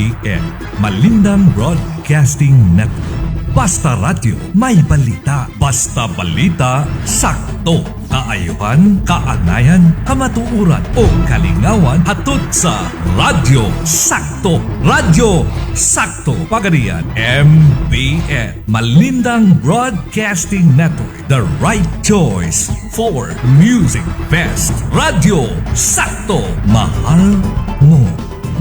MBN, Malindang Broadcasting Network. Basta radyo, may balita. Basta balita, sakto. Kaayuhan, kaangayan, kamatuuran o kalingawan hatod sa Radyo Sakto. Radyo Sakto. Pagadian, MBN, Malindang Broadcasting Network. The right choice for music best. Radyo Sakto. Mahal mo.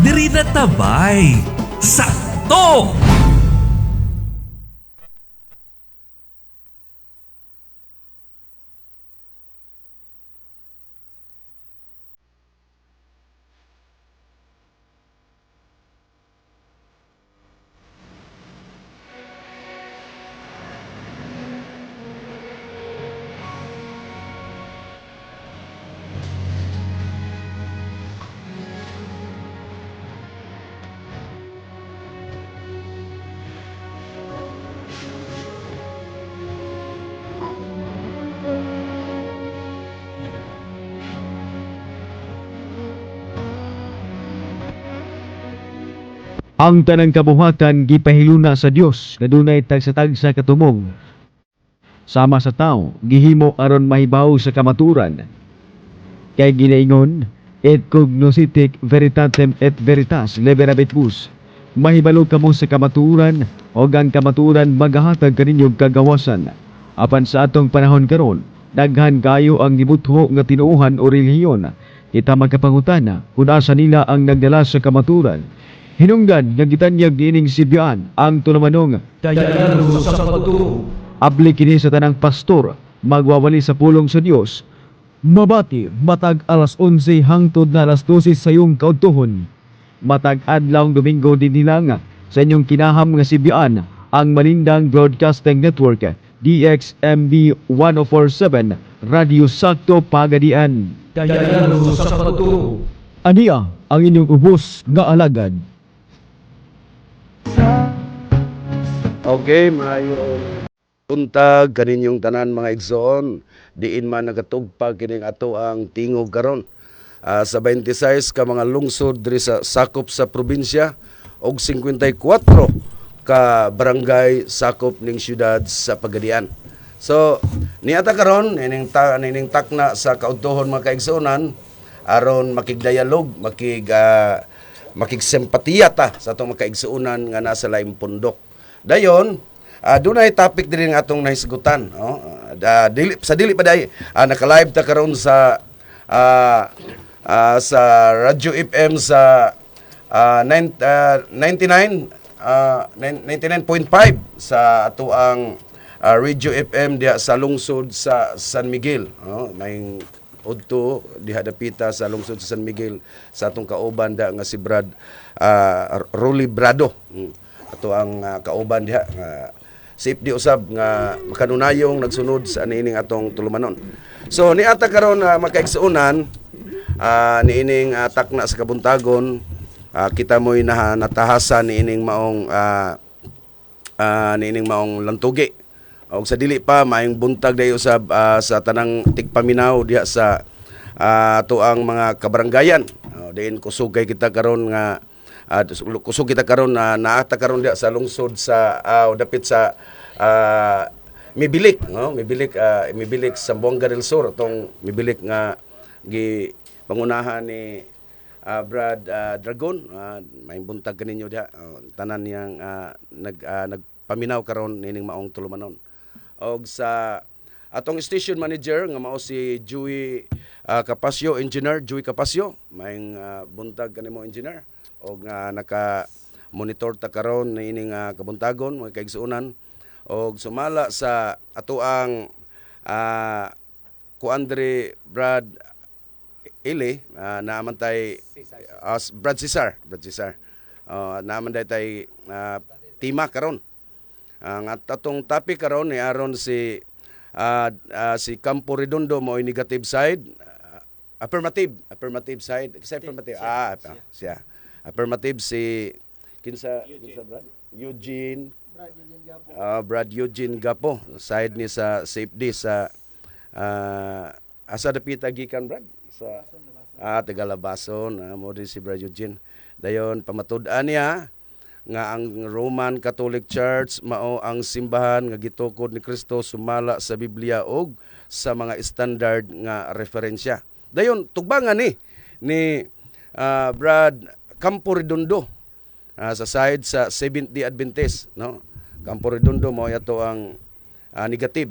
Diri na tabay. Sakto! Ang tanang kabuhatan gipahiluna sa Dios nga dunay tagsa-tagsa katumong. Sama sa tao, gihimo aron mahibaw sa kamaturan. Kay ginaingon, et cognoscitic veritatem et veritas liberabitbus. Mahibalo kamo sa kamaturan o ang kamaturan magahatag kaninyong kagawasan. Apan sa atong panahon karon, daghan kayo ang gibutho nga tinuohan o relihiyon. Kita magkapangutana kung asa nila ang nagdala sa kamaturan. Hinungdan nga gitanyag niining Sibyaan ang tulumanong Dayalo sa pagturo. abli kini sa tanang pastor magwawali sa pulong sa Dios. Mabati matag alas 11 hangtod na alas 12 sa iyong kautuhon. Matag adlawng Domingo din nila sa inyong kinaham nga Sibyaan ang Malindang Broadcasting Network DXMB 1047 Radio Sakto Pagadian. Dayalo sa pagturo. Aniya ang inyong ubos nga alagad. Okay, maayong tuntag kaninyong tanan mga igsoon, diin man nagatugpag kining ato ang tingog karon. Sa 26 ka mga lungsod diri sa sakop sa probinsya og 54 ka barangay sakop ning syudad sa Pagadian. So, niata karon nining takna sa kautuhon mga kaigsuonan aron makigdialog, makigsempatiya ta sa atong mga kaigsuonan nga nasa laing pundok. Dayon, dunay topic diri nga atong nahisgutan, no? Sa dili pa day naka-live ta karon sa Radyo FM sa 99.5 sa ato ang Radio FM diha sa lungsod sa San Miguel, no? May udto diha dapita sa lungsod sa San Miguel sa atong kauban da nga si Brad Rolly Brado. Ato ang kauban diha nga safe di usab nga makanunayong nagsunod sa niining atong tulumanon. So niata karon makaigsuonan niining takna sa kabuntagon, kita mo'y natahasan niining maong lantugi. Og sa dili pa maayong buntag dayo usab sa tanang tigpaminaw diha sa ato ang mga kabaranggayan. Diin kusog kay kita karon nga kusog kita karon na naata karon diha sa lungsod sa dapit sa Mibilik, no? Mibilik sa Buanga del Sur, atong Mibilik nga pangunahan ni Brad Dragon. May buntag kaninyo diha, tanan niyang nagpaminaw karon nining maong tulumanon. Og sa atong station manager nga mao si Joey Capasio, engineer Joey Capasio, may buntag kanimo engineer. Og naka-monitor ta karon niining kabuntagon mga kaigsuonan. Og sumala sa ato ang kuandre Brad Ile naaman tay Brad Cesar naaman tay tima karon. Ang atong topic karon ni aron si Campo Redondo mo negative side, affirmative side, kasi affirmative siya. Affirmative si kinsa Brad Brad Eugene Gapo, side ni sa safety sa asa dapita gikan Brad sa Tagalabason, mo din si Brad Eugene. Dayon pamatud-an niya nga ang Roman Catholic Church mao ang simbahan nga gitukod ni Kristo sumala sa Biblia og sa mga standard nga referensya. Dayon tugbangan ni Brad Campo Redondo sa side sa Seventh-day Adventist, no? Campo Redondo mo yato ang negative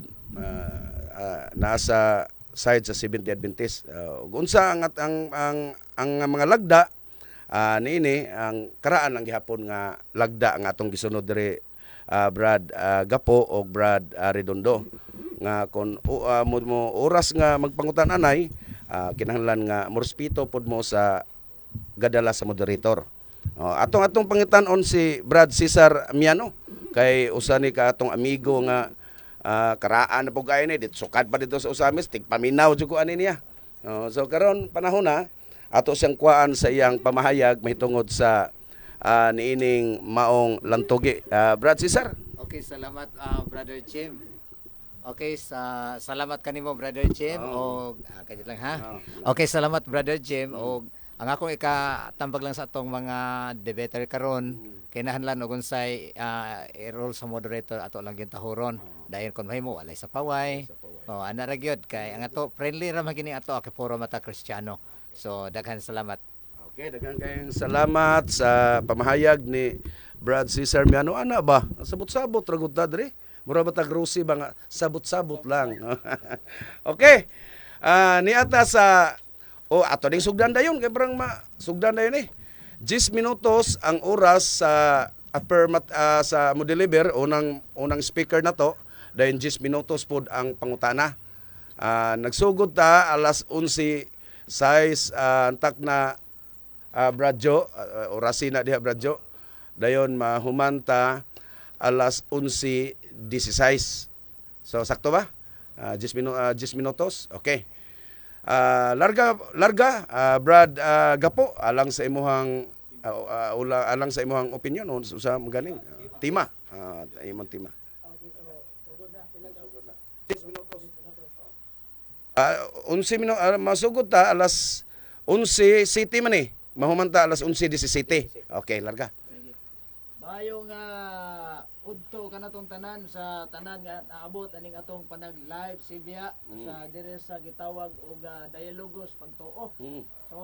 nasa side sa Seventh-day Adventist. Unsa ang mga lagda niini ang karaan ang gihapon nga lagda nga atong gisunod diri Brad Gapo o Brad Redondo nga kon mo oras nga magpangutan anay kinahanglan nga morespeto pod mo sa gadala sa moderator. Atong pangitan-on si Brad Cesar Miano kay usa ni ka atong amigo nga karaan na po gaya ni dito sukad pa dito sa Usamis tigpaminaw jud ko ani niya. So karon panahon na ato siyang kuan sa iyang pamahayag mahitungod sa niining maong lantogi. Brad Cesar. Okay, salamat Brother Jim. Okay, salamat kanimo Brother Jim og kaya lang ha. Okay, salamat Brother Jim og ang akong ikatambag lang sa atong mga debater karon kinahanglan og unsay role sa moderator ato lang gintahuron dayon kon mahimo walay sa paway. Ana ra gyud kay ang ato friendly ra magini ato kay puro mata Kristiyano. So daghan salamat. Okay, daghang kayong salamat sa pamahayag ni Brad Cesar Miano. Ana ba? Sabot-sabot ra gud ta diri. Mura ba tag Rusi ba nga sabot-sabot lang. Okay. Niata sa ato ding sugdan dayon kay parang sugdan dayon 10 minutos ang oras sa sa mo deliver unang speaker na to dayon 10 minutos pod ang pangutana. Nagsugod ta alas 11 size antak na Bradjo orasi na diha Bradjo dayon mahumanta alas 11:16. So sakto ba? 10 minutos. Okay. Larga Brad Gapo alang sa imuhang alang sa imuhang opinion sa maganing tema imong tema. 10 minutos. 11 minutos masugod ta alas 11 city man mahumanta alas 11:17. Okay, larga. Mayong udto kanatong tanan sa tanan nga naabot aning atong panag live sibiya sa dire sa gitawag og dialogos pagtuo. So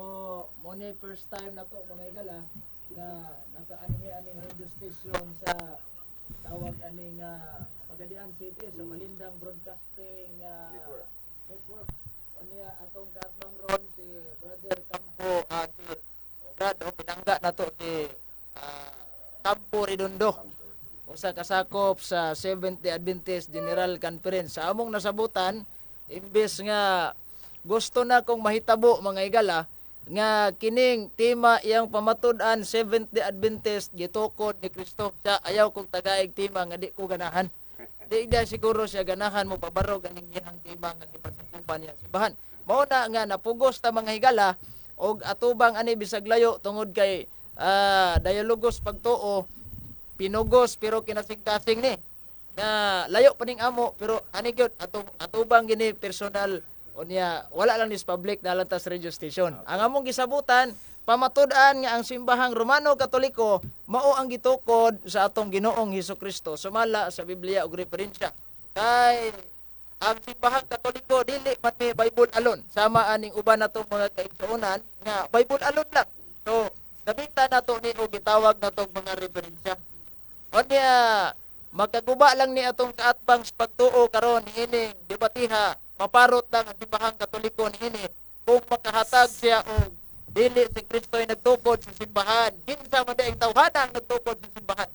mo ni first time nato mga igala nga nasa aning radio station sa tawag aning Pagadian City sa Malindang Broadcasting Network. Unya atong kasbang ron si Brother Campo si Brad pinangga nato si Campo Redondo. Usa kasakop sa Seventh-day Adventist General Conference. Sa among nasabutan, imbes nga gusto na kong mahitabo mga igala nga kining tema iyang pamatud-an Seventh-day Adventist gitukod ni Kristo. Siya ayaw kong tagaig tema nga di ko ganahan. Di siguro siya ganahan mo pabarog aning iyang tema nga gipasangkupan niya simbahan. Mao na nga napugos ta mga higala og atubang ani bisag layo tungod kay dialogos pagtuo pinugos pero kinasing-kasing ni na layo pa ning amo pero ani gyud atubang gini personal unya wala lang nis public na lantas radio station. Ang among gisabutan pamatud-an nga ang simbahang Romano Katoliko mao ang gitukod sa atong Ginoong Hesukristo sumala sa Biblia ug referensya. Kay ang simbahang Katoliko dili man may Bible alone sama aning uban natong mga kaigsuonan nga Bible alone lang. So nabita nato ni og gitawag natong mga referensya. Unya magkaguba lang ni atong kaatbang sa pagtuo karon niining debatiha maparot lang ang simbahang Katoliko niini kung makahatag siya og dili si Kristo ay nagtukod sa simbahan. Kinsa man ang tawhana ang nagtukod sa simbahan.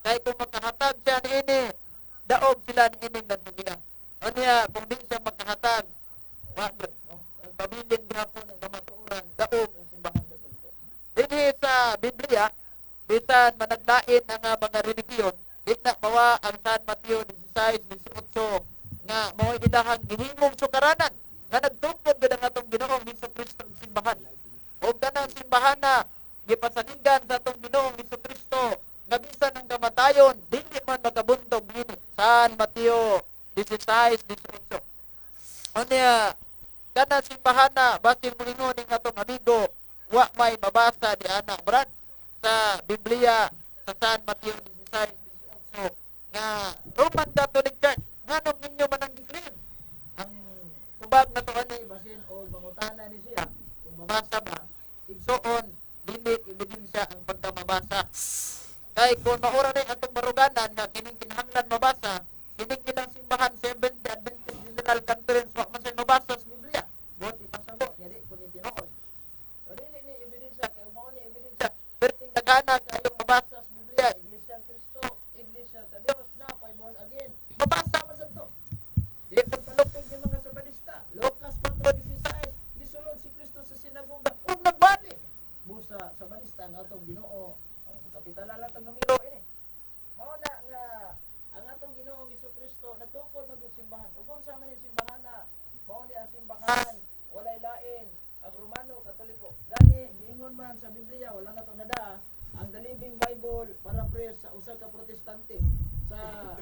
Kay kung makahatag siya niini daog sila niining nagdugian. Unya kung di siya makahatag wa pabilin gihapon ang kamatuoran daog ang simbahang Katoliko. Dinhi sa Biblia bisan managlain ang mga religiyon, di na mawa ang San Mateo 16:18 nga mao'y ilahang gihimong sukaranan nga nagtukod gid ang atong Ginoong Hesukristo ang simbahan. O kanang simbahan na gipasaligan sa atong Ginoong Hesukristo nga bisan ang kamatayon dili man magabuntog dinhi. San Mateo 16:18. Unya kanang simbahan na basin moingon ning atong amigo wa may mabasa di anak Brad sa Biblia sa San Mateo 16:18 nga Roman Catholic Church nganong ninyo man ang declare ang tubag na to ani basin o mangutana ni siya kung mabasa ba igsoon dili ebidensya ang pagkamabasa kay kung maura na atong maruganan nga kining kinahanglan mabasa kining ilang simbahan 70 Adventist General Conference wa man say mabasa sa Biblia buot ipasabot nya di kun itinuod so dili ni ebidensya kay mao ni ebidensya perting dagana kayong mabasa sa Biblia Iglesia Cristo Iglesia sa Dios na pay born again mabasa man sa to di pagpalupig ni mga sabanista Lucas 4:16 gisulod si Kristo sa sinagoga ug nagbali busa sabanista nga atong Ginoo kapital lang tag numero ini mao na nga ang atong Ginoong Hesukristo natukod man og simbahan ug unsa man ni simbahan na mao ni ang simbahan walay lain ang Romano Katoliko gani giingon man sa Biblia wala na to nada ang The Living Bible paraphrase sa usa ka protestante sa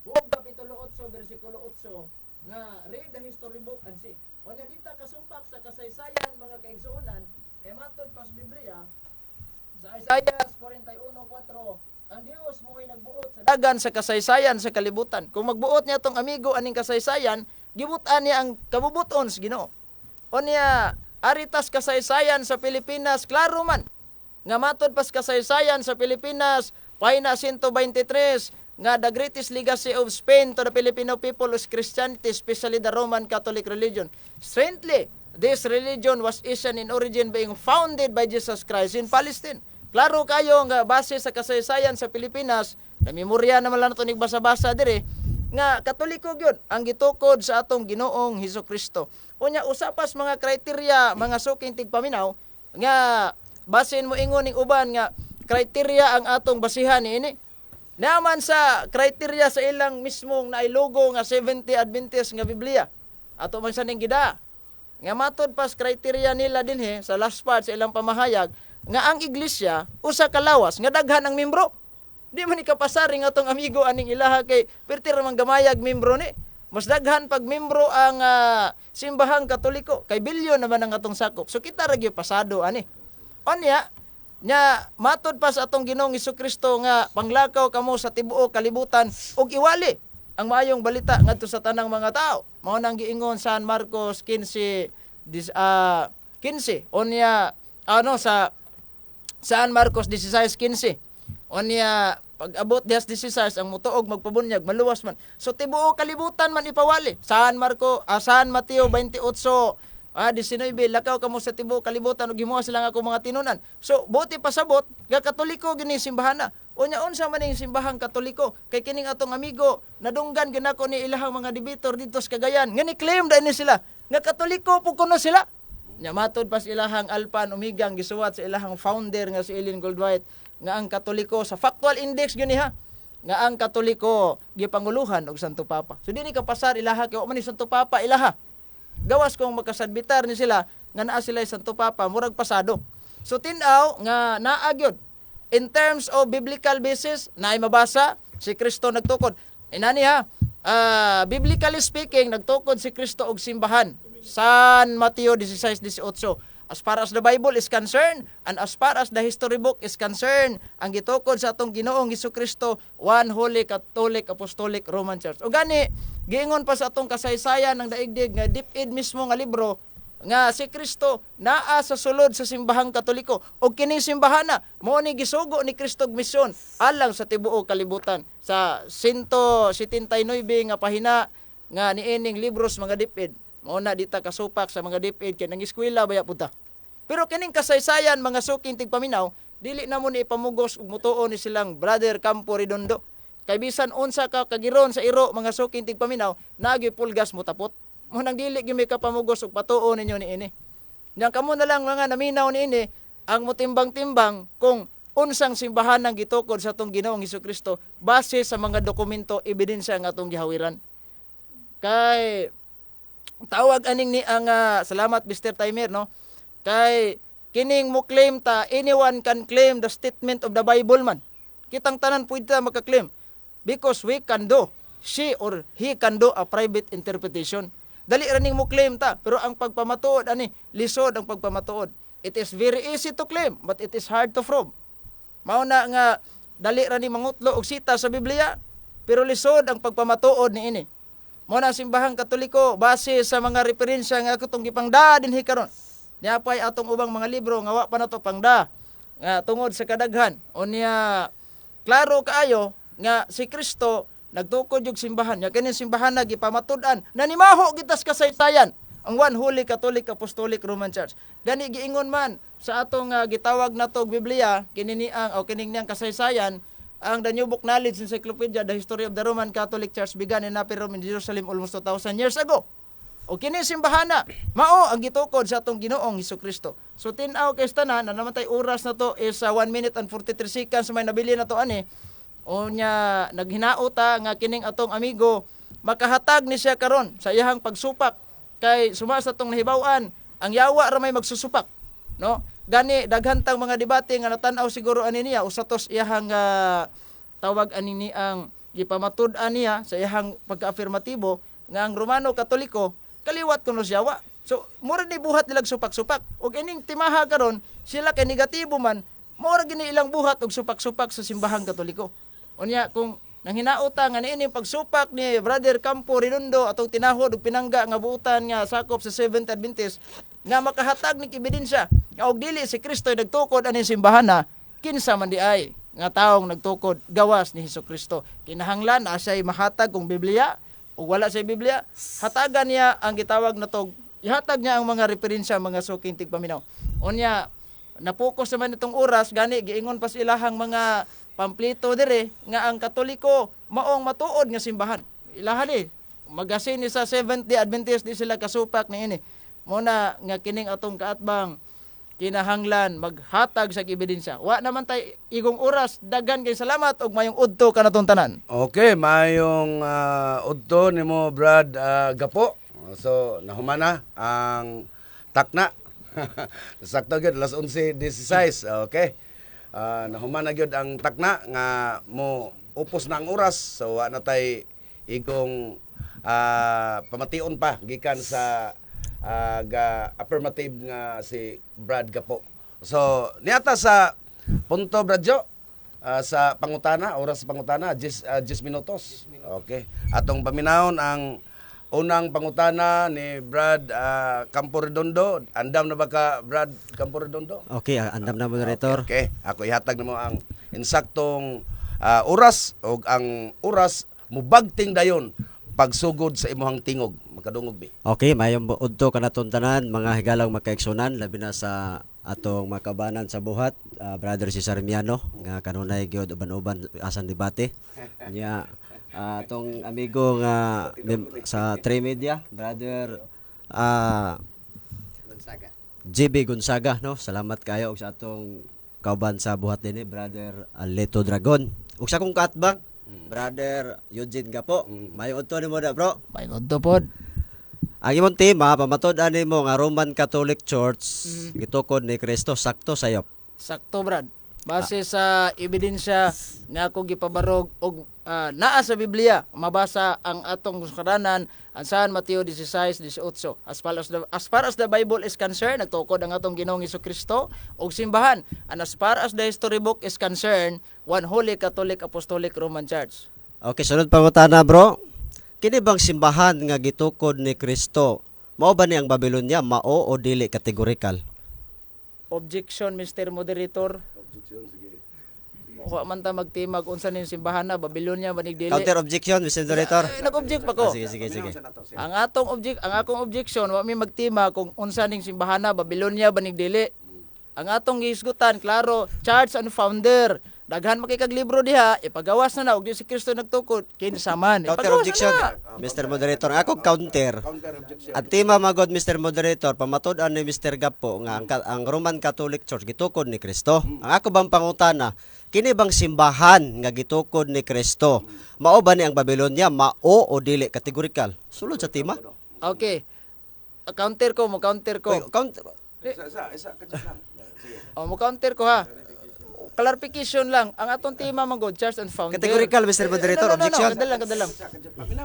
Job kapitulo 8 bersikulo 8 nga read the history book and see wala dita kasumpak sa kasaysayan mga kaigsuonan kay matod pas Biblia sa Isaiah 41:4 ang Dios mo'y nagbuot sa dagan sa kasaysayan sa kalibutan kung magbuot niya tong amigo aning kasaysayan gibutan niya ang kabubuton sa Ginoo o niya aritas kasaysayan sa Pilipinas klaro man nga matod pas kasaysayan sa Pilipinas pahina 123 nga the greatest legacy of Spain to the Filipino people is Christianity, especially the Roman Catholic religion. Strangely, this religion was Asian in origin being founded by Jesus Christ in Palestine. Klaro kayo nga base sa kasaysayan sa Pilipinas, na memorya naman lang ito nagbasa-basa dire, nga Katoliko gyud ang gitukod sa atong Ginoong Hesukristo. Unya usapas mga kriteria, mga suking tigpaminaw nga basin mo ingon ning uban nga kriteria ang atong basihan niini. Naman sa kriteria sa ilang mismong nailogo nga 70 Adventist nga Biblia. Ato man sa ning gida. Nga matod pas kriteria nila dinhi sa last part sa ilang pamahayag nga ang iglesia usa ka lawas nga daghan ang membro. Di man ikapasari nga atong amigo aning ilaha kay perti ra man gamayag membro ni. Mas daghan pag membro ang simbahang Katoliko kay bilyon naman ang atong sakop. So kita ra gyud pasado ani. Onya nya matod pa sa atong Ginoong Hesukristo nga panglakaw kamo sa tibuok kalibutan ug iwali ang maayong balita ngadto sa tanang mga tao. Mao nang giingon San Marcos 15 onya sa San Marcos 16:15 onya pag-abot 16 ang mutuog magpabunyag maluwas man. So tibuok kalibutan man ipawali. San Mateo 28 19 lakaw kamo sa tibuok kalibutan ug himuha sila nga akong mga tinunan. So buti pasabot nga Katoliko gini simbahana. Unya unsa man ning simbahang Katoliko kay kining atong amigo nadunggan ginako ni ilahang mga debitor dito sa Cagayan. Nga ni claim da ni sila nga Katoliko pug kuno sila. Nya matod pas ilahang Alpha and Omega ang gisuwat sa ilahang founder nga si Ellen Goldwhite nga ang Katoliko sa factual index gani ha nga ang Katoliko gipanguluhan og Santo Papa. So dinhi ka pasar ilaha kay wa man ni Santo Papa ilaha. Gawas kung magkasadbitar ni sila nga naa sila Santo Papa murag pasado. So tin-aw nga naa gyud in terms of biblical basis naay mabasa si Kristo nagtukod. Inani ha biblically speaking nagtukod si Kristo og simbahan. San Mateo 16:18. As far as the Bible is concerned and as far as the history book is concerned, ang gitukod sa atong Ginoong Hesukristo, one holy Catholic Apostolic Roman Church. O gani, giingon pa sa atong kasaysayan ng daigdig nga dipid mismo nga libro nga si Kristo naa sa sulod sa simbahang Katoliko. O kining simbahana mao ni gisugo ni Kristo og misyon alang sa tibuok kalibutan sa 179 nga pahina nga niining libros mga dipid. Mao na dita kasupak sa mga dipid kay nang eskwela baya punta. Pero kining kasaysayan mga suking tigpaminaw, dili na mo ni ipamugos ug mutuo ni silang Brother Campo Redondo. Kay bisan unsa ka kagiron sa iro mga suking tigpaminaw, naagi pulgas mo tapot. Mo nang dili gyud kapamugos ug patuo ninyo niini. Nang kamo na lang mga naminaw niini ang motimbang-timbang kung unsang simbahan ang gitukod sa atong Ginoong Hesukristo base sa mga dokumento ebidensya nga atong gihawiran. Kay tawag aning ni ang salamat Mr. Timer no. Kay kining mo claim ta anyone can claim the statement of the Bible man. Kitang tanan pwede ta maka-claim because we can do she or he can do a private interpretation. Dali ra ning mo claim ta pero ang pagpamatuod ani lisod ang pagpamatuod. It is very easy to claim but it is hard to prove. Mao na nga dali ra ni mangutlo og sita sa Biblia, pero lisod ang pagpamatuod niini. Mo na simbahang Katoliko base sa mga referensya nga katong gipangda dinhi karon. Niapay atong ubang mga libro nga wa pa nato pangda nga tungod sa kadaghan. Unya klaro kaayo nga si Kristo nagtukod yung simbahan. Nya kini simbahan na gipamatud-an na nimaho gitas kasaysayan ang One Holy Catholic Apostolic Roman Church. Gani giingon man sa atong gitawag nato Biblia kini niang o kining niyang kasaysayan ang The New Book Knowledge Encyclopedia, The History of the Roman Catholic Church began in Upper Rome in Jerusalem almost 2,000 years ago. O kini simbahana, mao ang gitukod sa atong Ginoong Hesukristo. So tin-aw kay tanan na namatay oras na to is 1 minute and 43 seconds may nabili na to ani. O nya naghinaota nga kining atong amigo makahatag ni siya karon sa iyahang pagsupak kay sumas atong nahibaw-an ang yawa ra may magsusupak, no? Gani daghantang mga debate nga natan-aw siguro ani niya usatos iyahang tawag ani ni ang gipamatud-an niya sa iyahang pagka-afirmatibo nga ang Romano Katoliko kaliwat kuno siya wa. So mura ni buhat nilang supak-supak ug ining timaha karon sila kay negatibo man mura gini ilang buhat og supak-supak sa simbahang Katoliko. Unya kung nang hinaota nga niini pagsupak ni Brother Campo Redondo atong tinahod og pinangga nga buutan nga sakop sa Seventh Adventist nga makahatag ni ebidensya nga og dili si Kristo nagtukod ani simbahana kinsa man di ay nga taong nagtukod gawas ni Hesukristo. Kinahanglan na siya mahatag kung Biblia o wala sa Biblia, hatagan niya ang gitawag na tog, ihatag niya ang mga referensya, mga suking tigpaminaw. Unya, napokus naman itong oras, gani, giingon pa ilahang mga pamplito dire, nga ang Katoliko, maong matuod nga simbahan. Ilahan magasin ni sa Seventh-day Adventist, di sila kasupak ni ini. Muna, nga kining atong kaatbang, kinahanglan maghatag sa ebidensya. Wa naman tay igong oras, dagan kay salamat og mayong udto kanatong tanan. Okay, mayong udto nimo Brad Gapo. So nahumana ang takna. Sakto gyud alas 11:16. Okay. Nahumana gyud ang takna nga mo upos na ang oras. So wa na tay igong pamation pa gikan sa affirmative nga si Brad Gapo. So, niata sa punto, Bradjo, sa pangutana, oras sa pangutana, 10 minutos. Okay. Atong paminahon ang unang pangutana ni Brad Campo Redondo. Andam na ba ka, Brad Campo Redondo? Okay, andam na moderator. Okay. Ako ihatag na mo ang insaktong oras o ang oras mubagting dayon pagsugod sa imuhang tingog. Makadungog bi. Okay, mayong udto kanaton tanan mga higalang makaigsunan labi na sa atong makabanan sa buhat, Brother Cesar Miano nga kanunay gyud uban-uban asan debate. Nya atong amigo nga sa Tri Media, Brother Gonzaga. JB Gonzaga, no? Salamat kayo og sa atong kauban sa buhat dinhi, Brother Leto Dragon. Ug sa kong katbang Brother Eugene Gapo, may udto nimo da bro. May udto pod. Ang imong tema, pamatud-an nimo nga Roman Catholic Church gitukod ni Kristo sakto sayop. Sakto Brad. Base sa ebidensya nga ako gipabarog og naa sa Biblia, mabasa ang atong sukaranan ansahan Mateo 16:18. As far as the Bible is concerned, nagtukod ang atong Ginoong Hesukristo og simbahan. And as far as the history book is concerned, One Holy Catholic Apostolic Roman Church. Okay, sunod pangutana bro. Kini bang simbahan nga gitukod ni Kristo mao ba ni ang Babylonia mao o dili kategorikal? Objection, Mr. Moderator. Wa man ta magtimag unsa ning simbahan na Babylonia banig dili. Counter objection, Mr. Moderator. Nag-object pa ko. Sige. Ang akong objection wa mi magtima kung unsa ning simbahan na Babylonia banig dili. Ang atong gihisgutan klaro, Church and Founder. Daghan makikag libro diha, ipagawas na og di si Kristo nagtukod kinsa man. Counter Ipagawas objection, na. Mr. Moderator. Ako counter. At tema magod Mr. Moderator, pamatud-an ni Mr. Gapo nga ang Roman Catholic Church gitukod ni Kristo. Ang ako bang pangutana, kini bang simbahan nga gitukod ni Kristo mao ba ni ang Babylonia mao o dili kategorikal? Sulod sa tema. Okay. Counter ko. Counter. Isa lang. Mo counter ko ha. Clarification lang, ang atong tema magod Church and Founder. Categorical, Mr. Moderator, objection. Kadalang.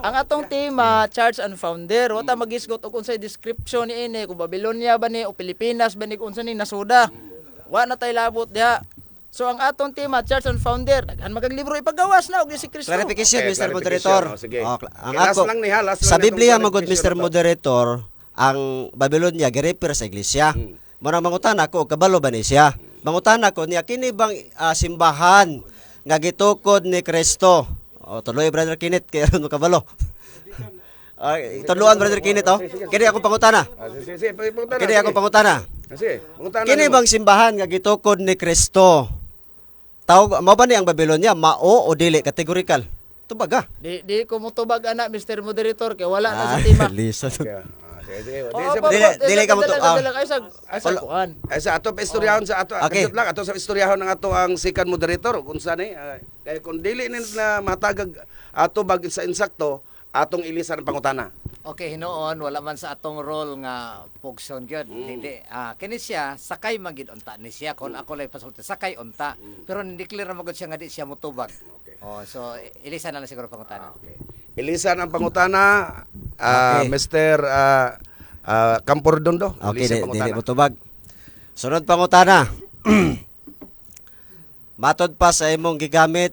Ang atong tema Church and Founder, wata magisgot og unsay description niini kung Babylonia ba ni o Pilipinas ba ni unsa ni nasuda. Wa na tay labot diha. So ang atong tema, Church and Founder, daghan magaglibro ipagawas na og si Kristo. Clarification, Okay, Mr. clarification. Moderator. Sige. Ang Okay, last ako, lang ni ha, last sa lang ni Biblia itong magod clarification Mr. na to. Moderator, ang Babylonia girefer sa iglesia. Murang mangutana ko kabalo ba ni siya? Mangutana ko niya kini bang simbahan nga gitukod ni Kristo? O tuloy brother Kinit kay aron mo kabalo. Tuluan brother Kinit oh. Kini akong pangutana. Sige, pangutana. Kini akong pangutana. Sige, pangutana. Kini nimo. bang simbahan nga gitukod ni Kristo? Tawag mao ba ni ang Babylonia mao o dili kategorikal? Tubaga. Di ko mutubag ana Mr. Moderator kay wala na sa tema. Lisa. Okay. Sige. Dili ka mo to- Sa kuan. Ay sa ato pa istoryahon sa ato Okay. kadto lang ato sa istoryahon ng ato ang second moderator kung sa ni kay kung dili ni na matagag ato bag sa insakto atong ilisan ang pangutana. Okay, hinoon wala man sa atong role nga pugson gyud. Hindi kini siya sakay magid unta ni siya kon ako lay pasulti sakay unta. Pero ni-declare magud siya nga di siya motubag. Oh, so ilisan na lang siguro pangutana. Ilisan ang pangutana Okay. Mr. Campordondo. Okay, Ilisan ang dili pangutana. mo tubag. Sunod pangutana. Matod pa sa imong gigamit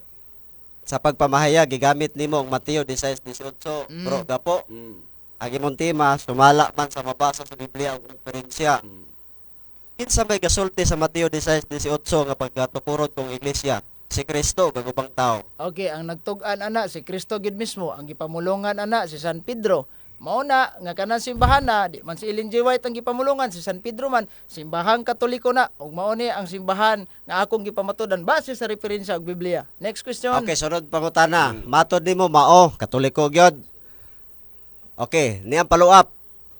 sa pagpamahayag gigamit nimo ang Mateo 16:18 bro gapo. Ang imong tema sumala man sa mabasa sa Biblia ang referensya. Kinsa may gasulti sa Mateo 16:18 nga pagkatukurod kong iglesia? Si Kristo kag ubang tao. Okay, ang nagtug-an ana si Kristo gid mismo, ang gipamulongan ana si San Pedro. Mao na nga kanang simbahan na di man si Ellen G. White ang gipamulongan, si San Pedro man simbahang Katoliko na ug mao ni ang simbahan nga akong gipamatudan base sa referensya og Biblia. Next question. Okay, sunod pangutana. Matod nimo mao, Katoliko gyud. Okay, niyang follow-up.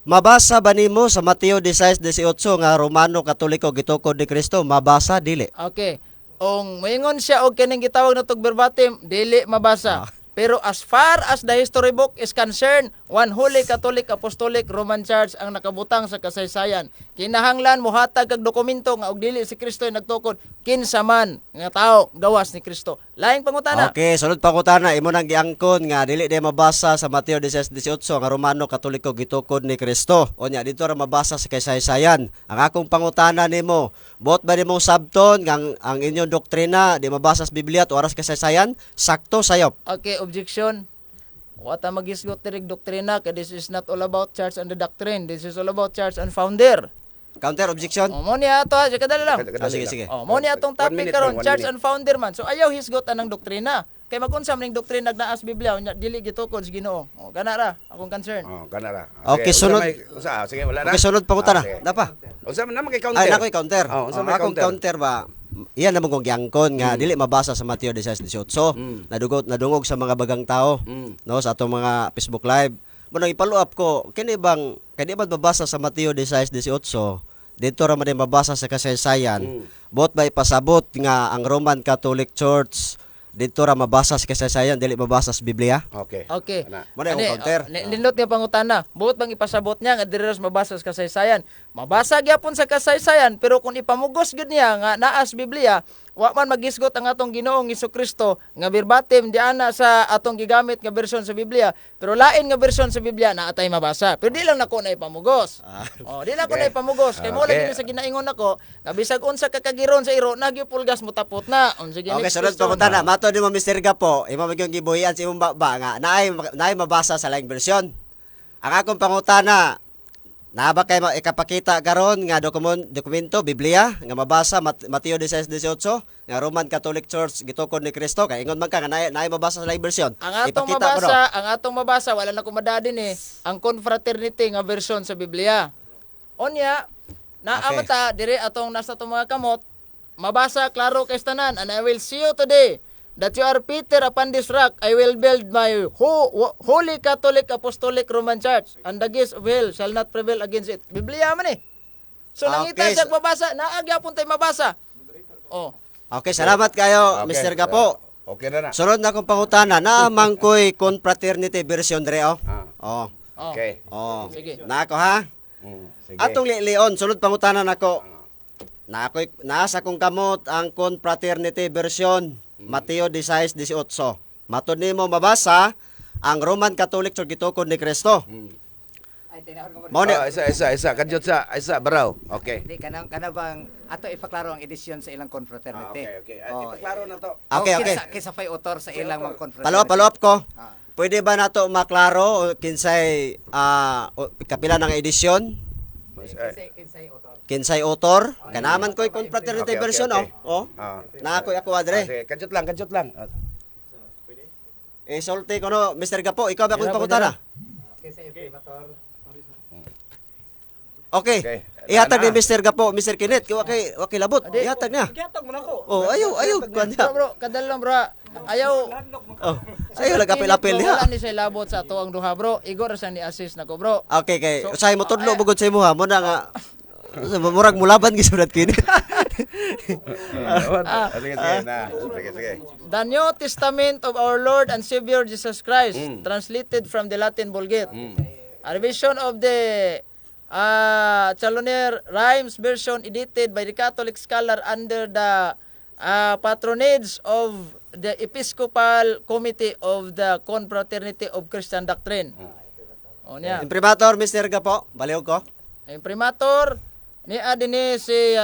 Mabasa ba nimo sa Mateo 16:18 nga Romano Katoliko gitukod ni Kristo? Mabasa dili. Okay. Ong moingon siya og kining gitawag na tog verbatim, dili mabasa. Pero as far as the history book is concerned, one Holy Catholic Apostolic Roman Church ang nakabutang sa kasaysayan. Kinahanglan mohatag kag dokumento nga og dili si Kristo nagtukod kinsa man nga tao gawas ni Kristo. Laing pangutana. Okay, sunod pangutana. Imo nang giangkon nga dili di mabasa sa Mateo 16:18 nga Romano Katoliko gitukod ni Kristo. O nya dito ra mabasa sa kasaysayan. Ang akong pangutana nimo, buot ba nimo sabton nga ang inyong doktrina di mabasa sa Biblia at oras kasaysayan? Sakto sayop. Okay, objection. Wata magisgot tirig doktrina kay this is not all about church and the doctrine. This is all about church and founder. Counter objection. O mo ni ato, sige kadali lang. Sige, sige. Oh, mo ni atong topic karon, church and founder man. So ayaw hisgot anang doktrina. Kay magunsa man ning doktrina nagnaas Biblia unya dili gitukod sa Ginoo. O kana ra akong concern. Oh, kana ra. Okay, sunod. Sige, wala na. Okay, sunod pangutana. Sige. Dapa. Unsa man na counter? Ay, nakoy counter. Oh, unsa Ang may akong counter ba? Iyan naman kong giangkon nga dili mabasa sa Mateo 16:18. Nadungog sa mga bagang tao no sa atong mga Facebook live. Mo nang i-follow up ko, kini di ba mabasa sa Mateo 16:18? Dito ra man din mabasa sa kasaysayan. Bot ba ipasabot nga ang Roman Catholic Church dito ra mabasa sa kasaysayan dili mabasa sa Biblia? Okay. Okay. Ana. Mo na yung counter. Nindot nga pangutana. Buot bang ipasabot niya nga diri ra mabasa sa kasaysayan. Mabasa gyapon sa kasaysayan pero kung ipamugos gud niya nga naa sa Biblia, wa man magisgot ang atong Ginoong Hesukristo nga verbatim di ana sa atong gigamit nga bersyon sa Biblia, pero lain nga bersyon sa Biblia na atay mabasa. Pero di lang nako na ipamugos. Di lang ko na ipamugos kay mo Okay. lagi sa ginaingon nako, nga bisag unsa ka kagiron sa iro nagyupulgas mo tapot na. Sige, Okay, next sunod question. pangutana. Mato ni mo Mr. Gapo, imo magyong gibuhian sa imong ba nga naay mabasa sa laing bersyon. Ang akong pangutana, na ba kay ikapakita karon nga dokumento Biblia nga mabasa Mateo 16:18 nga Roman Catholic Church gitukod ni Kristo kay ingon man ka nga naay mabasa sa live version. Ang atong mabasa wala na ko madadin ang confraternity nga version sa Biblia. Onya naamata dire atong nasa atong mga kamot mabasa klaro kay tanan, and I will see you today that you are Peter upon this rock I will build my Holy Catholic Apostolic Roman Church, and the gates of hell shall not prevail against it. Biblia man So nangita Okay, siya mabasa, naagyapon tay mabasa. Oh. Okay, salamat kayo Okay. Mr. Gapo. Okay na na. Sunod na akong pangutana, na mangkoy confraternity version dire oh. Oh. Okay. Oh. Sige. Na ako ha. Sige. Atong lion, sunod pangutana nako. Nasa kong kamot ang confraternity version Mateo 16:18. Matod nimo mabasa ang Roman Catholic Church gitukod ni Kristo. Ay tinahon ko mo. Mao ni Isa kadyot sa isa baraw. Okay. Di kana bang ato ipaklaro ang edisyon sa ilang confraternity. Okay. Oh, Ipaklaro na to. Okay, okay. Kisa fay author sa ilang mga confraternity. Follow up ko. Ah. Pwede ba nato maklaro kinsay kapila ng edisyon? Kinsay author. Kinsay author? Kanaman ko'y confraternity Okay, version okay. oh. Ah. Na ako adre. Sige, kadyot lang. Sulti ko no, Mr. Gapo, ikaw ba akong pangutana? Kinsay imprimatur. Okay. Okay. Ihatag ni Ana. Mr. Gapo, Mr. Kenneth, wakay labot. Ihatag niya. Kiyatag mo na ko. Oh, ayaw kuan Bro, bro, kadal lang bro. Ayaw. Oh, ayaw nagapil-apil Wala niya. ni siya labot sa tuwang duha bro. Igor sa ni assist nako bro. Okay, kay So, usahay mo tudlo bugod sa imo ha, mo na nga murag mulaban gisunod kini. Sige na. Sige. The New Testament of our Lord and Savior Jesus Christ, translated from the Latin Vulgate. A revision of the Challoner Rhymes version edited by the Catholic scholar under the patronage of the Episcopal Committee of the Confraternity of Christian Doctrine. O niya. Imprimatur Mr. Gapo, baliw ko. Imprimatur ni adini si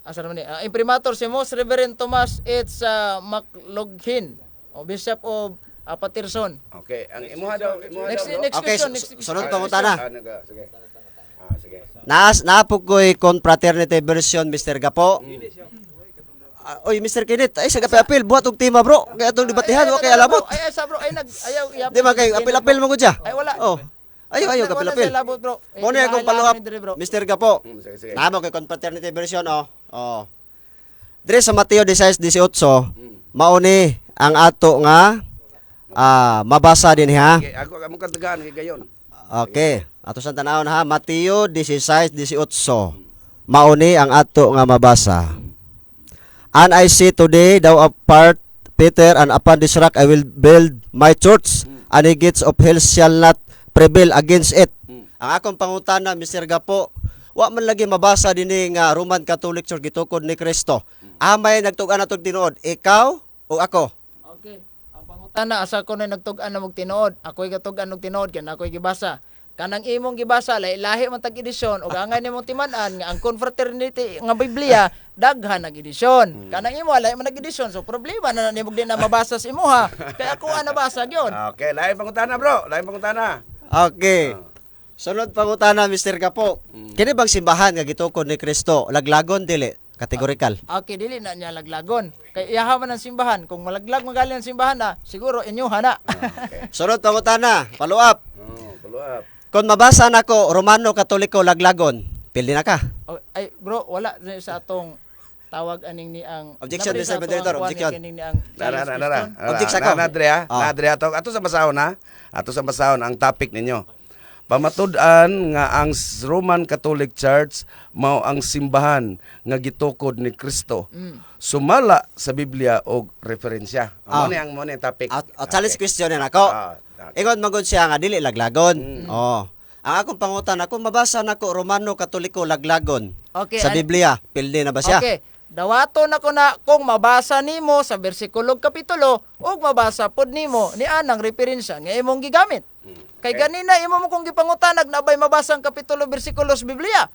asa naman ni imprimatur si Most Reverend Thomas H. McLaughlin, o Bishop of Patterson. Okay, ang imuha daw. Next Okay, question, next sunod question. pangutana. Sige. Sige. Napog ko'y confraternity version Mr. Gapo. Oy, Mr. Kenneth, ay sa apil buhat og tema bro. Kaya atong debatihan wa kay alabot. Ay sa bro, ay ayaw yapon. Di ba kay apil mo gud siya? Ay wala. Oh. Ayaw apil. Wala labot bro. Mo na akong follow-up, Mr. Gapo. Sige. Namo kay confraternity version oh. Oh. Dire sa Mateo 16:18, mao ni ang ato nga mabasa din ha. Okay, ako amo katagaan kay gayon. Okay. Ato sa tanawon ha, Mateo 16:18. Mao ni ang ato nga mabasa. And I say today, thou apart, Peter, and upon this rock I will build my church, and the gates of hell shall not prevail against it. Ang akong pangutana, Mr. Gapo, wa man lagi mabasa dinhi nga Roman Catholic Church gitukod ni Kristo. Amay nagtugan natog tinuod, ikaw o ako? Okay. Ang pangutana asa ko na nagtug-an na mog tinuod. Ako'y gatugan og tinuod kay ako'y gibasa. Kanang imong gibasa lahi man tag edisyon ug angay nimong timan-an nga ang confraternity nga Biblia daghan nag edisyon. Kanang imo lahi man nag edisyon so problema na nimog din na mabasa sa imuha. Kaya ako nabasa gyud. Okay, lain pangutana bro. Lain pangutana. Okay. Sunod pangutana, Mr. Gapo. Kini bang simbahan nga gitukod ni Kristo laglagon dili? Categorical. Okay, dili na niya laglagon. Kay iyaha man ang simbahan. Kung malaglag magaling ang simbahan na, siguro inyo hana. Sunod pangutana, follow up. Follow up. Kung mabasa nako Romano Katoliko laglagon, pildi na ka. Oh, ay bro, wala na sa atong tawag aning ni ang Objection, napili sa Mr. Moderator, atong kuwan objection. kining ni ang Charles Nara. Preston. Object ako. Nadre ato sa basahon ha. Ato sa basahon ang topic ninyo. Pamatud-an nga ang Roman Catholic Church mao ang simbahan nga gitukod ni Kristo. Sumala sa Biblia og referensya. Mo ni ang topic. Challenge question yan ako. Ingon magod siya nga dili laglagon. Oh. Ang akong pangutan ako mabasa nako Romano Katoliko laglagon. Okay, Sa Biblia, pildi na ba siya? Okay. Dawato na ko na kung mabasa nimo sa bersikulo kapitulo ug mabasa pod nimo ni anang referensya nga imong gigamit. Kay ganina imo mo kung gipangutanag na bay mabasa ang kapitulo bersikulo sa Biblia.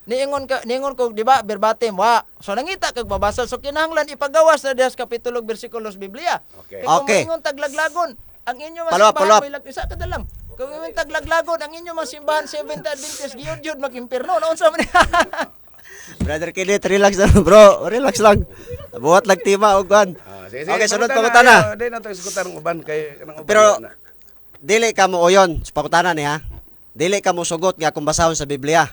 Niingon ko di ba verbatim wa. So nangita kag mabasa so kinahanglan ipagawas na diha sa kapitulo bersikulo sa Biblia. Okay. Kay kung Okay. moingon taglaglagon ang inyo Follow up. masimbahan isa ka lang. Kung imong taglaglagon ang inyo masimbahan Seventh Adventist giyud mag-impierno naon sa man. Brother Kenneth, relax lang bro. Relax lang. Buhat lang tima og kuan. Okay, sunod pangutana. Di na to isugutan ng uban kay kanang uban. Pero dili ka mo uyon sa pangutana ni ha. Dili ka mo sugot nga kung basahon sa Biblia.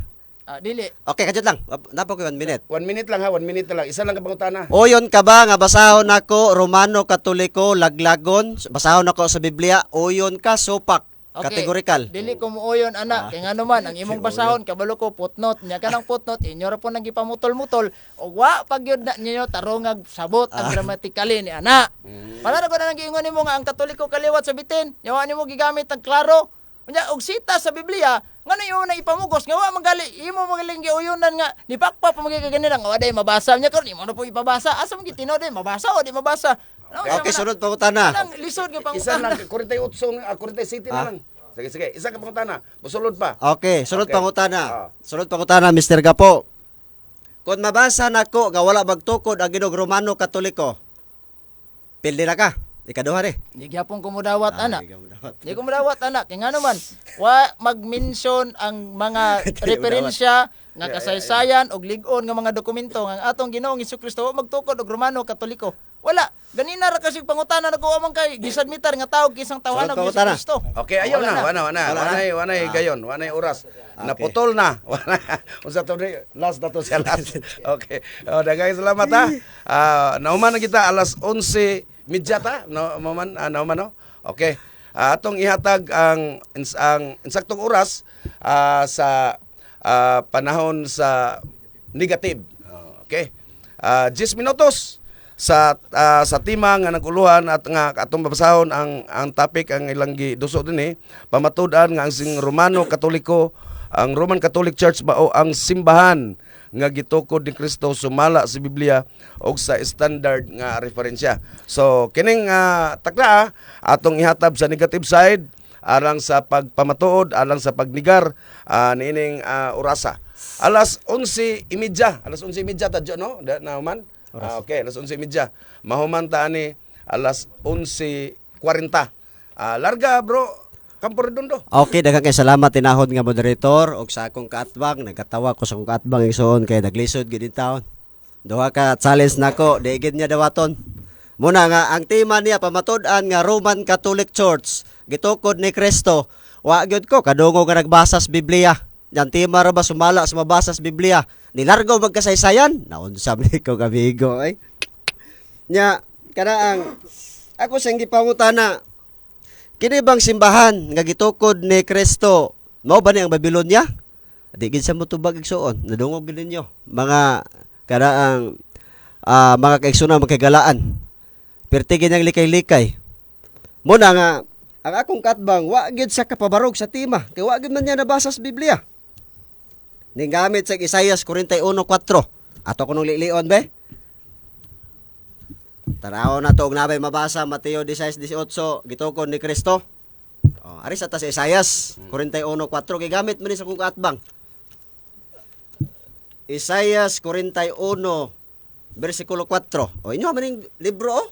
Dili. Okay, kadyo lang. Napo ko 1 minute. 1 minute lang ha, 1 minute lang. Isa lang ka pangutana. Uyon ka ba nga basahon nako Romano Katoliko laglagon, basahon nako sa Biblia, uyon ka supak, categorical. Dili ko muuyon ana kay ngano man ang imong basahon kabalo ko footnote nya kanang footnote inyo ra po nang gipamutol-mutol ug wa pagyud na ninyo tarongag sabot ang grammatically ni ana. Para na ko na giingon nimo nga ang Katoliko kaliwat sa bitin, yawa nimo gigamit ang klaro. Unya og sita sa Biblia, ngano yo na ipamugos nga wa magali imo magaling giuyonan nga nipakpa pa magiganira nga waday mabasa nya karon imo na po ipabasa asa mo gitino day mabasa o di mabasa. No, Okay, sunod pangutana. Lang lisod nga Isa pangutana. lang 48 47 na lang. Sige. Isa ka pangutana. Musulod pa. Okay, sunod Okay. pangutana. Sunod pangutana, Mr. Gapo. Kung mabasa nako nga wala magtukod ang Ginog Romano Katoliko, pildi na ka. Ikaduha rin. Di gyapon ko mudawat ana. ikaw dapat. Di ko mudawat ana. Kaya nga naman, wa mag-mention ang mga referensya nga kasaysayan og lig-on nga mga dokumento nga ang atong Ginoong Hesukristo wa magtukod og Romano Katoliko. Wala. Ganina ra kasi pangutana nako man kay gisubmitar nga tawag kisang tawanan Sunod og pangutana. Hesukristo. Okay, ayaw Wala na. Wanay gayon. Wanay oras. Naputol na. Unsa to di? Last na to siya last. Okay. Dagay salamat ha. Nauman na kita alas 11:30 ta. Nauman no. Okay. Atong ihatag ang insaktong oras sa panahon sa negative. Okay. 10 minutos sa tema nga naguluhan at nga atong babasahon ang topic ang ilang giduso dinhi pamatud-an nga ang sing Romano Katoliko, ang Roman Catholic Church mao ang simbahan nga gitukod ni Kristo sumala sa Biblia o sa standard nga referensya. So kining takda atong ihatab sa negative side alang sa pagpamatuod, alang sa pagnigar niining orasa. Alas 11:30, alas 11:30 tadyo no? Naman. Okay, alas 11:30. Mahuman ta ani alas 11:40. Larga bro. Campo Redondo. Okay, daghang kay salamat tinahod nga moderator og sa akong kaatbang, nagkatawa ko sa akong kaatbang igsoon kay naglisod gid in taon. Duha ka challenge nako, diigid niya dawaton. Muna nga ang tema niya pamatud-an nga Roman Catholic Church gitukod ni Kristo. Wa gyud ko kadungo nga nagbasa sa Biblia. Yan tema ra ba sumala sa mabasa sa Biblia? Nilargo magkasaysayan? Naunsa ni ko kamigo ay. Nya kana ang ako sing gipangutana. Kini bang simbahan nga gitukod ni Kristo mao ba ni ang Babylonia? Di gid sa motubag igsuon, nadungog gid ninyo mga karaang mga kaigsunan magkagalaan. Pertigin ang likay-likay. Muna nga ang akong katbang wa gid sa kapabarog sa tema, kay wa gid man niya nabasa sa Biblia. Ning gamit sa Isaias 41:4. Ato ko nung lilion be. Tanaw na to og nabay mabasa Mateo 16:18 gitukod ni Kristo. Ari sa ta sa Isaias 41:4 kay gamit man ni sa kong kaatbang. Isaias 41 bersikulo 4. Inyo man ning libro oh.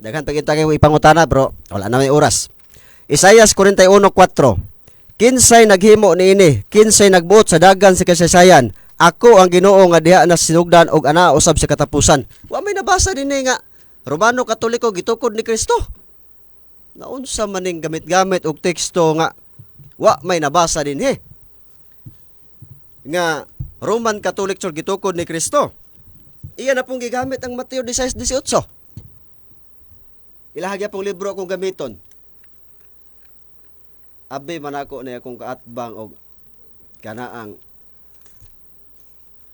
Daghan pagita kay ipangutana bro. Wala na may oras. Isaias 41:4. Kinsay naghimo niini? Kinsay nagbuot sa dagan sa kasaysayan? Ako ang Ginoo nga diha na sinugdan og ana usab sa katapusan. Wa may nabasa dinhi nga Romano Katoliko gitukod ni Kristo. Naunsa man ning gamit-gamit og teksto nga wa may nabasa dinhi. Nga Roman Catholic Church gitukod ni Kristo. Iya na pong gigamit ang Mateo 16:18. Ilahagya pong libro akong gamiton. Abi man ako na akong kaatbang og kanaang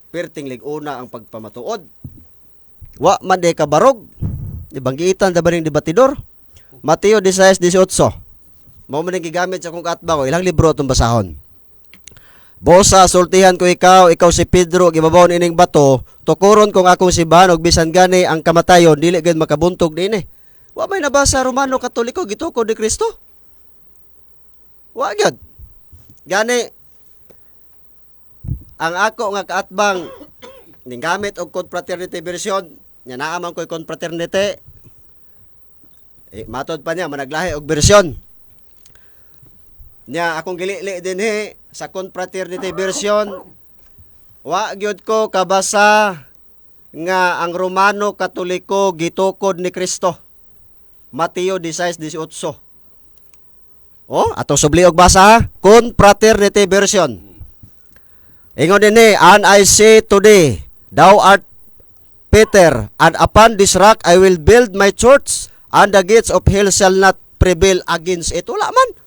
perting lig-una ang pagpamatuod. Wa man de kabarog. Ibanggitan da ba ning debatidor? Mateo 16:18. Mao man gigamit sa akong kaatbang og ilang libro atong basahon. Bosa sultihan ko ikaw si Pedro gibabaw ining bato, tukuron kong akong simbahan og bisan gani ang kamatayon dili gid makabuntog dinhi. Wa may nabasa Romano Katoliko gitukod ni Kristo. Wa gyud. Gani ang ako nga kaatbang ning gamit og confraternity version, nya naa man ko'y confraternity. Matod pa niya managlahi og version. Nya akong gilili dinhi sa confraternity version, wa gyud ko kabasa nga ang Romano Katoliko gitukod ni Kristo. Mateo 16:18. Ato subli og basa ha? Confraternity version. Ingon dinhi, and I say today, thou art Peter, and upon this rock I will build my church, and the gates of hell shall not prevail against it. Wala man.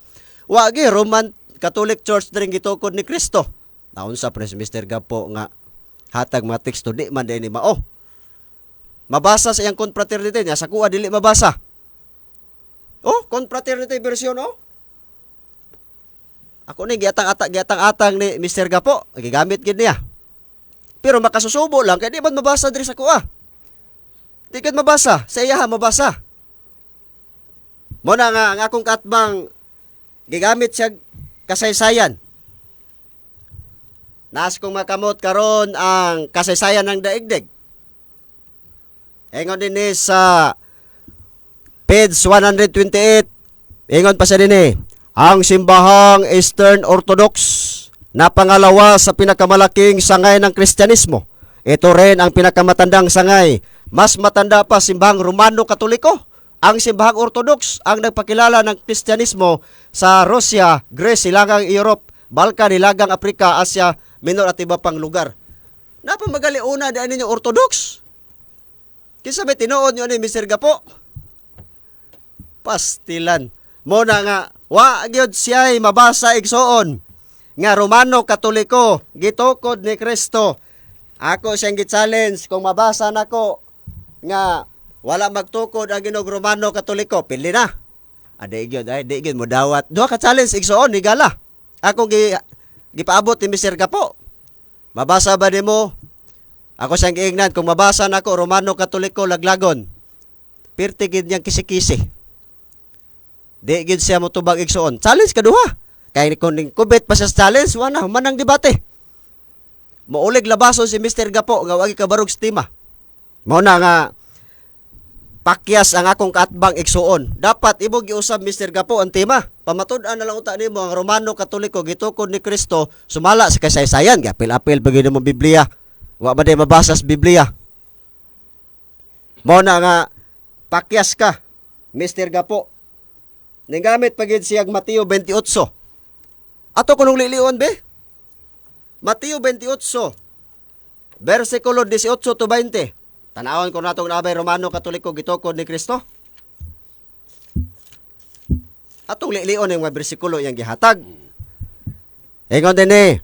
Wa gi Roman Catholic Church dring gitukod ni Kristo. Naunsa pres Mr. Gapo nga hatag mga teksto di man dinhi mao. Mabasa sa iyang confraternity niya sa kuha dili mabasa. Confraternity version Ako ni giatang-atang ni Mr. Gapo, gigamit gid niya. Pero makasusubo lang kay di man mabasa diri sa kuha. Di gid mabasa, sa iya mabasa. Mo na nga ang akong katbang gigamit siya kasaysayan. Nas kong makamot karon ang kasaysayan ng daigdig. Ingon din sa page 128, ingon pa siya din ang simbahang Eastern Orthodox na pangalawa sa pinakamalaking sangay ng Kristyanismo. Ito rin ang pinakamatandang sangay. Mas matanda pa simbahang Romano Katoliko. Ang simbahang Orthodox ang nagpakilala ng Kristyanismo sa Russia, Greece, Hilagang Europe, Balkan, Hilagang Afrika, Asia Minor at iba pang lugar. Napamagali una daan ninyo Orthodox. Kisa may tinuod nyo ni Mr. Gapo. Pastilan. Muna nga, wa gyud siya'y mabasa igsoon nga Romano Katoliko, gitukod ni Kristo. Ako siyang gi-challenge kung mabasa nako nga wala magtukod ang Ginog Romano Katoliko, pili na. Di gyud mo dawat. Duha ka challenge igsoon ni gala. Ako gipaabot ni Mr. Gapo. Mabasa ba nimo? Ako siyang giingnan kung mabasa nako Romano Katoliko laglagon. Pirti gid niyang kisi-kisi. Di gid siya motubag igsoon. Challenge kaduha. Kay kung kubit pa sa challenge, wala manang debate. Maulig labason si Mr. Gapo nga wagi kabarog stima. Mao na nga pakyas ang akong kaatbang igsuon. Dapat imo giusab Mr. Gapo ang tema. Pamatud-an na lang uta nimo ang Romano Katoliko gitukod ni Kristo sumala sa kasaysayan. Apil-apil pag mo Biblia. Wa ba day mabasa sa Biblia? Mao na nga pakyas ka Mr. Gapo. Ningamit pagid siyag Mateo 28. Ato kunong lilion be? Mateo 28, versikulo 18 to 20. Tanawon ko natong nabay Romano Katoliko gitukod ni Kristo. Atong lilion yung mga bersikulo yang gihatag. Ingon din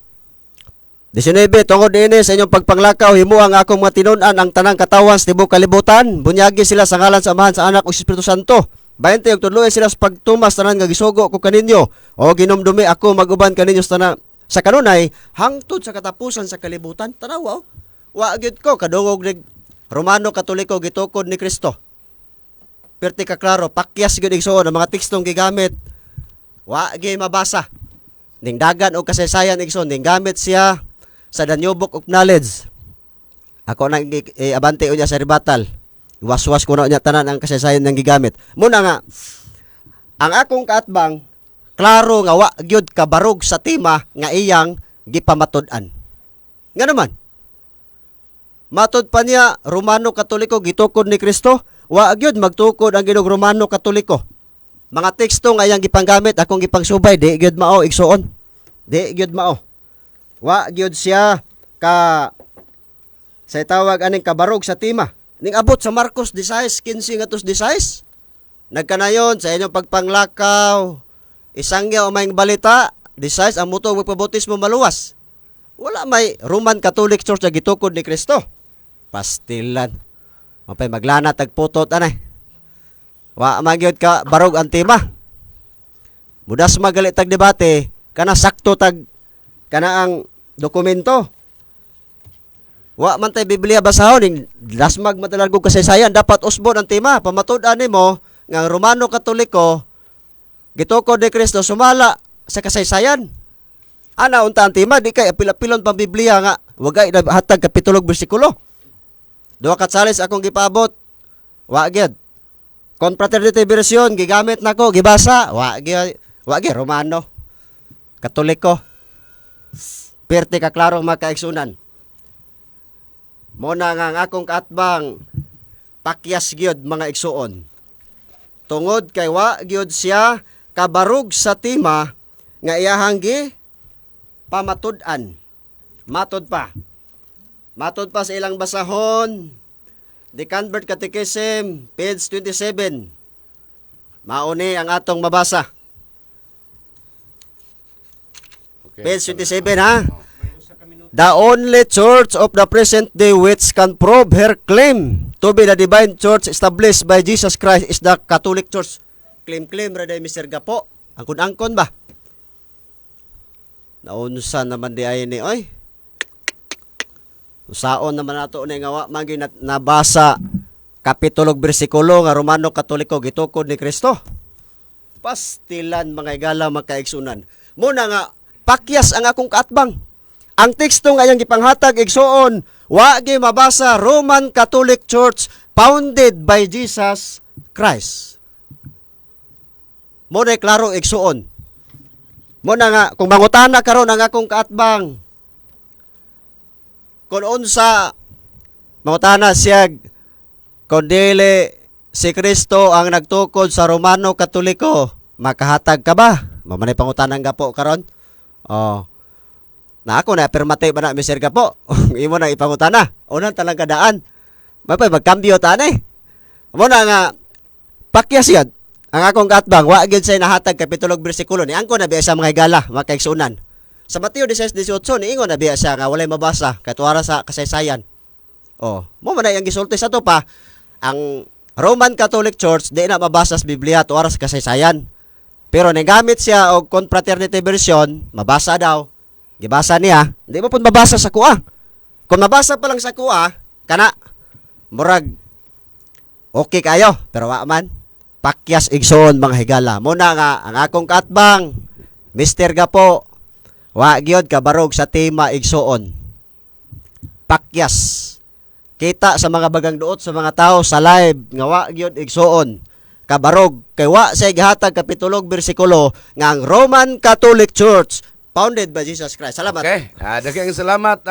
19, tungod din sa inyong pagpanglakaw, himo ang akong mga tinun-an ang tanang katawan sa tibok kalibutan. Bunyagi sila sa ngalan sa Amahan, sa Anak ug Espiritu Santo. 20, ug tudloy sila sa pagtumas tanan nga gisugo ko kaninyo. O ginumdumi ako maguban kaninyo sa tanan. Sa kanunay, hangtod sa katapusan sa kalibutan, tanaw, wa gyud ko kadungog ni Romano Katoliko gitukod ni Kristo. Perti ka klaro, pakyas gyud igsoon ang mga tekstong gigamit. Wa gyud mabasa. Ning dagan og kasaysayan igsoon, ning gamit siya sa Danyo Book of Knowledge. Ako nang abante unya sa ribatal. Was-was ko na unya tanan ang kasaysayan nang gigamit. Muna nga, ang akong kaatbang klaro nga wa gyud kabarog sa tema nga iyang gipamatud-an. Nga naman, matod pa niya Romano Katoliko gitukod ni Kristo, wa gyud magtukod ang Ginog Romano Katoliko. Mga teksto nga iyang gipanggamit akong gipangsubay, di gyud mao igsuon. Di gyud mao. Wa gyud siya ka sa tawag aning kabarog sa tema. Ning abot sa Marcos 16:15 ngadto 16. Nagkanayon sa inyong pagpanglakaw, isangya o mayong balita, 16 ang mutong magpabautismo maluwas. Wala may Roman Catholic Church na gitukod ni Kristo. Pastilan. Mapay maglana tagputot anay. Wa magyud ka barog ang tema. Mudas magalit tag debate, kana sakto tag kana ang dokumento. Wa man tay Biblia basahon ning lasmag matalargog kasaysayan, dapat usbon ang tema. Pamatud-an nimo nga Romano Katoliko gitukod ni Kristo sumala sa kasaysayan. Ana unta ang tema, di kay apil-apilon pang Biblia nga wagay hatag kapitulo bersikulo. Duha ka challenge akong gipabot. Wa gyud. Confraternity version gigamit nako gibasa. Wa gyud Romano Katoliko. Perti ka klaro makaigsunan. Muna nga ang akong kaatbang pakyas gyud mga igsuon. Tungod kay wa gyud siya kabarog sa tema nga iyahang gi pamatud-an. Matod pa sa ilang basahon, The Convert Catechism, page 27. Mauni ang atong mabasa. Okay. Page 27 ha. The only church of the present day which can prove her claim to be the divine church established by Jesus Christ is the Catholic Church. Claim ra day Mr. Gapo. Angkon ba? Naunsa naman di ay ni oy. Usaon naman nato ni nga wa magi nabasa kapitulo bersikulo nga Romano Katoliko gitukod ni Kristo. Pastilan mga higala makaigsunan. Muna nga pakyas ang akong kaatbang. Ang teksto nga yang gipanghatag igsuon, wa gi mabasa Roman Catholic Church founded by Jesus Christ. Mo na klaro igsuon. Mo na nga kung mangutana karon ang akong kaatbang. Kung unsa mangutana siya kung dili si Kristo ang nagtukod sa Romano Katoliko, makahatag ka ba? Mamanay pangutanang gapo karon. Oh. Na ako na affirmative ba na Mr. Gapo? Imo na ipangutana. Unang talang kadaan. Mapay magkambyo ta ni. Mo na nga pakyas yan. Ang akong katbang wa gyud say nahatag kapitulo bersikulo ni angko na biya sa mga higala makaigsunan. Sa Mateo 16:18 niingon na biya siya nga walay mabasa katuwara sa kasaysayan. Oh, mo man ang gisulti sa to pa ang Roman Catholic Church di na mabasa sa Biblia tuwara sa kasaysayan. Pero nagamit siya og confraternity version, mabasa daw. Gibasa niya, di mo pud mabasa sa kuha. Kung mabasa pa lang sa kuha, kana murag okay kayo, pero wa man pakyas igsoon mga higala. Muna nga ang akong katbang, Mr. Gapo, wa gyud kabarog sa tema igsoon. Pakyas. Kita sa mga bagang duot sa mga tao sa live nga wa gyud igsoon. Kabarog kay wa say gihatag kapitulo bersikulo nga ang Roman Catholic Church founded by Jesus Christ. Salamat. Okay. Daghang salamat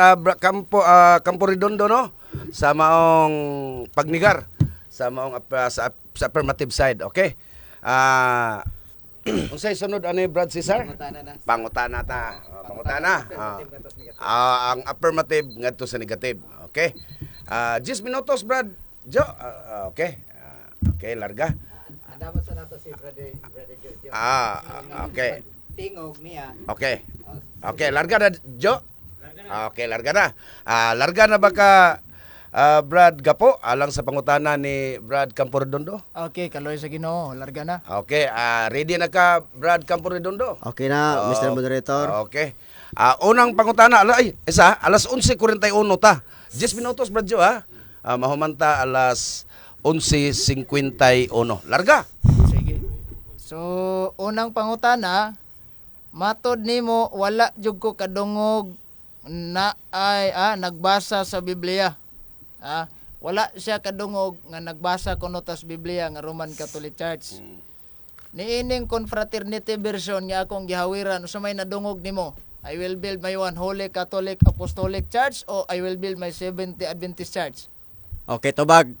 Campo Redondo no sa maong pagnigar sa maong sa affirmative side. Okay. Unsay sunod ani Brad Cesar? Pangutana ta. Pangutana. Ang affirmative ngadto sa negative. Okay. 10 minutos Brad. Jo. Okay. Okay, larga. Dapat sa nato si Brother Jojo. Okay. Tingog niya. Okay. Okay, larga na, Jo? Okay, larga na. Larga na ba ka, Brad Gapo, alang sa pangutana ni Brad Campo Redondo? Okay, kaloy sa Ginoo, larga na. Okay, ready na ka, Brad Campo Redondo? Okay na, Mr. Moderator. Okay. Unang pangutana, alas 11:41 ta. 10 minutos, Brad Jo, ha? Mahumanta alas 11:51. Larga. Sige. So, unang pangutana, matod nimo wala jud ko kadungog na ay nagbasa sa Biblia. Wala siya kadungog nga nagbasa kuno tas Biblia nga Roman Catholic Church. Niining confraternity version nga akong gihawiran usa may nadungog nimo. I will build my one holy Catholic Apostolic Church o I will build my Seventh-day Adventist Church. Okay, tubag.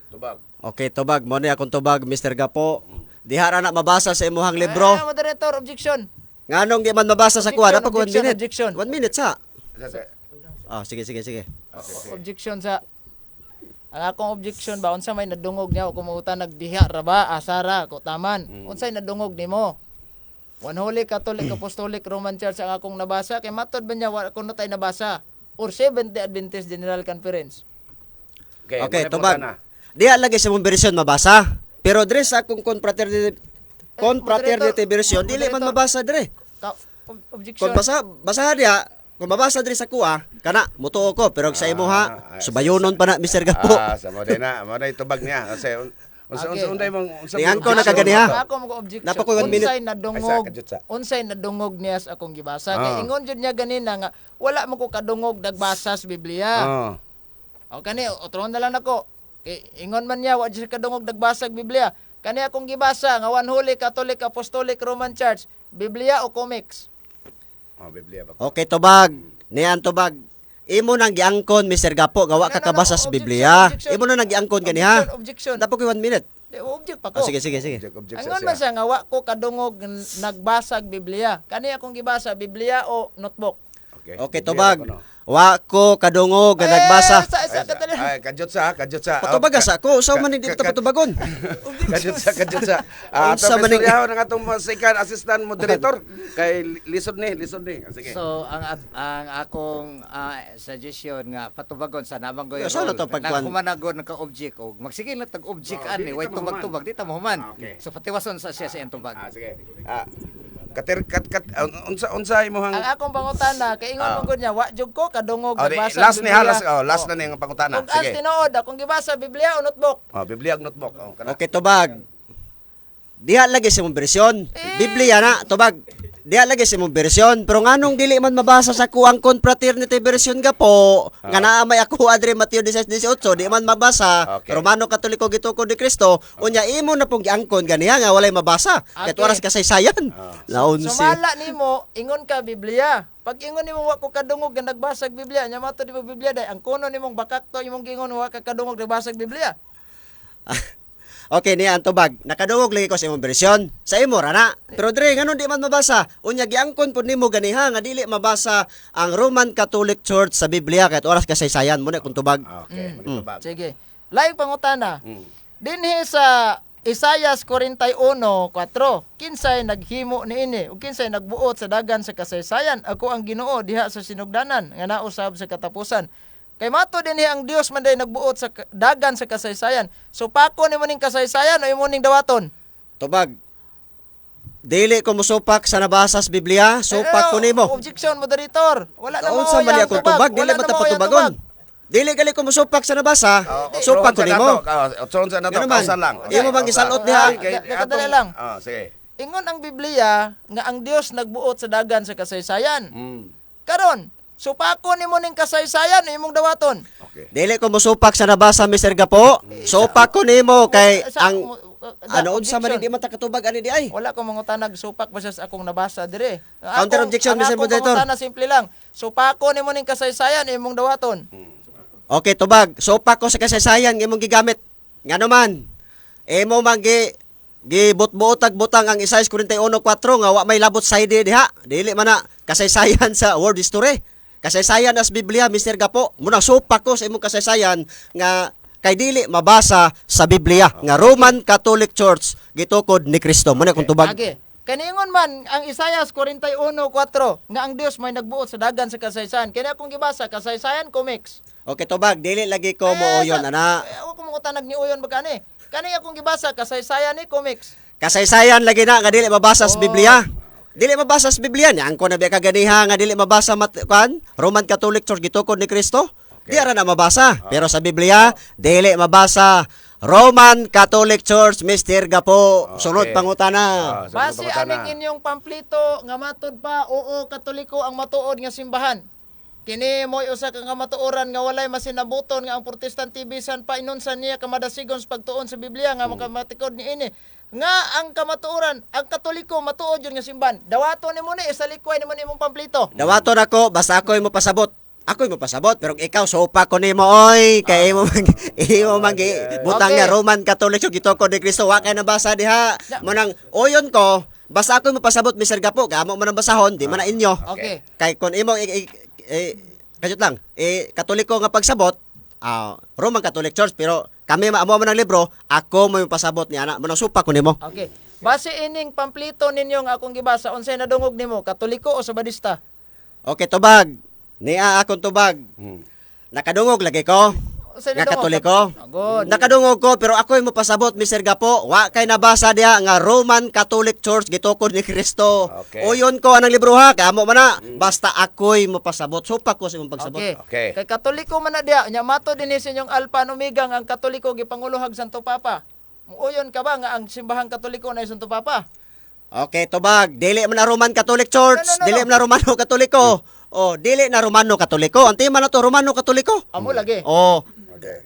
Tubag. Okay, tubag. Mo ni akong tubag, Mr. Gapo. Diha ra na mabasa sa imuhang libro. Moderator, objection. Nganong di man mabasa sa kuha, dapat 1 minute. Objection. 1 minute sa. Sige. Objection sa ang akong objection ba unsa may nadungog niya o kumuuta nagdiha ra ba asara ko taman unsay nadungog nimo One Holy Catholic Apostolic Roman Church ang akong nabasa kay matod ba niya wa kuno tay nabasa or Seventh-day Adventist General Conference. Okay, tubag. Diha lagi sa mong version mabasa. Pero dire sa akong confraternity version dili man mabasa dire. Objection. Kung basa diha, kung mabasa dire sa kuha, kana mutuo ko pero sa imo ha, subayonon pa na Mr. Gapo. Sa mo na itubag niya. Kasi unday mong Lingan ko na kaganiha. Ako mo objection. Napa ko 1 minute. Unsay nadungog niya sa akong gibasa kay ingon jud niya ganina nga wala mo ko kadungog nagbasa sa Biblia. O kani otron na lang nako. Kay ingon man niya wa jud kadungog nagbasa sa Biblia. Kani akong gibasa nga One Holy Catholic Apostolic Roman Church, Biblia o comics? Biblia ba? Okay, tubag. Niyan tubag. Imo nang giangkon Mr. Gapo gawa ka kabasa sa Biblia. Imo na nang giangkon kaniha. Objection. Dapat ko 1 minute. Object pa ko. Sige. Angon man siya nga wa ko kadungog nagbasa sa Biblia. Kani akong gibasa Biblia o notebook? Okay, tubag. Wa ko kadungog nga nagbasa. Ay, kadyot sa. Patubag sa ko, usaw man hindi ta patubagon. Kadyot sa. Unsa man Tapos ng atong second assistant moderator kay lisod ni. Sige. So ang akong suggestion nga patubagon sa namang goy. Sa to pagkuan. Humanagon naka-object og magsige lang tag-object ani way tubag-tubag di ta mahuman. So patiwason sa siya sa iyang tubag. Sige. Unsa imong Ang akong pangutana kay ingon mong gud niya wa jud ko kadungog nagbasa last Biblia. last na ning pangutana. Ug as Sige. tinuod akong gibasa Biblia o notebook? Biblia ug notebook. Okay, tubag. diha lagi sa imong bersyon. Biblia na tubag. Diha lagi sa imong bersyon, pero nganong dili man mabasa sa kuang confraternity version gapo, nga naa may ako adre Mateo 16:18, di man mabasa. Okay. Romano Katoliko gitukod ni Kristo, unya imo na pong giangkon ganiha nga walay mabasa. Ket Okay. oras kasaysayan. Laon si. Sumala nimo, ingon ka Biblia. Pag ingon nimo wa ko kadungog nga nagbasag Biblia, nya mato di mo Biblia day ang kuno nimong bakakto imong gingon wa ka kadungog nagbasag Biblia. Okay niya ang tubag. Nakadungog lagi ko sa imong bersyon. Sa imo rana. Pero dre nganon di man mabasa. Unya giangkon pud nimo ganiha nga dili mabasa ang Roman Catholic Church sa Biblia kahit oras kasaysayan mo na kung tubag. Okay, manitubag. Sige. Laing pangutana. Mm. Dinhi sa Isayas 41:4, kinsay naghimo niini ug kinsay nagbuot sa dagan sa kasaysayan? Ako ang Ginoo diha sa sinugdanan nga nausab sa katapusan. Kay mato dinhi ang Dios man day nagbuot sa dagan sa kasaysayan. So pako nimo ning kasaysayan o imo ning dawaton? Tubag. Dili ko musupak sa nabasa sa Biblia, supak ko nimo. Objection moderator. Wala na Kaon mo sa mali yang akong tubag, dili Wala man na ta mo yang patubagon. tubag. Dili gali ko musupak sa nabasa, supak ko nimo. Otson sa nato, Ganun man. kausan lang. Imo bang gisalot diha? Kay- Kadali atong- lang. Sige. Ingon ang Biblia nga ang Dios nagbuot sa dagan sa kasaysayan. Mm. Karon, supako nimo ning kasaysayan o imong dawaton. Okay. Dili ko musupak sa nabasa, Mr. Gapo. Supak ko nimo kay ang ano unsa man di man ta katubag ani di ay. Wala ko mangutanag supak basta sa akong nabasa dire. Counter objection, Mr. Moderator. Mangutana simple lang. Supako nimo ning kasaysayan o imong dawaton. Okay, tubag. Supak ko sa kasaysayan nga imong gigamit. Ngano man. Imo man gibutbuotag butang ang Isaias 41:4 nga wa may labot side diha. Dili man na kasaysayan sa world history. Kasaysayan as Biblia, Mr. Gapo. Muna supak ko sa imong kasaysayan nga kay dili mabasa sa Biblia nga Roman Catholic Church gitukod ni Kristo. Muna kung tubag. Agi. Kaningon man ang Isaias 41:4 nga ang Dios may nagbuot sa dagan sa kasaysayan. Kaya akong gibasa kasaysayan comics. Okay, tubag. Dili lagi ko mo uyon, ana. Ako ko mangutanag ni uyon ba kani? Kani akong gibasa kasaysayan ni comics. Kasaysayan lagi na nga dili mabasa sa Biblia. Dili mabasa sa Biblia niya. Ang ko na biya kaganiha nga dili mabasa Roman Catholic Church gitukod ni Kristo. Di ara na mabasa. Pero sa Biblia, dili mabasa Roman Catholic Church, Mr. Gapo. Sunod pangutana. Base aning inyong pamplito nga matud pa oo katoliko ang matuod nga simbahan. Kini mo'y usa ka nga matuoran nga walay masinabuton nga ang Protestante bisan pa inunsan niya kamadasigon sa pagtuon sa Biblia nga makamatikod ni ini. Nga ang kamatuoran, ang Katoliko matuod yun nga simbahan. Dawato nimo ni isalikway nimo imong pamplito. Dawaton ako, basta ako mo pasabot. Ako mo pasabot, pero ikaw sopa ko nimo oy, kay imo mag butang nga Roman Catholic Church gitukod ni Kristo. Wa kay nabasa diha. Manang oyon ko, basta ako mo pasabot, Mr. Gapo, kamo man ang basahon, di man na inyo. Okay. Kay kun imo kajut lang, Katoliko nga pagsabot, Roman Catholic Church, pero kami maamo man ang libro, ako mo yung pasabot ni ana, manang supa ko nimo. Okay. Base ining pamplito ninyo nga akong gibasa unsay nadungog nimo, Katoliko o Sabadista? Okay, tubag. Niya akong tubag. Nakadungog lagi ko. Unsay Nga nadungog? Katoliko. Good. Nakadungog ko, pero ako yung mapasabot, Mr. Gapo. Wa kay nabasa diha nga Roman Catholic Church gitukod ni Kristo. Okay. Uyon ko anang libro ha, kamo man na. Basta ako'y mapasabot. Supa ko sa imong pagsabot. Okay. Okay. Kay Katoliko man na diha, nya mato dinhi sa inyong Alpha and Omega nga ang Katoliko gipanguluhag Santo Papa. Uyon ka ba nga ang simbahang Katoliko na Santo Papa? Okay, tubag. Dili man na Roman Catholic Church. No. Dili man na Romano Katoliko. Oh, dili na Romano Katoliko. Ang tema na to, Romano Katoliko. Amo lagi. Oh.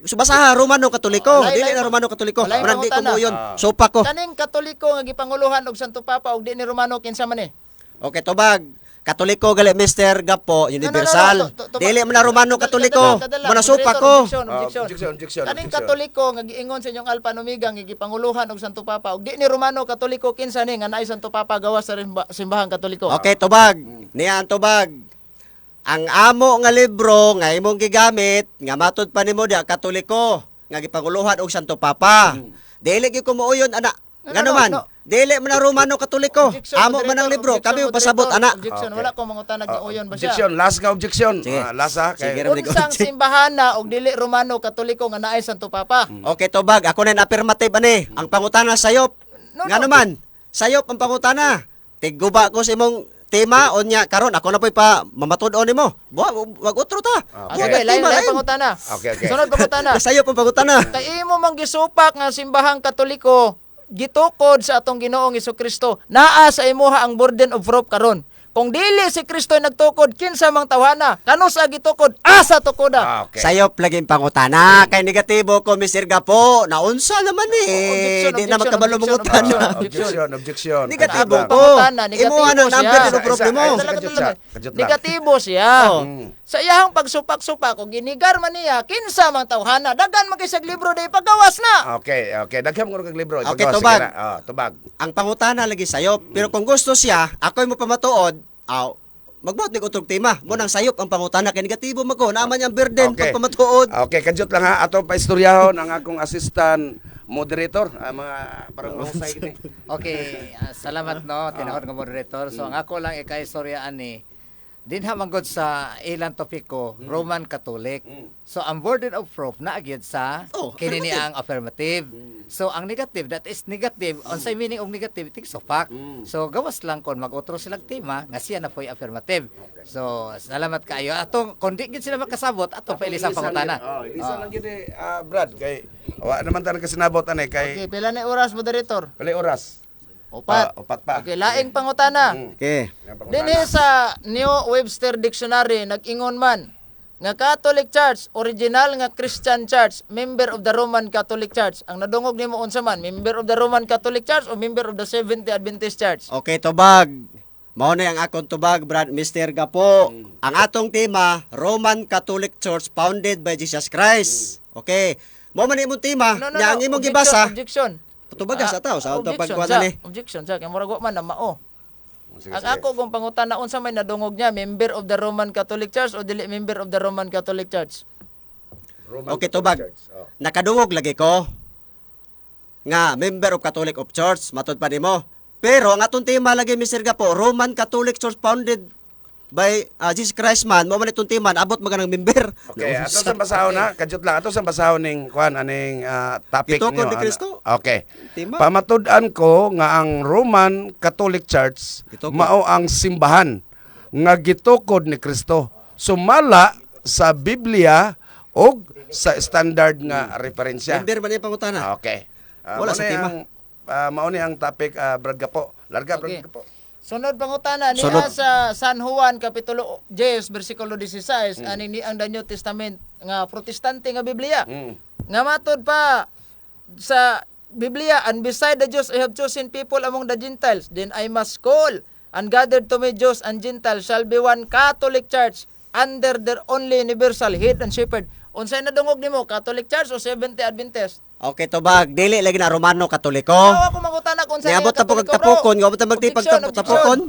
So basta Romano Katoliko. Walay- Dili na Romano Katoliko. walay Manan di ko pangutana. mo yun. Supa ko. Kaning Katoliko nga gipanguluhan og Santo Papa ug di ni Romano kinsa man ni? Okay, tubag. Katoliko gali Mr. Gapo, universal. No. Dili man na Romano Katoliko. Muna supa ko. Objection. Kaning Katoliko nga giingon sa inyong Alpha and Omega nga gipanguluhan og Santo Papa ug di ni Romano Katoliko kinsa ni nga naay Santo Papa gawas sa simbahang Katoliko. Okay, tubag. Niya ang tubag. Ang amo nga libro nga imong gigamit nga matud pa nimo diha Katoliko nga gipanguluhan og Santo Papa. Dili gyud ko muuyon ana. Ngano man? No. Dili man na Romano Katoliko. Objection, Amo man ang moderator. libro, Objection, kami mo pasabot moderator. ana. Objection, Okay. wala ko mangutanag ni uyon ba siya. Objection. Last ka objection. Sige. Last ha. Sige, Kay- Ram. Unsang simbahan na og dili Romano Katoliko nga naay Santo Papa? Okay, tubag. Ako na affirmative ani. Ang pangutana sayop. No. Nga naman, sayop ang pangutana. Tiguba ko sa imong tema onya karon ako na po'y pa mamatud-on nimo. Wag utro ta. Ah, sige, lain pangutana. Okay. Sunod pangutana. Sayop ang pangutana. Kay imo man gisupak nga simbahang Katoliko gitukod sa atong Ginoong Hesukristo, naa sa imuha ang burden of proof karon. Kung dili si Kristo nagtukod, kinsa mang tawhana, kanus sa gitukod, asa tukoda. Okay. Sayop laging pangutana kay negatibo ko Mr. Gapo. Naunsa naman Objection, Di na objection, makabalo objection, mangutana. Objection. Negatibo Ang ko. pangutana, negatibo Imo ang siya. number no problem mo. Isa, kajut siya. Kajut lang. Negatibo siya. Oh. Sa iyahang pagsupak-supak, kung ginigar man niya, kinsa mang tawhana, dagan makisag libro day pagawas na. Okay. Dagham ko kag libro. Okay, Ipagawa, tubag. sige na. Tubag. Ang pangutana lagi sayop. Pero kung gusto siya, ako'y mo pamatuod, magbuhat ni utrog tema. Mo nang sayop ang pangutana kay negatibo mago. Naaman yang burden Okay. pag pamatuod. Okay, kajut lang ha. Ato pa istoryahon ang akong assistant moderator. Mga parang mahusay gini. Okay, salamat no, tinawag nga moderator. So ang ako lang ikaistorya ani dinha manggod sa ilang topiko, Roman Catholic. So ang burden of proof na agyud sa kinini ang affirmative. So ang negative, that is negative. Unsay meaning og negative? Tig supak. So gawas lang kon mag-utro silang tema nga siya na po'y affirmative. So salamat kayo. Atong kon di gid sila makasabot, atong pailisang pangutana. Isa lang gini, Brad, kay wa naman tanan kasinabot anay Okay, kay pila na oras, moderator? pala oras. Upat. Upat pa. Okay, laing pangutana. Okay. Dinhi sa New Webster Dictionary nag-ingon man nga Catholic Church, original nga Christian Church, member of the Roman Catholic Church. Ang nadungog nimo unsa man, member of the Roman Catholic Church o member of the Seventh-day Adventist Church? Okay, tubag. Mao na ang akong tubag, Brad Mr. Gapo. Ang atong tema, Roman Catholic Church founded by Jesus Christ. Okay. Mao man imong tema, nya ang imong gibasa. Objection. Tubag sa tao sa atong Objection, pagkuha ni. Objection sa kay murag wa man na mao. Sige, Ang sige. ako kung pangutana unsa may nadungog niya, member of the Roman Catholic Church o dili member of the Roman Catholic Church? Roman Okay, Catholic tubag. Church. Nakadungog lagi ko nga member of Catholic of Church, matud pa nimo. Pero ang atong tema lagi Mr. Gapo, Roman Catholic Church founded by Jesus Christ man, mo man itong tema, abot maganang member. Okay, ato sa basahon na, kajut lang ato sa basahon ning kuan aning topic Gitukod niyo. ni Kristo. Okay. Tema. Pamatud-an ko nga ang Roman Catholic Church Gitukod. mao ang simbahan nga gitukod ni Kristo. Sumala sa Biblia o sa standard nga referensya. Member man yung pangutana. Okay. Wala sa tema. Mao ni ang topic, Brad Gapo. Larga, Brad Okay. Gapo. Sunod pangutana niya Sunod. sa San Juan kapitulo 10 bersikulo 16 ani ni ang the New Testament nga protestante nga Biblia. Nga matod pa sa Biblia, and beside the Jews I have chosen people among the Gentiles, then I must call and gathered to me Jews and Gentiles shall be one Catholic Church under their only universal head and shepherd. Unsay nadungog nimo, Catholic Church o Seventh-day Adventist? Okay, tubag, dili lagi na Romano Katoliko. Ako mangutana kung sa Niabot na po kagtapokon, gawat na magtipagtapokon.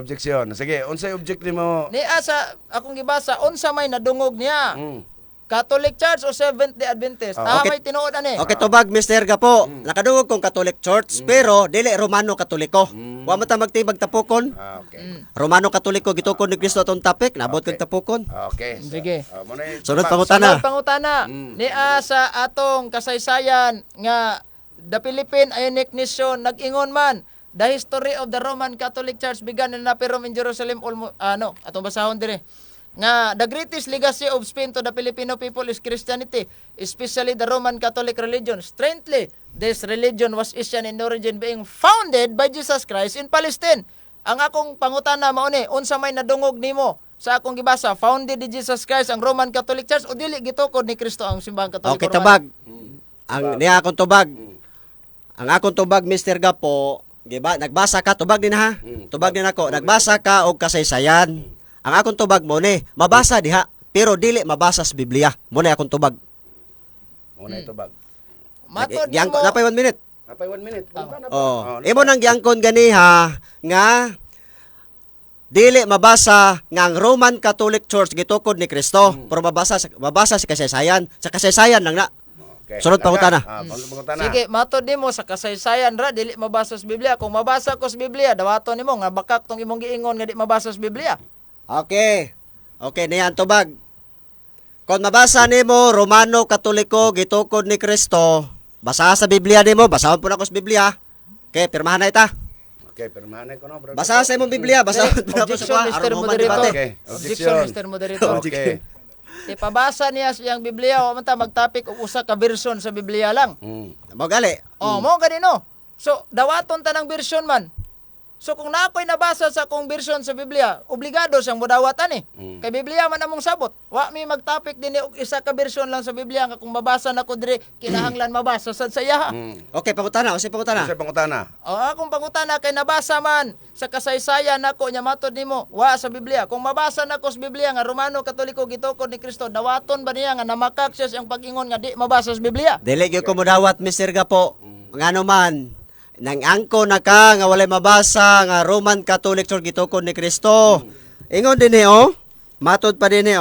Objection. Sige, unsay object nimo? Ni asa akong gibasa unsa may nadungog niya? Mm. Catholic Church o Seventh-day Adventist? Okay. May tinuod ani. Okay, tubag, Mr. Gapo. Nakadungog kong Catholic Church, pero dili Romano Katoliko. Wa man ta magtipagtapokon. Okay. Romano Katoliko gitukod ni Kristo atong topic, nabot kag tapokon. Okay. Sige. Muna Sunod Sunod pangutana. pangutana. Ni asa atong kasaysayan nga the Philippine Ionic Nation nag-ingon man the history of the Roman Catholic Church began in Rome in Jerusalem almost atong basahon dire nga the greatest legacy of Spain to the Filipino people is Christianity, especially the Roman Catholic religion. Strangely, this religion was Asian in origin, being founded by Jesus Christ in Palestine. Ang akong pangutana mao ni, unsa may nadungog nimo sa akong gibasa, founded ni Jesus Christ ang Roman Catholic Church o dili gitukod ni Kristo ang simbahan Katoliko? Okay, Romano? tubag. Ang niya akong tubag. Ang akong tubag, Mr. Gapo, diba? Nagbasa ka, tubag din ha. Tubag din ako. Nagbasa ka og kasaysayan. Ang akong tubag mo ni, mabasa diha, pero dili mabasa sa Biblia. Mo na akong tubag. Muna ito bag. Matod Giyangko, nimo, napay 1 minute. Napay 1 minute. Oh. Imo nang giyangkon ganiha nga dili mabasa nga ang Roman Catholic Church gitukod ni Kristo, pero mabasa sa kasaysayan. Sa kasaysayan lang na. Okay. Sunod pangutana. Pangutana. sige, matod nimo sa kasaysayan ra dili mabasa sa Biblia. Kung mabasa ko sa Biblia, dawaton nimo nga bakak tong imong giingon nga di mabasa sa Biblia. Okay. Okay, niyan tubag. Kung mabasa nimo Romano Katoliko gitukod ni Kristo, basa sa Biblia nimo, basahon po na ko sa Biblia. Okay, pirmahan na ita. Okay, permahanay ko no, bro. Basa sa imong Biblia, basahon po na ko Objection, sa Mr. Roman Moderator. debate. Okay, Objection, Mr. Moderator. Okay. ipabasa niya siyang Biblia o man ta magtapik og usa ka version sa Biblia lang. Mo gali. Oh, mo ganino. So, dawaton tanang version man. So kung nakoy nabasa sa akong version sa Biblia, obligado siyang modawatan Kay Biblia man among sabot. Wa mi magtapik din og isa ka version lang sa Biblia nga kung mabasa nako dire kinahanglan mabasa sad sa iya. Okay, pangutana, usay pangutana. Sa pangutana. O akong pangutana kay nabasa man sa kasaysayan nako nya matod nimo wa sa Biblia. Kung mabasa nako sa Biblia nga Romano Katoliko gitukod ni Kristo, dawaton ba niya nga namakak siya siyang pag-ingon nga di mabasa sa Biblia? Dili gyud ko modawat Mr. Gapo. Ngano man, nang angko na ka nga walay mabasa nga Roman Catholic Church gitukod ni Kristo. Ingon dinhi matod pa dinhi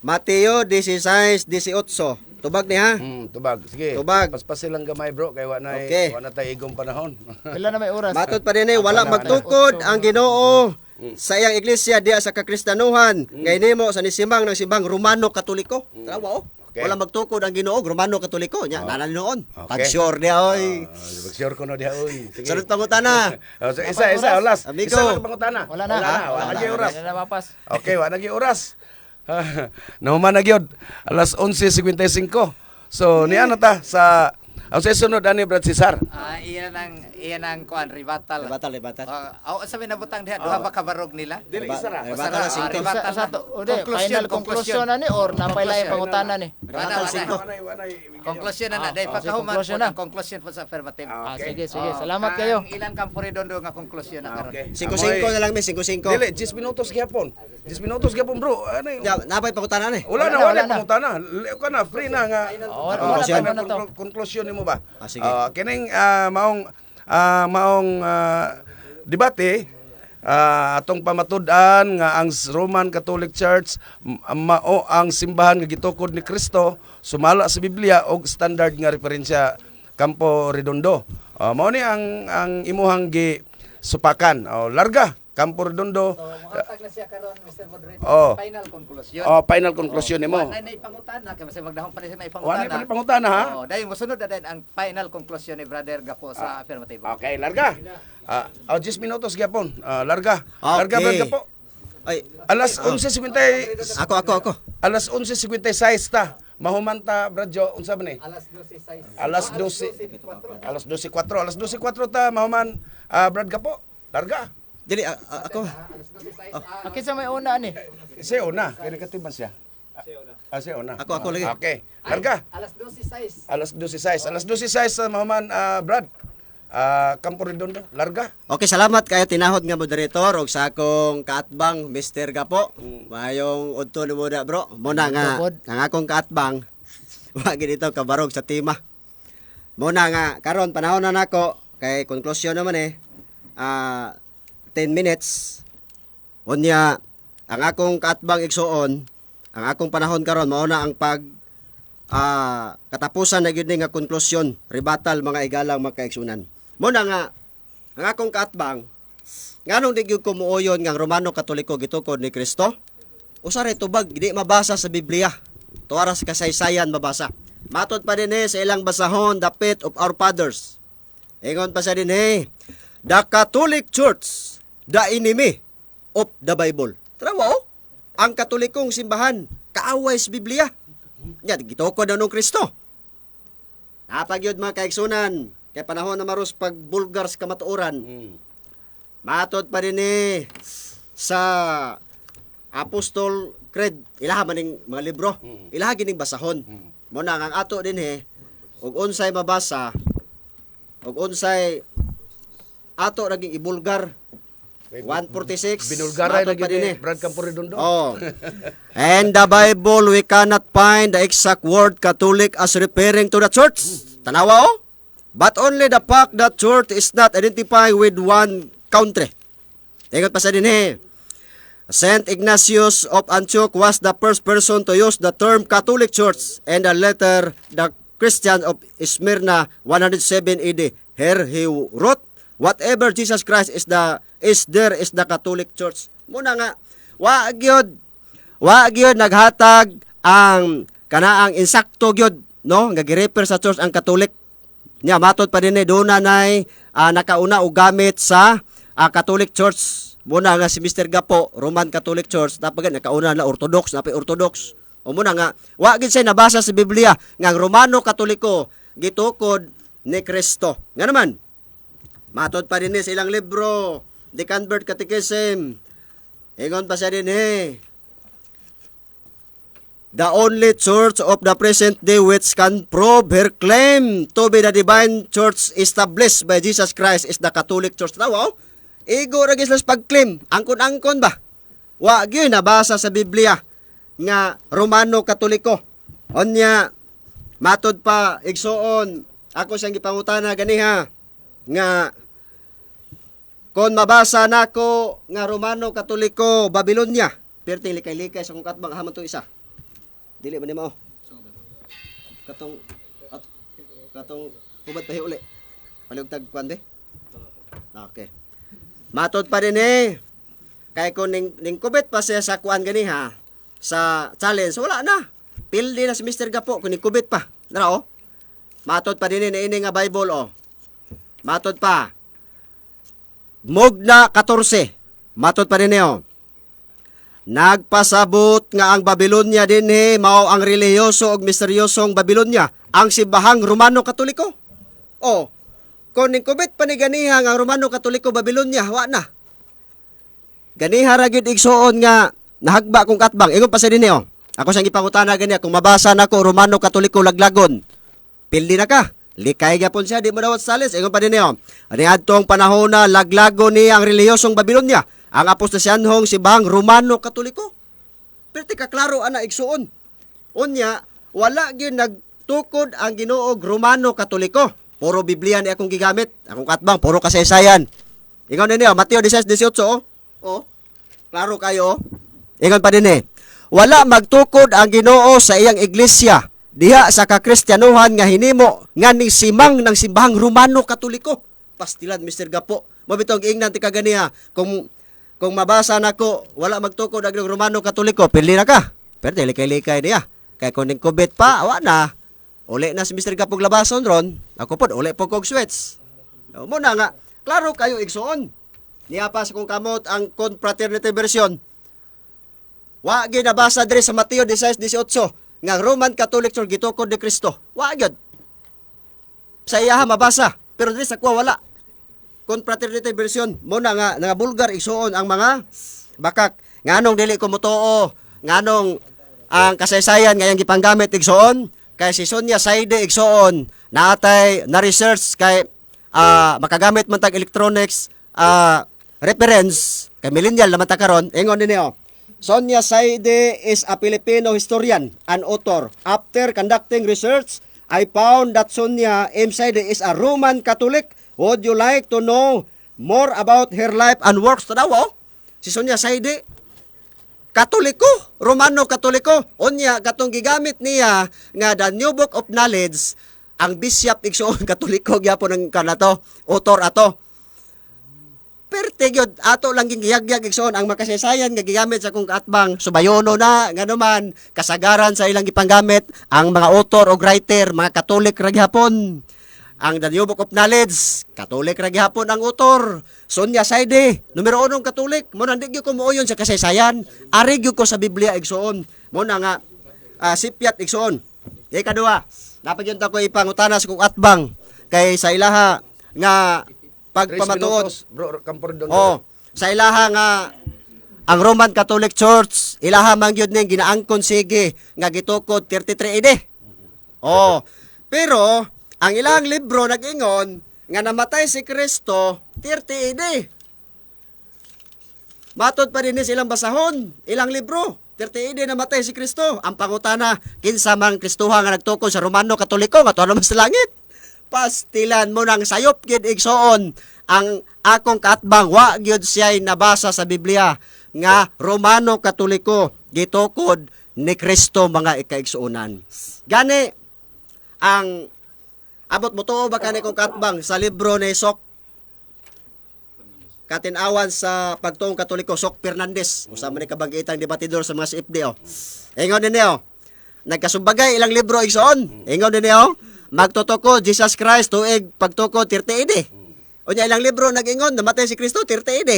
Mateo 16:18. Tubag ni ha? Tubag. Sige. Tubag. Paspasil lang gamay bro kay wa na Okay. wa na tay igong panahon. Pila na may oras? Matod pa dinhi wala magtukod ang Ginoo sa iyang iglesia diya sa kakristanuhan. Ngay nimo sa nisimang ng simbang Romano Katoliko. Tarawa Okay. Wala magtukod ang Ginoo Romano Katoliko nya nanan noon. Okay. Pag-sure niya oy. Mag-sure ko no diha oy. Sige. Sunod pangutana. So, isa last. Amigo. Isa lang pangutana. Wala na. Wala na oras. Wala na mapas. Okay, wala na oras. Nahuman na gyud. Alas 11:55. So niya na ta sa ang sunod ani Brad Cesar. Iyan ang kuan ribatal. Libatal. Sabi na butang diha duha ba ka barog nila? Dili isa ra. Ribatal na singko. Sa final conclusion na ni or napailay pangutana ni. Ribatal singko. Conclusion na dai pagkahuman conclusion po na. ang conclusion po sa affirmative. Sige. Salamat kayo. Ang ilan Campo Redondo nga conclusion na karon. Okay. 5-5 na lang mi 5-5. Dili 10 minutos gyapon. 10 minutos gyapon bro. Ano yun? Ya, napay pangutana ni. Wala Wala na. pangutana. Ka na free na nga. Wala na to. Conclusion nimo ba? Sige. Kining maong debate atong pamatud-an nga ang Roman Catholic Church mao ang simbahan nga gitukod ni Kristo sumala sa Biblia og standard nga referensya Campo Redondo. Mao ni ang imuhang gi supakan. Larga Campo Redondo. Matag na siya karon Mr. Moderator. Oh. Final conclusion. Final conclusion nimo. Wala na ipangutana kay masay magdahom pa rin na Wala ipangutana. pa pangutana ha. Dahil mosunod na din ang final conclusion ni Brother Gapo sa affirmative. Okay, larga. 10 minutos gyapon. Larga. Okay. Larga Brad Gapo. Ay, Alas 11:50. ako. Alas 11:56 ta. Mahumanta Bradjo unsa man ni? Alas 12:06. Alas 12:04. Alas 12:04 ta mahuman Brad Gapo. Larga. dili ako. Akin sa may una ni. Si una, kaya negatiban siya. Si una. Ako lagi. Okay. Larga. Alas 12:06. Alas 12:06. Alas 12:06 ta mahuman Brad. Campo Redondo. Larga. Okay, salamat kayo tinahod nga moderator og sa akong kaatbang Mr. Gapo. Mayong udto ni mo na bro. Muna nga ang akong kaatbang wagi dito kabarog sa tema. Muna nga karon panahon na nako kay conclusion naman 10 minutes. Unya ang akong kaatbang igsuon, ang akong panahon karon mao na ang pag katapusan na gyud ni nga konklusyon, rebuttal mga igalang magkaigsunan. Muna nga ang akong kaatbang nganong di gyud ko muuyon nga ang Romano Katoliko gitukod ni Kristo? Usa ray tubag di mabasa sa Biblia. Tuwara sa kasaysayan mabasa. Matod pa din sa ilang basahon the faith of our fathers. Ingon pa sa din the Catholic Church, the enemy of the Bible. Trawa ang Katolikong simbahan kaaway sa Biblia. Nya gitukod na nung Kristo. Napagyod mga kaigsunan kay panahon na maros pag bulgar sa kamatuoran. Matod pa din sa Apostol Creed, ilaha man ning mga libro, ilaha gining basahon. Mo na ang ato din ug unsay mabasa, ug unsay ato naging ibulgar 146 Binulgaray na matod pa gyud din Brad Campo Redondo. Oh. And the Bible, we cannot find the exact word Catholic as referring to the church. Tanawa but only the fact that church is not identified with one country. Ingat pa sa din Saint Ignatius of Antioch was the first person to use the term Catholic Church, and the letter the Christian of Smyrna 107 AD. Here he wrote, whatever Jesus Christ is there is the Catholic Church. Muna nga wa gyud naghatag ang kanaang insakto gyud no nga gi-refer sa church ang Catholic. Nya matod pa din do na nay nakauna og gamit sa Catholic Church Muna nga si Mr. Gapo, Roman Catholic Church, napagan nakauna na Orthodox, napay Orthodox. O muna nga, wa gid say nabasa sa Biblia nga ang Romano Katoliko gitukod ni Kristo. Nga naman, matod pa din sa ilang libro, The Convert Catechism. Ingon pa siya din the only church of the present day which can prove her claim to be the divine church established by Jesus Christ is the Catholic Church. Tawa, igo ra gislas pag-claim, angkon-angkon ba? Wa gyud nabasa sa Biblia nga Romano Katoliko. Onya matod pa igsuon, ako siyang gipangutana ganiha nga kon mabasa nako nga Romano Katoliko Babylonia, perting likay-likay sa kung katbang hamon to isa. Dili man ni mao. Katong hubad pa uli. Palugtag kwande. Okay. Matod pa din kay kung ning kubit pa siya sa kuan ganiha sa challenge, wala na. Pildi na si Mr. Gapo kung ning kubit pa. Dara Matod pa din ini nga Bible Matod pa. Mugna 14. Matod pa din Nagpasabot nga ang Babylonia dinhi mao ang relihiyoso ug misteryosong Babylonia, ang simbahang Romano Katoliko. Kung ning kubit pa ni ganiha nga Romano Katoliko Babylonia, wa na. Ganiha ra gyud igsuon nga nahagba kong katbang. Ingon pa sa dinhi Ako siyang ipangutana ganiya kung mabasa nako Romano Katoliko Laglagon. Pildi na ka. Likay gyapon siya, di mo dawat salis. Ingon pa dinhi ani adtong panahon na laglagon ni ang relihiyosong Babylonia, ang apostasyanhong simbahang Romano Katoliko. Pero kaklaro ana igsuon. Unya, wala gyud nagtukod ang Ginoo Romano Katoliko. Puro Biblia ni akong gigamit. Akong katbang, puro kasaysayan. Ingon din Mateo 16:18 Klaro kayo Ingon pa din wala magtukod ang Ginoo sa iyang iglesia diha sa kakristyanuhan nga hinimo nga ning simang ng simbahang Romano Katoliko. Pastilan Mr. Gapo. Mabitong ingnan ti kaganiha kung mabasa nako wala magtukod ang Romano Katoliko, pili na ka. Pero likay-likay niya. Kay kung ning kubit pa, awa na. Uli na si Mr. Gapog labason ron. Ako po, uli po kog sweats. Muna nga, klaro kayo igsoon. Niya pa sa kung kamot ang confraternity version. Wa gyud nabasa diri sa Mateo 16:18 nga Roman Catholic Church gitukod ni Kristo. Wa gyud. Sa iya mabasa, pero diri sa kuha wala. Confraternity version muna nga bulgar igsuon ang mga bakak. Nganong dili ko motoo, nganong ang kasaysayan nga yang gipanggamit igsuon kay si Sonia Saide igsuon natay na research kay makagamit man tag electronics reference kay millennial naman ta karon. Ingon dinhi Sonia Saide is a Filipino historian and author. After conducting research, I found that Sonia M. Saide is a Roman Catholic. Would you like to know more about her life and works? Tadaw si Sonia Saide Katoliko, Romano Katoliko. Unya katong gigamit niya nga the New Book of Knowledge, ang bishop igsuon Katoliko gyapon ang kanato, author ato. Perte gyud ato lang giyagyag igsoon ang makasaysayan nga gigamit sa kung kaatbang subayono na nganuman kasagaran sa ilang gipanggamit ang mga author o writer mga Katolik ra gihapon. Ang The New Book of Knowledge, Katolik ra gihapon ang author. Sonia Saide, numero 1 Katolik. Mo nang di gyud ko mooyon sa kasaysayan, ari gyud ko sa Biblia igsoon. Mo na nga sipyat igsoon. Ikaduha, dapat yun ko ipangutana sa kung atbang kay sa ilaha nga pagpamatuod. Sa ilaha nga ang Roman Catholic Church, ilaha man gyud ning ginaangkon sige nga gitukod 33 AD. Pero ang ilang libro nag-ingon nga namatay si Kristo 30 AD. Matod pa din silang basahon, ilang libro 30 AD namatay si Kristo. Ang pangutana, kinsa mang Kristoha nga nagtukod sa Romano Katoliko nga tuwa naman sa langit. Pastilan mo nang sayop gid igsoon ang akong kaatbang wa gyud siya'y nabasa sa Biblia nga Romano Katoliko gitukod ni Kristo mga ikaigsuonan. Gani ang abot mo to ba kani kong kaatbang sa libro ni Sok Katinawan sa pagtuong Katoliko, Sok Fernandez, usama ni kabangitang debatidor sa mga CFD Ingon din nagkasumbagay ilang libro igsoon. Ingon din magtutuko Jesus Christ tuig pagtuko 30 AD. Unya ilang libro nag-ingon namatay si Kristo 30 AD.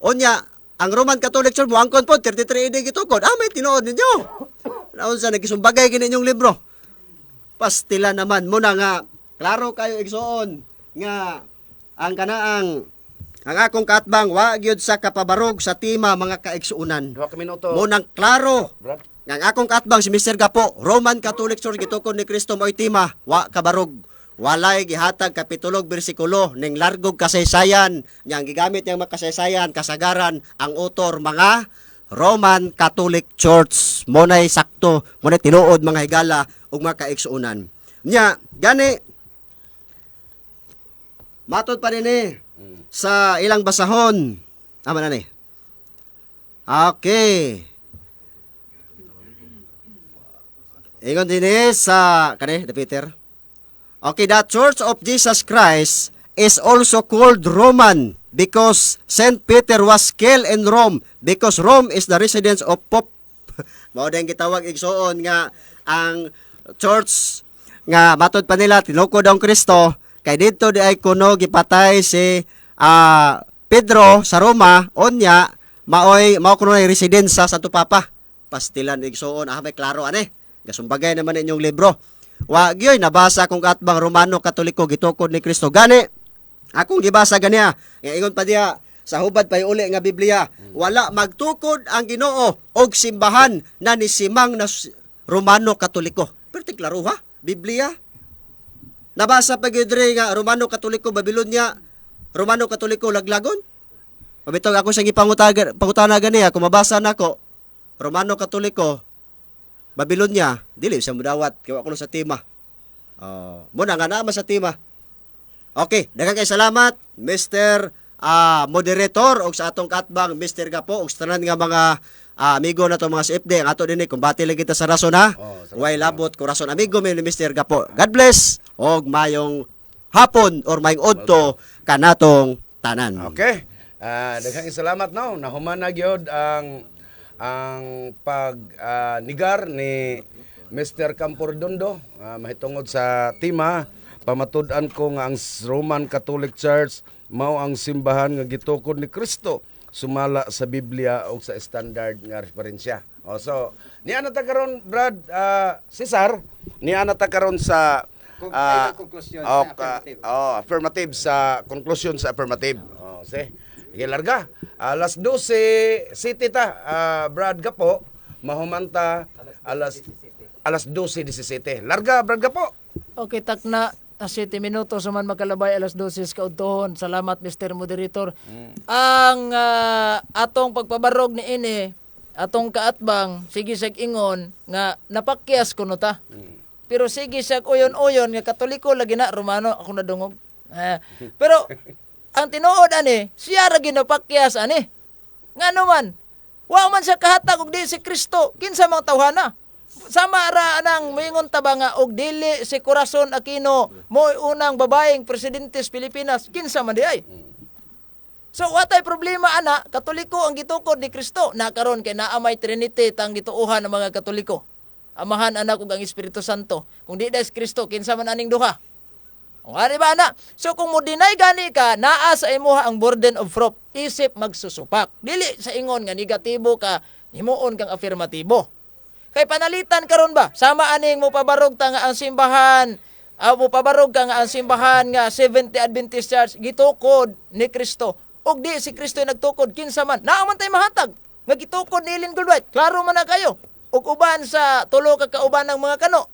Unya, ang Roman Catholic Church mo angkon po 33 AD gitukod. May tinuod ninyo. Naon sa nagisumbagay kini inyong libro. Pastila naman mo na nga klaro kayo igsuon nga ang kanaang ang akong kaatbang wa gyud sa kapabarog sa tema mga kaigsuunan. 2 minuto. Mo nang klaro Brad. nga ang akong kaatbang si Mr. Gapo, Roman Catholic Church gitukod ni Kristo mo'y tema wa kabarog. Walay gihatag kapitulog bersikulo ning largog kasaysayan yang gigamit niyang makasaysayan kasagaran ang author mga Roman Catholic Church mo nay sakto mo nay tinuod mga higala ug mga kaigsuunan nya gani matod pa ni sa ilang basahon na ni okay ingon din sa kani de Peter. Okay, the Church of Jesus Christ is also called Roman because Saint Peter was killed in Rome because Rome is the residence of Pope. Mao din gitawag igsuon nga ang church nga matod pa nila tinukod ang Kristo kay didto di ay kuno gipatay si Pedro sa Roma unya mao kuno ay residensya sa Papa. Pastilan igsuon may klaro ani. Gasumbagay naman inyong libro. Wa gyoy nabasa akong katbang Romano Katoliko gitukod ni Kristo gani akong gibasa ganiya nga ingon pa diha sa hubad pay uli nga Biblia wala magtukod ang Ginoo og simbahan na nisimang na Romano Katoliko perti klaro ha Biblia nabasa pa gyud diri nga Romano Katoliko Babilonia Romano Katoliko Laglagon pabitong ako sa gipangutana ganiya kung mabasa nako Romano Katoliko Babylonia, dili siya mudawat kaya ako sa tema. Muna nga naman sa tema. Okay, daghang kay salamat Mr. Moderator og sa atong katbang Mr. Gapo og sa tanan nga mga amigo na to mga CFD ang ato dinhi kumbati lang kita sa rason ha. Way labot ko rason amigo mi ni Mr. Gapo. God bless og mayong hapon or mayong udto kanatong tanan. Okay. Daghang salamat no. Nahuman na gyud ang nigar ni Mr. Campordondo mahitungod sa tema pamatud-an ko nga ang Roman Catholic Church mao ang simbahan nga gitukod ni Kristo sumala sa Biblia o sa standard nga referensya. So niya ta karon Brad Cesar niya ta karon sa conclusion sa affirmative. Affirmative sa conclusion sa affirmative. See? Sige, larga. Alas 12 city ta, Brad Gapo, mahumanta alas 12:17. Larga, Brad Gapo. Okay, takna 7 minutos man makalabay alas 12 kaudtohon. Salamat Mr. Moderator. Ang atong pagpabarog ni ini, atong kaatbang sige sag ingon nga napakyas kuno ta. Pero sige sag uyon-uyon nga Katoliko lagi na Romano ako nadungog. Pero ang tinuod ani, siya ra ginapakyas ani. Ngano man, wa man siya kahatag og di si Kristo, kinsa mang tawhana. Sama ra nang moingon ta ba nga og dili si Corazon Aquino mo'y unang babaeng presidente sa Pilipinas, kinsa man di ay. So watay problema ana, Katoliko ang gitukod ni Kristo. Nakaron kay naa may Trinity tang gituohan ng mga Katoliko. Amahan, Anak ug ang Espiritu Santo. Kung di da si Kristo, kinsa man aning duha? O nga ba na? So kung mo deny gani ka, naa sa imuha ang burden of proof, isip magsusupak. Dili sa ingon nga negatibo ka, himuon kang afirmatibo. Kay panalitan karon ba? Sama aning mo pabarog ta nga ang simbahan, mo pabarog ka nga ang simbahan nga 70 Adventist Church gitukod ni Kristo. Og di si Kristo nagtukod kinsa man. Naa man tay mahatag nga gitukod ni Ellen Goldwhite. Klaro man na kayo. Og uban sa tulo ka kauban ng mga kano.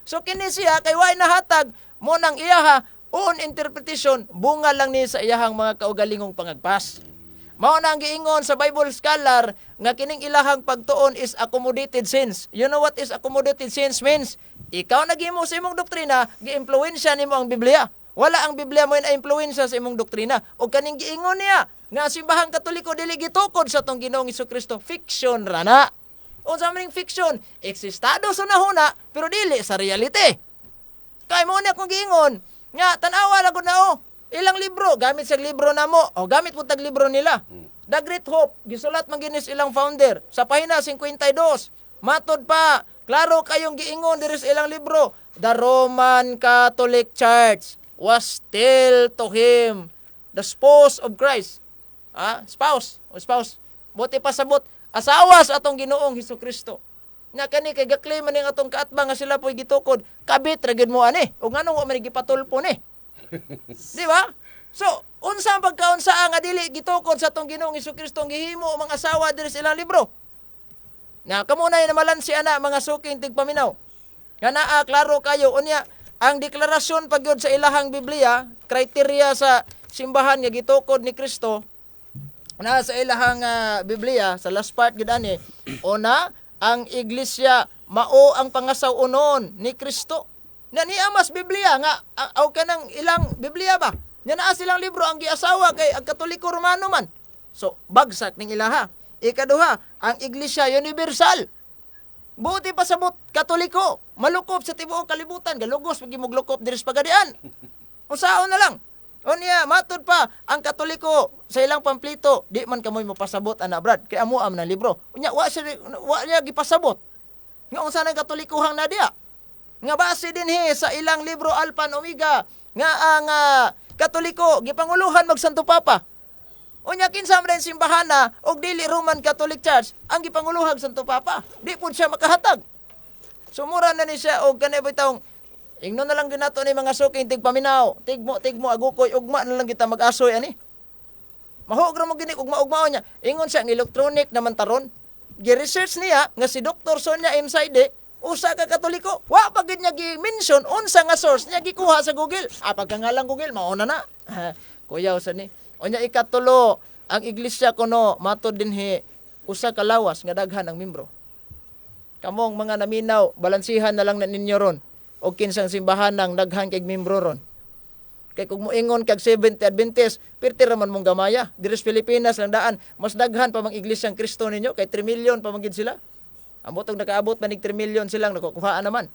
So kini siya kay way nahatag mo nang iyaha on interpretation bunga lang ni sa iyahang mga kaugalingong pangagpas. Mao na ang giingon sa Bible scholar nga kining ilahang pagtuon is accommodated sins. You know what is accommodated sins means? Ikaw naghimo sa imong doktrina, gi-impluwensya nimo ang Biblia. Wala ang Biblia mo na-impluwensya sa imong doktrina. O kaning giingon niya nga simbahang Katoliko dili gitukod sa tong Ginoong Hesukristo, fiction ra na. O sa maning fiction, eksistado sa nahuna pero dili sa reality. Kay mo na kung giingon, nga tanawa lang ko na ilang libro, gamit sa libro na mo, o gamit po tag libro nila. The Great Hope, gisulat man ginis ilang founder, sa pahina 52, matod pa, klaro kayong giingon diri sa ilang libro, the Roman Catholic Church was still to him the spouse of Christ. Spouse, o spouse. Buti pasabot asawa sa atong Ginoong Hesukristo. Nga kani kay gaklaim man ning atong kaatbang nga sila po'y gitukod, kabit ra gyud mo ani. Ug nganong wa man gipatulpo ni? Di ba? So, unsa ang pagkaunsaa nga dili gitukod sa atong Ginoong Hesukristo ang gihimo ang mga asawa diri sa ilang libro? Na kamo na namalansi ana mga suking tigpaminaw. Nga naa klaro kayo unya ang deklarasyon pagyud sa ilahang Biblia, kriteria sa simbahan nga gitukod ni Kristo na sa ilahang Biblia sa last part gid ani, una ang iglesia mao ang pangasawunon ni Kristo. Na ni amas Biblia nga aw kanang ilang Biblia ba? Nya naa silang libro ang giasawa kay ang Katoliko Romano man. So bagsak ning ilaha. Ikaduha, ang iglesia universal. Buti pa sabot Katoliko, malukop sa tibuok kalibutan, galugos pag muglukop diri sa pagadian. Unsaon na lang. Unya matud pa ang Katoliko sa ilang pamplito, di man kamoy mapasabot ana brad kay amo am na libro. Unya wa niya gipasabot. Nga unsa nang Katolikohang na diya? Nga base dinhi sa ilang libro Alpha and Omega nga ang Katoliko gipanguluhan mag Santo Papa. Unya kinsa man simbahan na og dili Roman Catholic Church ang gipanguluhag Santo Papa. Di pud siya makahatag. Sumura na ni siya og kanay bitawng ingnon na lang gyud nato ni mga suking tigpaminaw, tigmo agukoy ugma na lang kita mag-asoy ani. Mahog ra mo gini ugma niya. Ingon siya ang electronic naman taron. Gi-research niya nga si Dr. Sonia M. Saide usa ka Katoliko. Wa pa gid niya gi-mention unsa nga source niya gikuha sa Google. Pagkangalang Google mao na. Kuyaw sa ni. Unya ikatulo, ang iglesia kuno matud dinhi usa ka lawas nga daghan ang membro. Kamong mga naminaw, balansihan na lang na ninyo ron. O kinsang simbahan ng daghan kay membro ron. Kay kung moingon kag 70 Adventist, pirti raman mong gamaya. Diri sa Pilipinas lang daan, mas daghan pa mang iglesyang Kristo ninyo kay 3 million pa magid sila. Ambotong nakaabot manig 3 million silang nakukuhaan naman.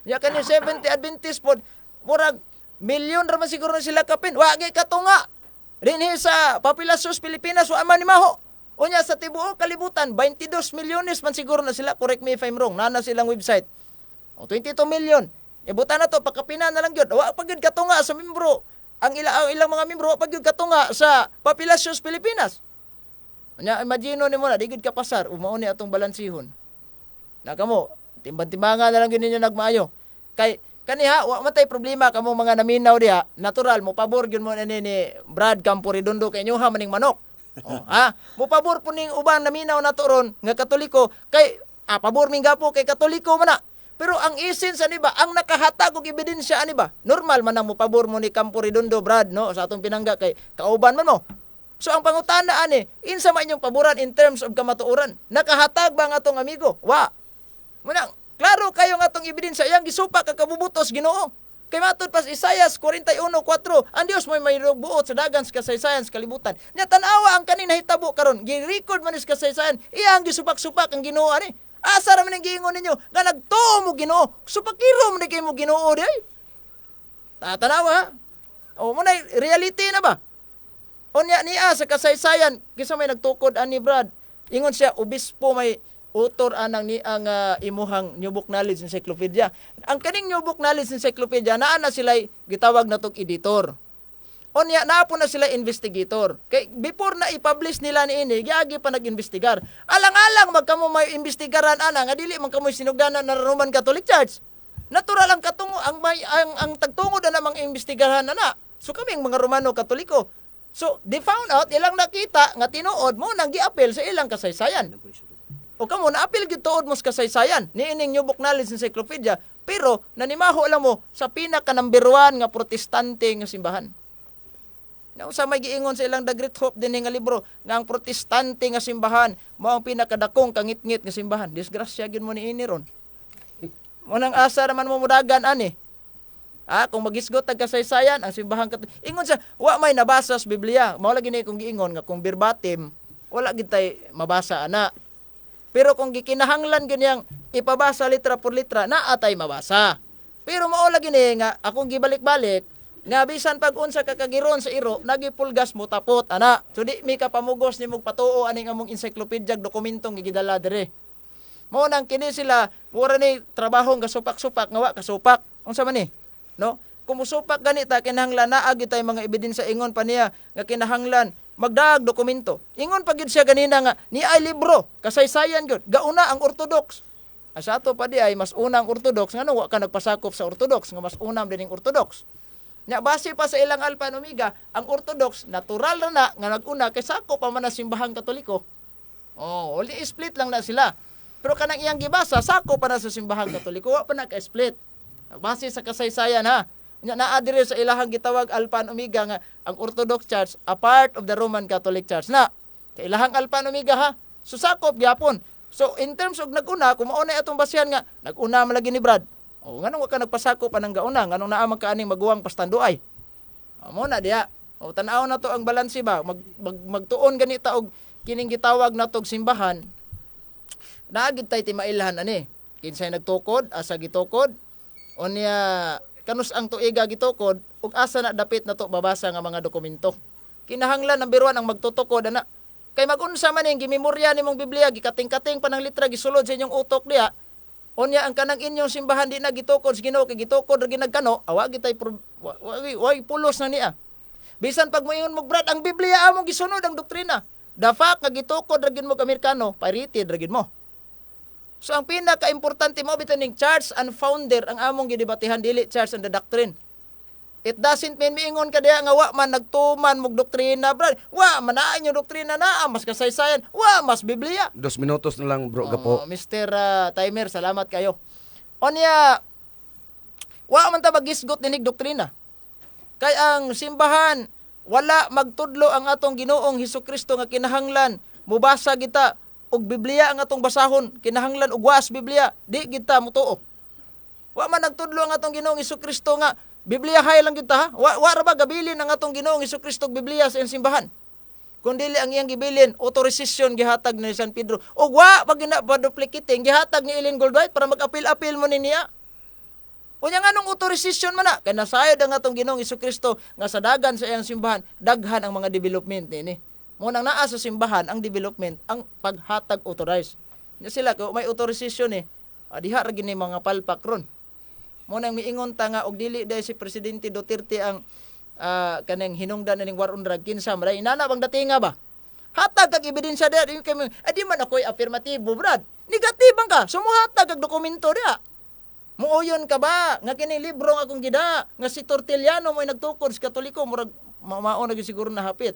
Ya kani 70 Adventist pod murag milyon raman siguro na sila kapin. Wa gyud katunga. Dinhi sa populasyon sa Pilipinas wa man ni maho. Unya sa tibuok kalibutan 22 milyones man siguro na sila. Correct me if I'm wrong. Nana silang website. O 22 million. Ibutan na to pagkapinan na lang gyud. Wa pa gyud katunga sa membro. Ang ilang mga membro wa pa gyud katunga sa populasyon sa Pilipinas. Nya imagine nimo na di gyud ka pasar umao ni atong balansihon. Na kamo timbang-timbangan na lang gyud ninyo nagmaayo. Kay kaniha wa matay problema kamo mga naminaw diha. Natural mo pabor gyud mo ni Brad Campo Redondo kay inyoha maning manok. Mo pabor po ning ubang naminaw nato ron nga Katoliko kay pabor ning gapo kay Katoliko man na. Pero ang essence ani ba, ang nakahatag og ebidensya ani ba? Normal man ang mopabor mo ni Campo Redondo Brad no sa atong pinangga kay kauban man mo. So ang pangutana ani, insa man inyong paboran in terms of kamatuoran? Nakahatag ba ang atong amigo? Wa. Muna, klaro kayo nga atong ebidensya yang gisupa ka kabubutos Ginoo. Kay matud pas Isaias 41:4, ang Dios may buot sa dagan sa kasaysayan sa kalibutan. Nya tan-awa ang kanin nahitabo karon, gi-record man is kasaysayan, iya ang gisupak-supak ang Ginoo ani. Asa ra man ang giingon ninyo nga nagtuo mo Ginoo. Supakiro man kay mo Ginoo di ay. Tatanawa. O mo na reality na ba? Unya niya sa kasaysayan kisa may nagtukod ani Brad. Ingon siya obispo may author anang ni ang imuhang New Book Knowledge Encyclopedia. Ang kaning New Book Knowledge Encyclopedia naa na sila gitawag na tog editor. Unya naa po na sila investigator. Kay before na i-publish nila niini, giagi pa nag-investigar. Alang-alang magkamo may investigaran ana nga dili man kamoy sinugdanan na Roman Catholic Church. Natural ang katungo ang tagtungod na namang investigaran ana. So kaming mga Romano Katoliko. So they found out ilang nakita nga tinuod mo nang giapel sa ilang kasaysayan. O kamo na-apil gyud tuod mo sa kasaysayan niining New Book Knowledge Encyclopedia pero nanimaho lang mo sa pinaka number 1 nga protestante nga simbahan. Na usa may giingon sa ilang The Great Hope dinhi nga libro nga ang protestante nga simbahan mao ang pinakadakong kangit-ngit nga simbahan. Disgrasya gyud mo niini ron. Mo nang asa naman mo mudagan ani. Kung magisgot tag kasaysayan ang simbahan ingon sa wa may nabasa sa Biblia. Mao lagi ni kung giingon nga kung verbatim wala gid tay mabasa ana. Pero kung gikinahanglan ganyang ipabasa litra por litra, naatay mabasa. Pero mao lagi ni nga akong gibalik-balik nga bisan pag unsa ka kagiron sa iro, nagipulgas mo tapot ana. So di mi ka pamugos nimo patuo aning among encyclopedia dokumentong gidala dire. Mao nang kini sila mura ni trabaho nga supak-supak nga wa kasupak. Unsa man ni? No? Kumusupak ganita kinahanglan naa gyud tay mga ebidensya ingon pa niya nga kinahanglan magdag dokumento. Ingon pa gyud siya ganina nga ni ay libro, kasaysayan gyud. Gauna ang Orthodox. Sa ato pa di ay mas una ang Orthodox ngano wa ka nagpasakop sa Orthodox nga mas unam dining Orthodox. Nya base pa sa ilang Alpha and Omega, ang Orthodox natural na nga naguna kay sakop pa man ang simbahang Katoliko. Oh, only split lang na sila. Pero kanang iyang gibasa, sakop pa na sa simbahang Katoliko, wa pa na ka-split. Base sa kasaysayan ha. Nya naa diri sa ilahang gitawag Alpha and Omega nga ang Orthodox Church a part of the Roman Catholic Church na. Sa ilahang Alpha and Omega ha. So sakop gyapon. So in terms of naguna, kung mao na atong basihan nga naguna man lagi ni Brad. O nganong wa ka nagpasakop pa ng gauna, nganong naa man kaaning maguwang pastanduay. Mo na diha. O tan-aw na to ang balanse ba, magtuon ganita og kining gitawag natog simbahan. Naagid tay ti mailhan ani. Kinsay nagtukod, asa gitukod, unya kanus ang tuiga gitukod, ug asa na dapit na to babasa nga mga dokumento. Kinahanglan number 1 ang magtutukod ana. Kay mag-unsa man ning gimemorya nimong Biblia, gikating-kating pa ng litra gisulod sa inyong utok diha. Unya ang kanang inyong simbahan di na gitukod sa Ginoo kay gitukod ra ginagkano, awa gitay way pulos na niya. Bisan pag moingon mo Brad, ang Biblia among gisunod ang doktrina. The fact nga gitukod ra gid mo ka Amerikano, pirated ra gid mo. So ang pinaka-importante mo bitan ning church and founder ang among gidebatehan dili church and the doctrine. It doesn't mean miingon ka diha nga wa man nagtuman mog doktrina, Brad. Wa man naa inyo doktrina na mas kasaysayan, wa mas Biblia. 2 minutos na lang bro gapo. Mr. Timer, salamat kayo. Onya, wa man ta magisgot dinig doktrina. Kay ang simbahan, wala magtudlo ang atong Ginoong Hesukristo nga kinahanglan mubasa kita og Biblia ang atong basahon, kinahanglan og was Biblia, di kita mutuo. Wa man nagtudlo ang atong Ginoong Hesukristo nga Biblia hay lang kita ha. Wa ra ba gabilin ang atong Ginoong Hesukristo og Biblia sa iyang simbahan. Kundi ang iyang gibilin, authorization gihatag ni San Pedro. O wa pag gina-duplicating gihatag ni Ellen Goldwhite para mag-apil-apil mo niya. Unya nganong authorization man na kay nasayod ang atong Ginoong Hesukristo nga sa dagan sa iyang simbahan, daghan ang mga development ni. Mo nang naa sa simbahan ang development, ang paghatag authorized. Nya sila kay may authorization diha ra gini mga palpak ron. Mo nang miingon ta nga og dili day si Presidente Duterte ang kanang hinungdan ning war on drug kinsa maray inana bang datinga ba? Hatag kag ebidensya der kay di man ako'y afirmatibo, Brad. Negatibang ka, sumuhatag kag dokumento dia. Muuyon ka ba nga kining libro nga akong gida nga si Tortiliano mo'y nagtukod sa Katoliko murag mao na siguro na hapit.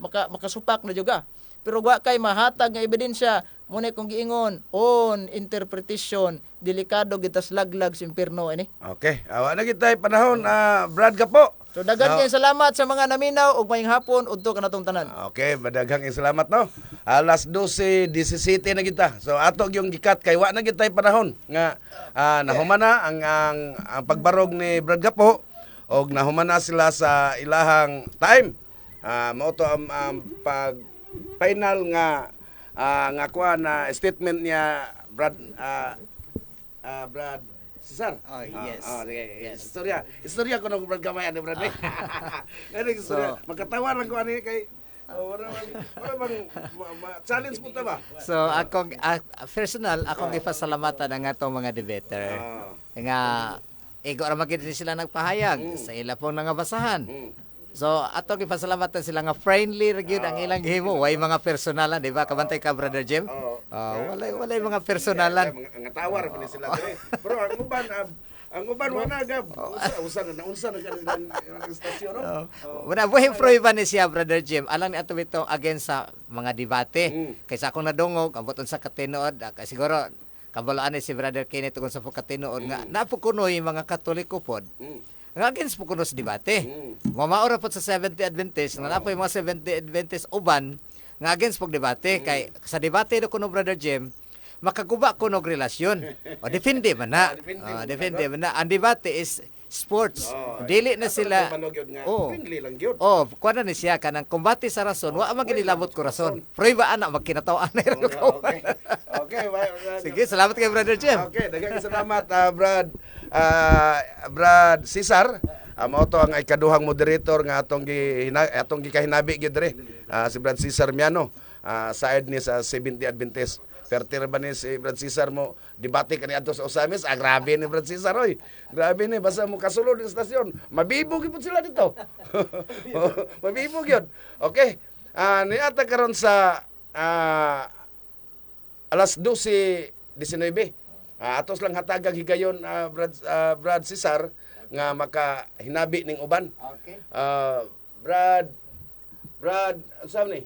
Makasupak na juga. Pero wa kay mahatag nga ebidensya mo na kung giingon on interpretation delikado gitas laglag sa impierno ini. Okay, awa na kita panahon Brad gapo. So daghang kayong salamat sa mga naminaw ug mayong hapon udto kanatong tanan. Okay, madaghang salamat no. Alas 12:17 na kita. So ato yung gikat kay wa na kita panahon nga nahuman na ang pagbarog ni Brad gapo og nahuman na sila sa ilahang time. Mao to ang pag final nga kuha na statement niya Brad Cesar. Oh, yes. Yes. Istorya ko nung Brad gamay ani Brad. Ano istorya? Magkatawaran ko ani kay wala bang challenge po ta ba? So akong personal akong ipasalamatan ang atong mga debater. Nga ego ra magid sila nagpahayag sa ila pong nangabasahan. So atong ipasalamatan sila nga friendly ra gyud ang ilang gihimo, way mga personalan, di ba? Kabantay ka Brother Jim? Walay mga personalan. Nga tawar pa ni sila dire. Pero ang uban wala gab. Unsa na kanang istasyon no? Wala buhay proiban ni siya Brother Jim. Alang ni ato bitaw against sa mga debate. Kaysa akong nadungog abot sa katinood, siguro kabaloan ni si Brother Kenneth tungod sa pagkatinood nga napukunoy mga Katoliko pod. Nga against po kuno sa debate. Mamaora po sa 70 Adventist, nga napoy mga 70 Adventist uban, nga against po debate. Kay sa debate do kuno Brother Jim, makaguba kuno relasyon. O depende man na. Depende man na. Ang debate is sports. Dili na sila. Kuha na ni siya kanang kumbati sa rason, wa man ginilabot ko rason. Prueba ana magkinataw-an na Okay. Sige, salamat kay Brother Jim. Okay, daghang salamat Brad Cesar. Mao to ang ikaduhang moderator nga atong gikahinabi gid dire. Si Brad Cesar Miano, side ni sa 70 Adventist. Pertir ba ni si Brad Cesar mo debate kani adto sa Osamis? Grabe ni Brad Cesar oy. Grabe ni basta mo kasulod sa istasyon. Mabibog gyud sila dito. Mabibog gyud. Okay. Niata karon sa alas 12:19. Atos lang hatagang higayon Brad Cesar nga makahinabi ning uban. Okay. Brad, saan ni?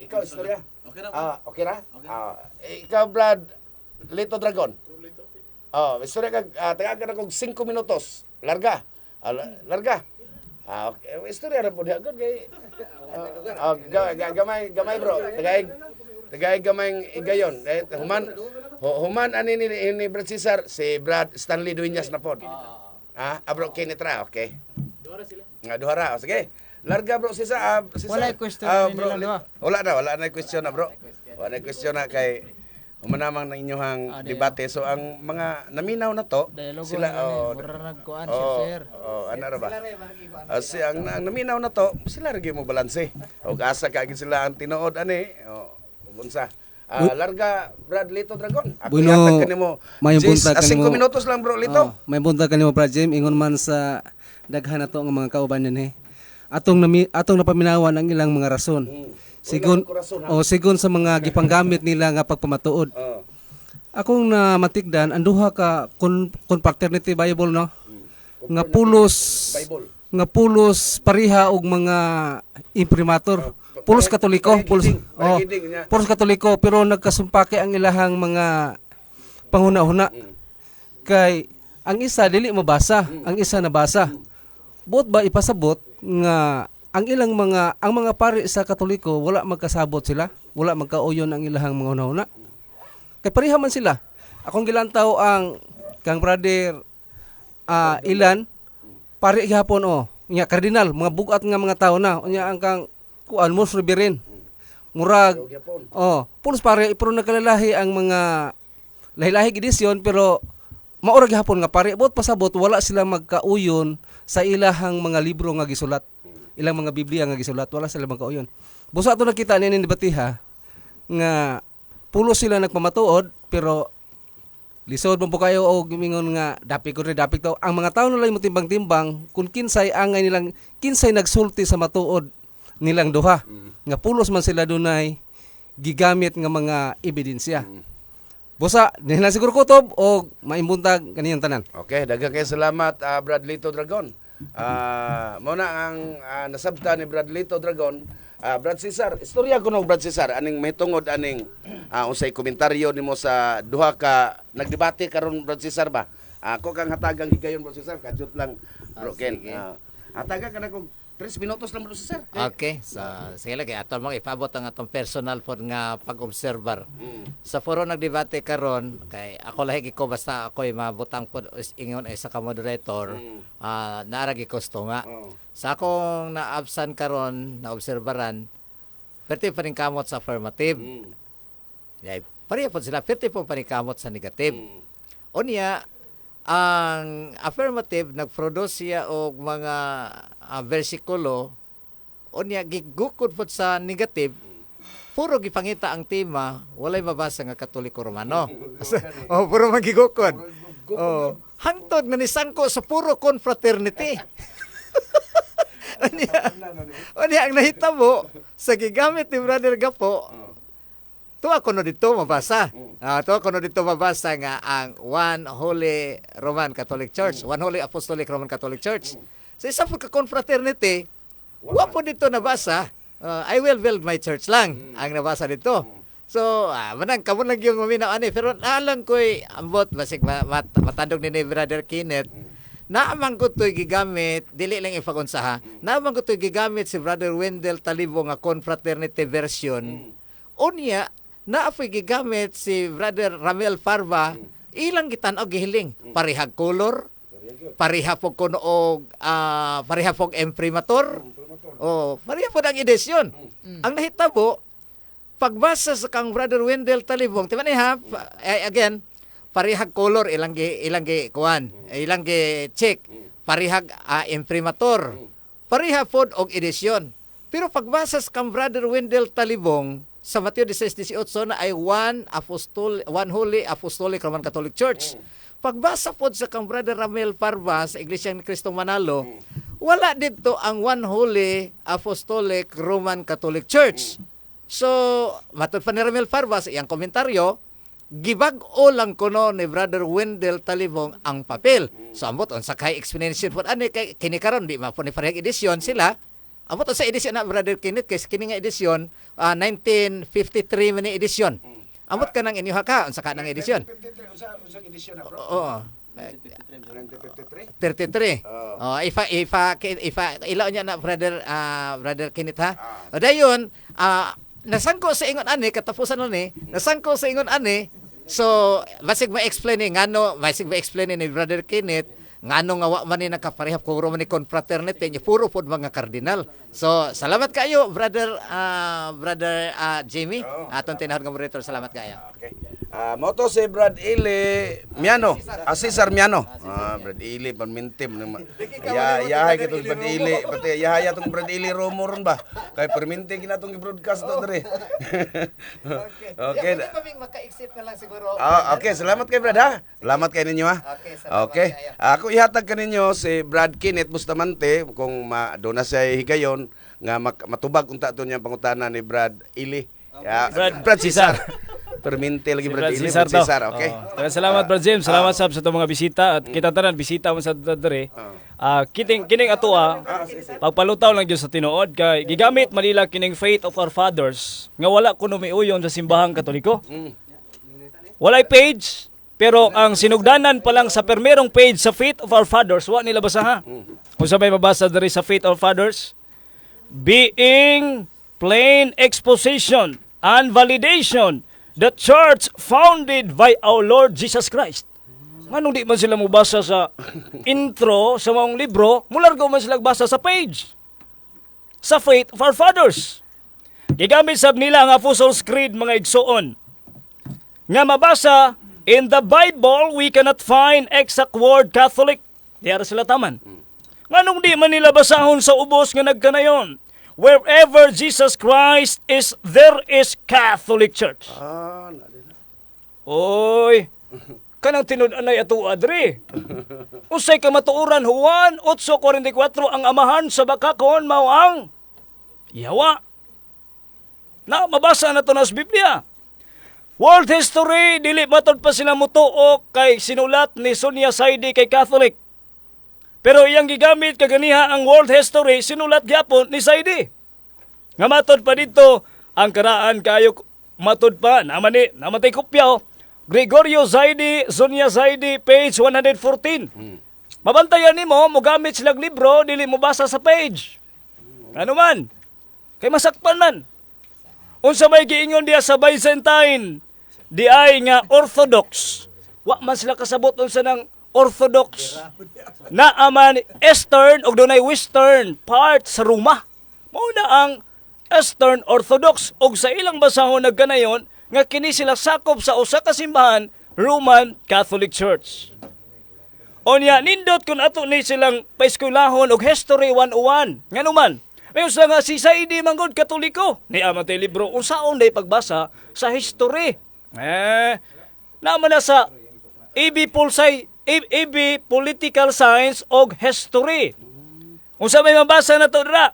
Ikaw istorya? Okay ra. Okay ra? Ikaw Brad Lito Dragon. Istorya kag tagagan ako 5 minutos. Larga. Larga. Okay. Istorya ra pud hagod kay gamay bro. Tagay gamay igayon. Human ani ni Brad Cesar si Brad Stanley Dueñas na pod. Bro Kenneth ra, okay. Duha ra. Sige. Larga bro Cesar. Wala question bro, nila, wala na question na bro. Wala na question na kay humanamang ng inyong debate. So ang mga naminaw na to Dialogo sila mura nagkuan sir. ano ra ba? Ang naminaw na to sila ra gyud mo balanse. Og asa kaagid sila ang tinuod ani. Unsa? Larga Brad Lito Dragon. Ako Bueno, yatag kanimo. may buntag 5 kanimo. minutos lang bro Lito. May buntag kanimo Brad Jim ingon man sa daghan nato nga mga kauban din atong napaminawan ang ilang mga rason. Sigon sigon sa mga gipanggamit nila nga pagpamatuod. Akong matikdan ang duha ka confraternity Bible no. Nga pulos pareha og mga imprimatur. Pulos Katoliko, pulos Katoliko pero nagkasumpake ang ilahang mga panguna-una. Kay ang isa dili mabasa, ang isa nabasa. Bot ba ipasabot nga ang mga pari sa Katoliko wala magkasabot sila, wala magkauyon ang ilahang mga una-una. Kay pareha man sila. Akong gilantaw ang kang brother Ilan pari gihapon nya kardinal, mga bugat nga mga tao na, unya ang kang kuan most reverend. Murag pulos pare pero nagkalalahi ang mga lahi-lahi edisyon pero maura gihapon nga pare bot pasabot wala sila magkauyon sa ilahang mga libro nga gisulat. Ilang mga Biblia nga gisulat wala sila magkauyon. Busa ato nakita ni debatiha nga pulos sila nagpamatuod pero lisod man po kayo o gimingon nga dapig to. Ang mga tao nila mo timbang-timbang kung kinsay angay nilang kinsay nagsulti sa matuod nilang duha. Nga pulos man sila dunay gigamit nga mga ebidensya. Busa, nila siguro kutob o maimbuntag kaniyang tanan. Okay, daghang kay salamat Brad Lito Dragon. Muna ang nasabta ni Brad Lito Dragon. Brad Cesar, istorya ko no Brad Cesar aning may tungod aning unsay komentaryo nimo sa duha ka nagdebate karon Brad Cesar ba? Ako kang hatagang higayon Brad Cesar, kadjut lang bro Ken. Hatagan ka na kog 3 minutos lang Brad Cesar. Okay, sige lagi ato mo ipabot ang atong personal pod nga pag-observer. Sa foro nagdebate karon kay ako lahi ko basta ako'y mabutang pod ingon sa ka moderator naaragi ko nga. Sa akong na-absent karon na obserbaran 50 pa rin kamot sa affirmative. Pareha po sila 50 po pa rin kamot sa negative. Unya ang affirmative nagproduce siya og mga bersikulo unya gigukod pod sa negative puro gipangita ang tema walay mabasa nga Katoliko Romano. Puro magigukod. Hangtod nga nisangko sa puro confraternity. Unya ang nahitabo sa gigamit ni Brother Gapo tuwa ko no dito mabasa. Tuwa ko no dito mabasa nga ang One Holy Roman Catholic Church, One Holy Apostolic Roman Catholic Church. Sa isa po ka confraternity, wa po dito nabasa, I will build my church lang ang nabasa dito. So, manang kamo lang yung maminaw ani pero naalang ko'y ambot basig matandog ni Brother Kenneth. Naamang ko to'y gigamit, dili lang ipagunsaha. Naamang ko to'y gigamit si Brother Wendell Talibo nga confraternity version. Unya naapoy gigamit si Brother Ramel Farba ilang gitan-og gihiling parihag color pariha po kuno og pariha po imprimatur pariha po ang edisyon ang nahitabo pagbasa sa kang Brother Wendell Talibong timan again parihag color ilang gi kuan ilang gi check parihag imprimatur pariha po og edisyon pero pagbasa sa kang Brother Wendell Talibong sa Mateo 16:18 na ay One Holy Apostolic Roman Catholic Church. Pagbasa pod sa kang Brother Ramel Parva sa Iglesia ni Cristo Manalo, wala dito ang One Holy Apostolic Roman Catholic Church. So, matod pa ni Ramil Farbas, iyang komentaryo, gibag-o lang kuno ni Brother Wendell Talibong ang papel. So, ambot on sa kay explanation po, ano kay kinikaron, di ma po ni parehang edisyon sila, ambot on sa edisyon na Brother Kenneth, kay kini nga edisyon, 1953 man ni edisyon. Ambot ka nang inyuha ka, on sa kanang edisyon. 53 usang edisyon na bro. Oo. 1953. 33. Oh, ilaw niya na brother Kenneth ha. O dayon, nasangko sa ingon ani katapusan ni, nasangko sa ingon ani. So, basig ma-explain ni ngano, basig ma-explain ni brother Kenneth ngano nga wa man ni nakaparehap kung man ni confraternity niya puro pod mga kardinal. So, salamat kayo brother Jamie. Aton tinahod nga moderator, salamat kayo. Okay. Moto si Brad Ili Miano. Cesar Miano. Brad Ili permintim yahay kitong Brad Ili, pati yahay atong Brad Ili Romo ron ba? Kay permintim kinatong i-broadcast to dere. Okay. Hindi pa ming maka-exit na lang siguro. Okay, salamat kay Brad ha. Salamat kay ninyo ha. Okay, salamat Okay. kayo. Ako ihatag kaninyo si Brad Kenneth Bustamante kung doon na siya higayon nga matubag unta to niya pangutana ni Brad Ili. Brad Cesar. Perminte lagi Brad Ili, Brad Cesar, okay? Salamat Brad James, salamat sa itong mga bisita at kita tanan bisita mo sa dere. Kining atoa pagpalutaw lang gyud sa tinuod kay gigamit manila kining faith of our fathers nga wala kuno miuyon sa simbahang Katoliko. Walay page pero ang sinugdanan pa lang sa permerong page sa faith of our fathers wa nila basaha. Kung sa may mabasa dere sa faith of our fathers, being plain exposition and validation the church founded by our Lord Jesus Christ. Manong di man sila mubasa sa intro sa maong libro, mulargo man sila basa sa page. Sa faith of our fathers. Gigamit sab nila ang Apostles' Creed mga igsoon. Nga mabasa, in the Bible, we cannot find exact word Catholic. Diyara sila taman. Manong di man nila basahon sa ubos nga nagkanayon. Wherever Jesus Christ is, there is Catholic Church. Oy, kanang tinud-anay ato adre. Usay ka matuuran Juan 8:44 ang amahan sa bakakon mao ang Yawa. Na mabasa na to nas Biblia. World history dili matod pa sila mutuo kay sinulat ni Sonia Saidi kay Catholic. Pero iyang gigamit kaganiha ang world history sinulat gyapon ni Saidi. Nga matod pa dito ang karaan kayo matod pa namatay kopya Gregorio Zaidi, Sonia Zaidi, page 114. Mabantayan nimo mo gamit silang libro dili mo basa sa page. Ano man? Kay masakpan man. Unsa may giingon diya sa Byzantine, di ay nga Orthodox. Wa man sila kasabot unsa nang Orthodox. Naaman Eastern o dunay Western part sa Roma. Mao na ang Eastern Orthodox og sa ilang basahon nagkanayon nga kini sila sakop sa usa ka simbahan Roman Catholic Church. Onya nindot kun ato ni silang paeskwelahon og History 101. Nganuman, may usa nga si Saidi manggod Katoliko. Ni amatay libro unsaon day pagbasa sa history. Naman na sa AB Political Science og History. Unsa may mabasa na to dira?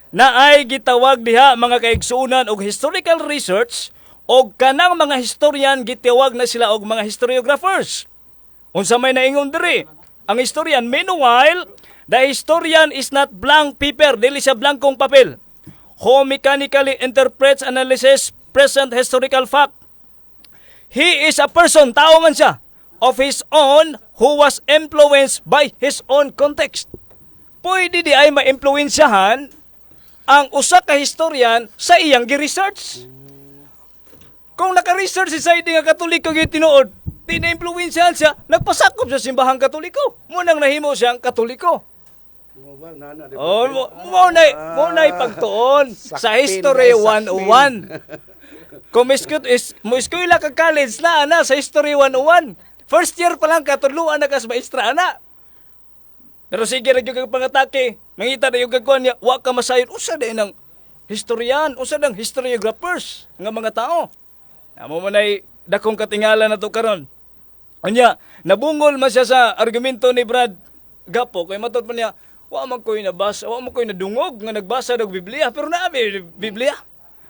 Na ay gitawag diha mga kaigsuonan og historical research og kanang mga historian gitawag na sila og mga historiographers. Unsa may naingon diri? Ang historian, meanwhile, the historian is not blank paper, dili siya blankong papel. Who mechanically interprets, analyzes present historical fact. He is a person, tao man siya, of his own who was influenced by his own context. Pwede di ay ma-influensyahan ang usa ka historian sa iyang gi-research. Kung naka-research si Saidi nga Katoliko gyud tinuod, di na-influensyahan siya, nagpasakop sa simbahang Katoliko. Munang nahimo siyang Katoliko. Mo na pagtuon sa History 101. Kung mo eskwela ka college na ana sa History 101. First year pa lang katudluan na kas maestra ana. Pero sige ra gyud kag pangatake, mangita na yung gagkuan niya, wa ka masayon usa day ng historian, usa ng historiographers nga mga tao. Amo man ay dakong katingala na to karon. Anya, nabungol man siya sa argumento ni Brad Gapo kay matud pa niya, wa man ko'y nabasa, wa man ko'y nadungog nga nagbasa ng Biblia, pero naami Biblia.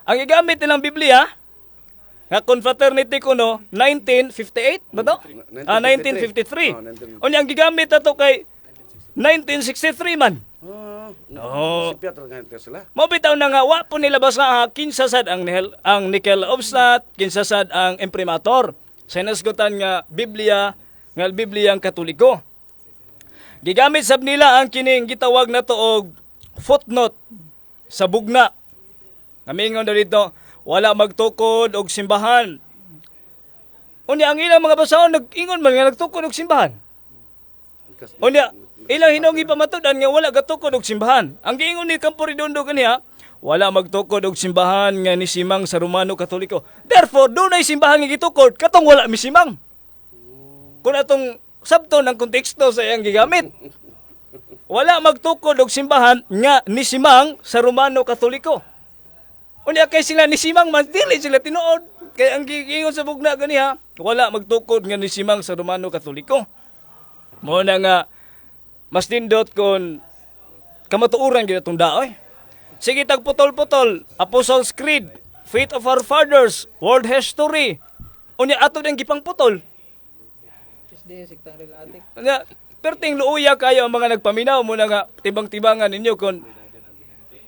Ang igamit nilang Biblia, nga confraternity ko no, 1958 ba to? 1953. 1953. Unya ang gigamit ato kay 1963 man. Si Pietro nga ito sila. Mabitaw na nga wa po nila basa kinsa sad ang nickel obstat, kinsa sad ang imprimatur. Sa nasgutan nga Biblia, nga Biblia ang Katoliko. Gigamit sab nila ang kining gitawag na to og footnote sa bugna. Kamingon na dito, wala magtukod og simbahan. Unya ang ilang mga basahon nag-ingon man nga nagtukod og simbahan. Unya ilang hinong ipamatudan nga wala gatukod og simbahan. Ang giingon ni Campo Redondo kaniya, wala magtukod og simbahan nga nisimang sa Romano Katoliko. Therefore, dunay simbahan nga gitukod katong wala misimang. Kung atong sabto ng konteksto sa iyang gigamit. Wala magtukod og simbahan nga nisimang sa Romano Katoliko. Unya kay sila nisimang man dili sila tinuod. Kay ang giingon sa bugna ganiha, wala magtukod nga nisimang sa Romano Katoliko. Mo na nga mas nindot kon kamatuoran gyud atong daoy. Sige tag putol-putol, Apostles' Creed, Faith of Our Fathers, World History. Unya ato ding gipang putol. Unya perting luuya kayo ang mga nagpaminaw mo na nga tibang-tibangan ninyo kon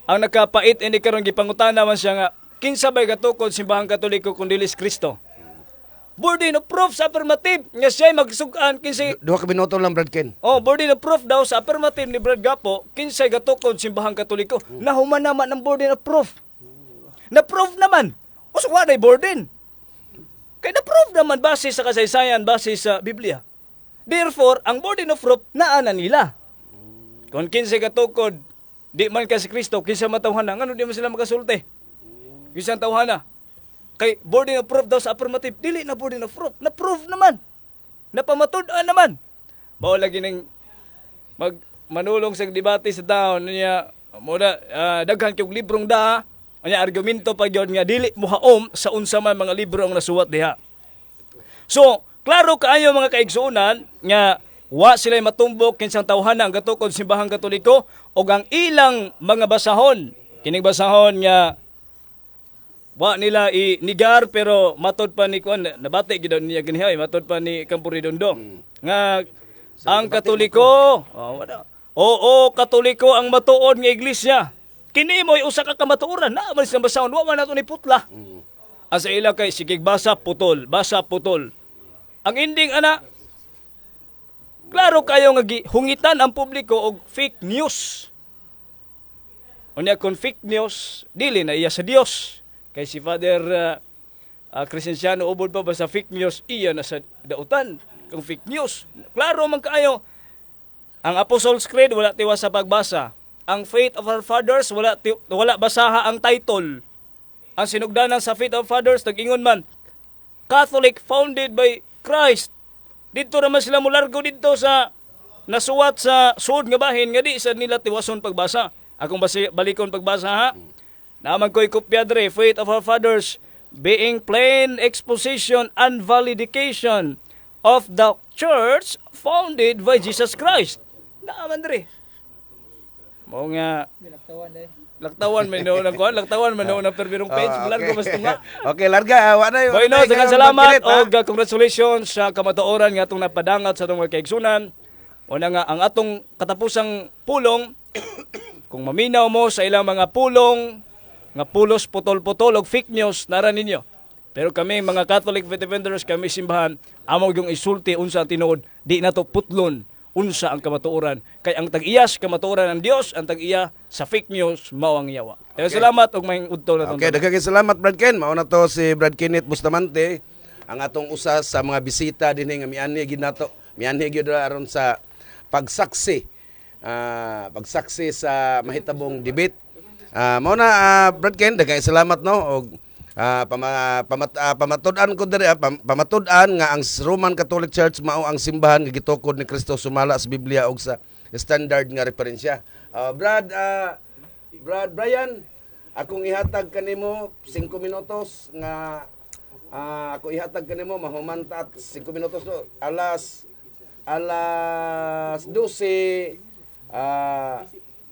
ang nakapait ini karon gipangutana man siya nga kinsa bay gatukod simbahan Katoliko kun dili si Kristo. Burden of proof sa affirmative nga siya magsug-an kinsay Duha ka minuto lang, Brad Ken. burden of proof daw sa affirmative ni Brad Gapo kinsay gatukod simbahan Katoliko. Nahuman naman ang burden of proof. Na-proof naman. Usa wa day burden. Kay na-proof naman base sa kasaysayan, base sa Biblia. Therefore, ang burden of proof naa na nila. Kung kinsay gatukod di man ka si Kristo, kinsa matawhana, ngano di man sila makasulti? Kinsa tawhana? Kay burden of proof daw sa affirmative, dili na burden of proof. Na-proof naman. Napamatud-an naman. Mao lagi ning manulong sa debate sa taon niya muna daghan kay librong da anya argumento pa gyud nga dili mohaom sa unsa man mga libro ang nasuwat diha. So, klaro kaayo mga kaigsuonan nga wa sila matumbok kinsang tawhana ang gatukod simbahang Katoliko ug ang ilang mga basahon. Kining basahon nga wa nila inigar pero matod pa ni kuan nabati gid niya ganihay matod pa ni Campo Redondo nga ang Katoliko Katoliko ang matuod nga iglesia kini mo'y usa ka kamatuoran na man sa basahon wa man nato ni putla asa ila kay sigig basa putol ang ending ana klaro kayo nga hungitan ang publiko og fake news unya kon fake news dili na iya sa Dios. Kay si Father Crescenciano ubod pa ba sa fake news, iya na sa dautan. Kung fake news, klaro man kaayo. Ang Apostles' Creed wala tiwas sa pagbasa. Ang Faith of Our Fathers wala basaha ang title. Ang sinugdanan sa Faith of Fathers nag-ingon man Catholic founded by Christ. Dito naman sila mulargo dito sa nasuwat sa suod nga bahin nga di sa nila tiwason pagbasa. Akong balikon pagbasa ha. Naman ko'y kopya dre, Faith of Our Fathers, being plain exposition and validation of the church founded by Jesus Christ. Naman dre. Mo nga laktawan man noon ang kuan, laktawan man noon ang perbirong page, largo basta nga. Okay, larga. Bueno, daghang salamat og congratulations sa kamatuoran nga atong napadangat sa atong mga kaigsunan. Una nga ang atong katapusang pulong kung maminaw mo sa ilang mga pulong nga pulos putol-putol og fake news nara ninyo. Pero kami mga Catholic Faith Defenders, kami simbahan amo yung isulti unsa ang tinuod, di nato putlon unsa ang kamatuoran. Kay ang tag-iya sa kamatuoran ng Dios, ang tag-iya sa fake news mao ang yawa. Okay. Salamat og may udto na Okay, daghang salamat Brad Ken. Mao na to si Brad Kenneth Bustamante, ang atong usa sa mga bisita dinhi nga miani gid nato. Miani gyud aron sa pagsaksi. Pagsaksi sa mahitabong debate. Mao na Brad Ken, daghang salamat no og pamatud-an ko diri pamatud-an nga ang Roman Catholic Church mao ang simbahan nga gitukod ni Kristo sumala sa Biblia og sa standard nga referensya. Brad Brian, akong ihatag kanimo 5 minutos nga ako ihatag kanimo mahumanta 5 minutos no alas 12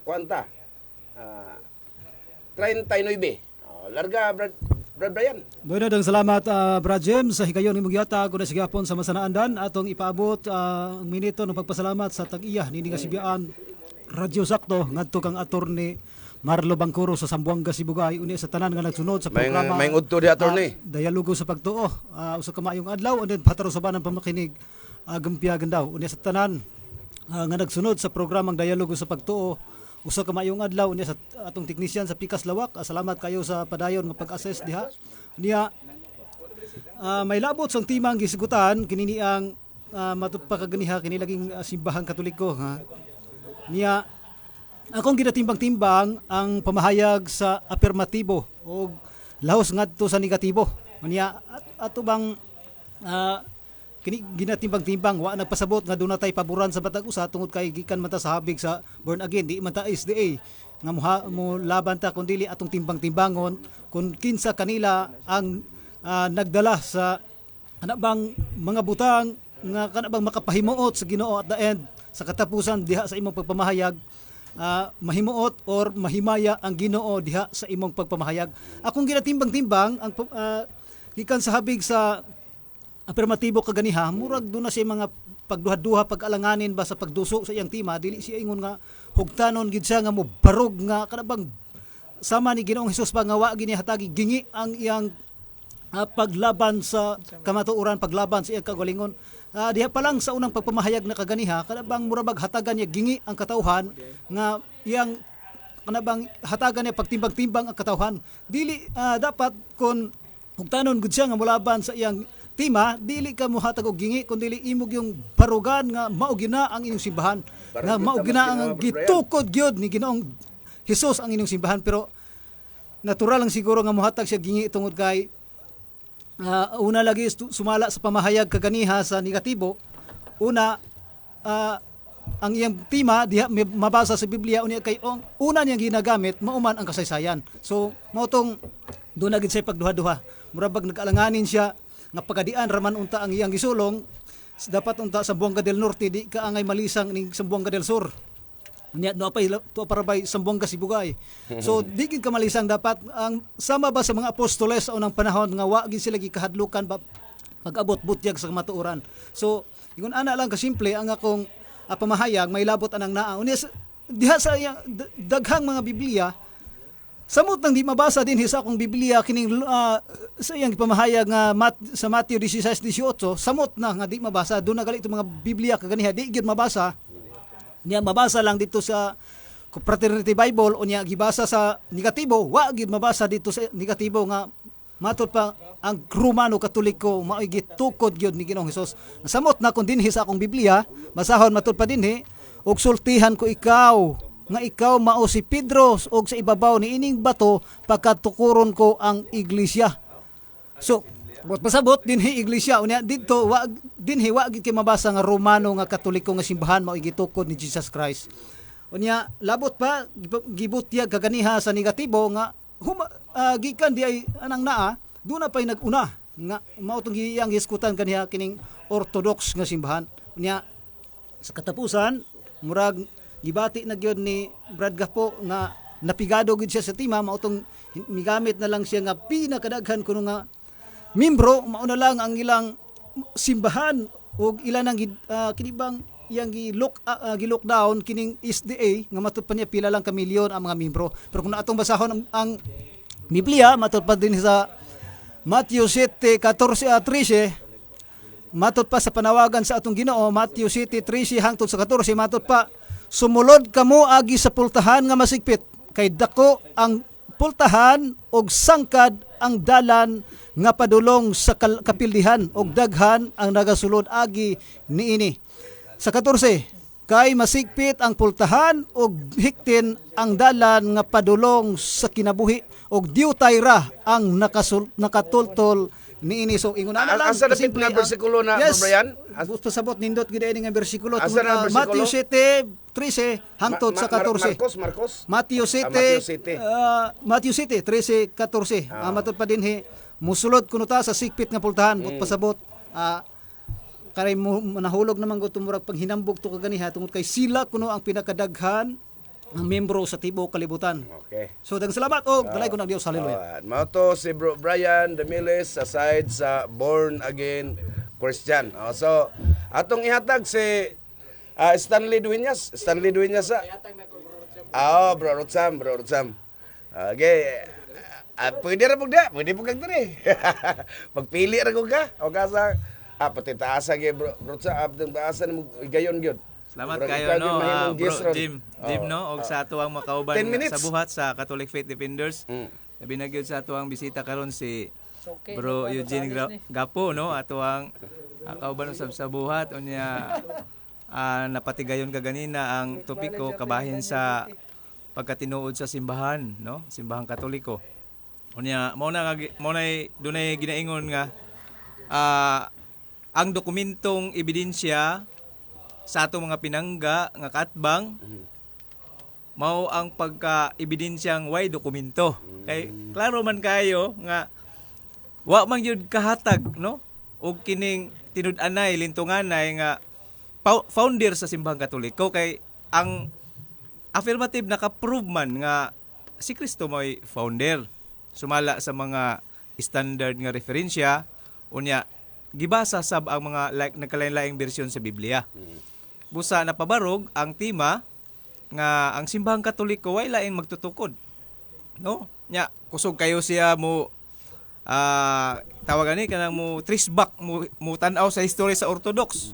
Kuanta? 39. Larga, Brad Brian. Bueno, dang salamat Brad James sa higayon ni Mugyata kuno sa gihapon sa masanaandan atong ipaabot ang minuto ng pagpasalamat sa tag-iya ni nga sibiyaan Radyo Sakto ngadto kang attorney Marlo Bangkoro sa Zamboanga Sibugay unya sa tanan nga nagsunod sa programa. May udto di attorney. Dialogo sa pagtuo. Usa ka maayong adlaw and then pataro sa banang pamakinig gampiyagan daw unya sa tanan nga nagsunod sa programang Dialogo sa pagtuo. Usa ka maayong adlaw niya sa atong teknisyan sa Pikas Lawak. Salamat kayo sa padayon nga pag-assess diha. Niya may labot sang timang gisigutan kini ang matut pa kaganiha kini laging simbahan Katoliko ha. Niya akong ginatimbang-timbang ang pamahayag sa afirmatibo o lahos ngadto sa negatibo. Niya ato bang kini ginatimbang-timbang wa nagpasabot nga doon tay paboran sa batag usa tungod kay gikan man ta sa habig sa born again di man ta SDA nga mo laban ta kun dili atong timbang-timbangon kun kinsa kanila ang nagdala sa bang mga butang nga bang makapahimuot sa Ginoo at the end sa katapusan diha sa imong pagpamahayag mahimuot or mahimaya ang Ginoo diha sa imong pagpamahayag. Akong ginatimbang-timbang ang gikan sa habig sa afirmatibo kaganiha murag do na siya mga pagduha-duha pag-alanganin ba sa pagduso sa iyang tima dili siya ingon nga hugtanon gid siya nga mo barog nga kanabang sama ni Ginoong Hesus ba nga wa gini hatagi gingi ang iyang paglaban sa kamatuoran paglaban sa iyang kagalingon. Diha pa lang sa unang pagpamahayag na kaganiha kanabang murabag hatagan niya gingi ang katawhan nga iyang kanabang hatagan niya pagtimbang-timbang ang katawhan dili dapat kon hugtanon gud siya nga molaban sa iyang tima dili ka mohatag og gingi kun dili imog yung barugan nga mao gina ang inyong simbahan nga mao gina ang gitukod gyud ni Ginoong Hesus ang inyong simbahan pero natural lang siguro nga mohatag siya gingi tungod kay una lagi sumala sa pamahayag kaganiha sa negatibo una ang iyang tima diha mabasa sa Biblia unya kay una niyang ginagamit mauman ang kasaysayan so mao tong do na gid say pagduha-duha murabag nag-alanganin siya nga pagadian raman unta ang iyang gisulong dapat unta sa Zamboanga del Norte di ka angay malisang ning Zamboanga del Sur unya no apay to parabay Zamboanga Sibugay so di gid ka malisang dapat ang sama ba sa mga apostoles sa unang panahon nga wa gid sila gikahadlukan pag-abot butyag sa kamatuoran so ingon ana lang ka simple ang akong pamahayag may labot anang naa unya diha sa iyang daghang mga Biblia samot nang di mabasa din sa akong Biblia kining sa iyang pamahayag nga sa Matthew 16:18 samot na nga di mabasa do na gali itong mga Biblia kaganiha di gyud mabasa niya mabasa lang dito sa Fraternity Bible o niya gibasa sa negatibo wa gyud mabasa dito sa negatibo nga matud pa ang Romano Katoliko mao gitukod gyud ni Ginoong Hesus samot na kun dinhi sa akong Biblia basahon matud pa dinhi og sultihan ko ikaw nga ikaw mao si Pedro og sa ibabaw ni ining bato pagkatukuron ko ang iglesia. So, pasabot dinhi iglesia unya didto wa dinhi wa gid kay mabasa nga Romano nga Katoliko nga simbahan mao gitukod ni Jesus Christ. Unya labot pa gibutyag kaganiha sa negatibo nga gikan di ay anang naa do na pay naguna nga mao tong iyang hiskutan kaniya kining Orthodox nga simbahan. Unya sa katapusan murag gibati na gyud ni Brad Gapo nga napigado gid siya sa tima mao tong migamit na lang siya nga pinakadaghan kuno nga membro mao na lang ang ilang simbahan ug ilan ang kinibang iyang gi-lockdown kining SDA nga matud pa niya pila lang ka milyon ang mga membro pero kung atong basahon ang Biblia matud pa din sa Matthew 7:14-13 matud pa sa panawagan sa atong Ginoo Matthew 7:13 hangtod sa 14 matud pa sumulod kamo agi sa pultahan nga masigpit kay dako ang pultahan og sangkad ang dalan nga padulong sa kapildihan og daghan ang nagasulod agi niini. Sa 14 kay masigpit ang pultahan og hiktin ang dalan nga padulong sa kinabuhi og diutay ra ang nakatultol niini so ingon na lang asa dapit nga bersikulo na Brian pasabot nindot gid ini nga bersikulo Matthew 7:13 hangtod sa 14 Matthew 7 Matthew 7:13-14 matud pa dinhi musulod kuno ta sa sigpit nga pultahan pasabot karay mo nahulog naman ko tumurag panghinambog to kaganiha tungod kay sila kuno ang pinakadaghan ang membro sa tibuok kalibutan. Okay. So daghang salamat dalay ko ng Dios, hallelujah. Mao to si Bro Brian Damiles sa side sa Born Again Christian. So atong ihatag si Stanley Dueñas sa Bro Rotsam. Okay. Pwede ra pugda, pwede pug diri. Pagpili ra ko ka, o kasa pati taasa gyud Bro Rotsam, abdang taasa mo gayon gyud. Salamat kayo Bro Jim no og sa atuang makauban sa buhat sa Catholic Faith Defenders. Labi na gyud sa atuang bisita karon si Bro Eugene Gapo no atuang kauban sa buhat unya napatigayon ka ganina ang topiko kabahin sa pagkatinuod sa simbahan no, simbahang Katoliko. Unya mao na dunay ginaingon nga ang dokumentong ebidensya sa atong mga pinangga nga katbang mao ang pagka-ebidensyang way dokumento. Kay klaro man kayo nga wa man gyud kahatag no og kining tinud-anay lintunganay nga founder sa simbahang Katoliko kay ang affirmative naka-prove man nga si Kristo mo'y founder. Sumala sa mga standard nga referensya unya gibasa sab ang mga nagkalain-laing bersyon sa Biblia. Busa napabarog ang tema nga ang simbahang Katoliko way laing magtutukod. No? Nya kusog kayo siya mo tawagan ni kanang mo trace back mo tan-aw sa history sa Orthodox.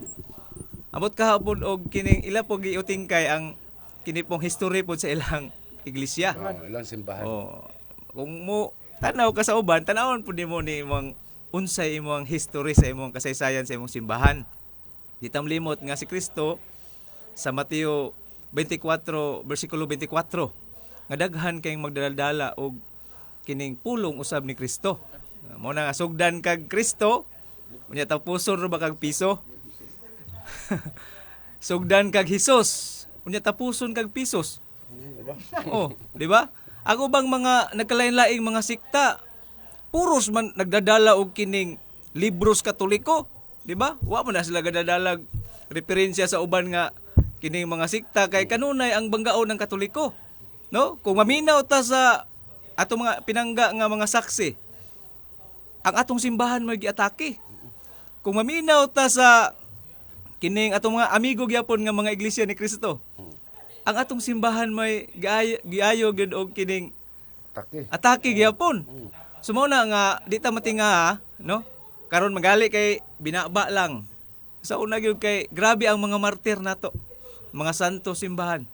Abot kahapon og kining ila po giuting kay ang kini pong history po sa ilang iglesia. Ilang simbahan. Kung mo tanaw ka sa uban, tanawon po nimo ni imong unsay imong history sa imong kasaysayan sa imong simbahan. Di tam limot nga si Kristo sa Mateo 24 bersikulo 24 nga daghan kayong magdadala og kining pulong usab ni Kristo. Mao na nga sugdan kag Kristo, unya tapuson ra ba kag piso? Sugdan kag Hesus, unya tapuson kag pisos. Di ba? Ako bang mga nagkalain-laing mga sikta puros man nagdadala og kining libros Katoliko, di ba? Wa man na sila gadadalag referensya sa uban nga kining mga sikta kay kanunay ang banggaon ng Katoliko. No? Kung maminaw ta sa atong mga pinangga nga mga saksi, ang atong simbahan may giatake. Kung maminaw ta sa kining atong mga amigo gyapon nga mga iglesia ni Kristo, ang atong simbahan may giayo gid og kining atake gyapon. Sumo na nga di ta matinga no? Karon magali kay binaba lang. Sa una gyud kay grabe ang mga martir nato. Mga santo simbahan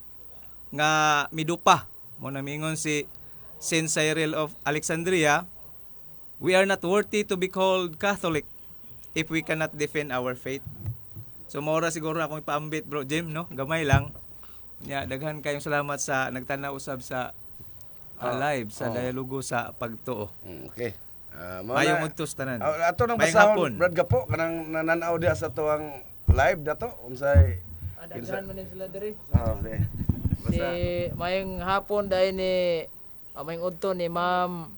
nga midupa. Mo na mingon si Saint Cyril of Alexandria, we are not worthy to be called Catholic if we cannot defend our faith. So maura siguro akong ipaambit Bro Jim no, gamay lang. Nya daghan kayong salamat sa nagtanaw usab sa live sa dialogo sa pagtuo. Okay. Mayong udtos tanan. Ato nang basahon Brad Gapo kanang nananaw diha sa tuang live dato unsay daghan man sila diri. Okay. Si mayong hapon dai ni mayong udto ni Ma'am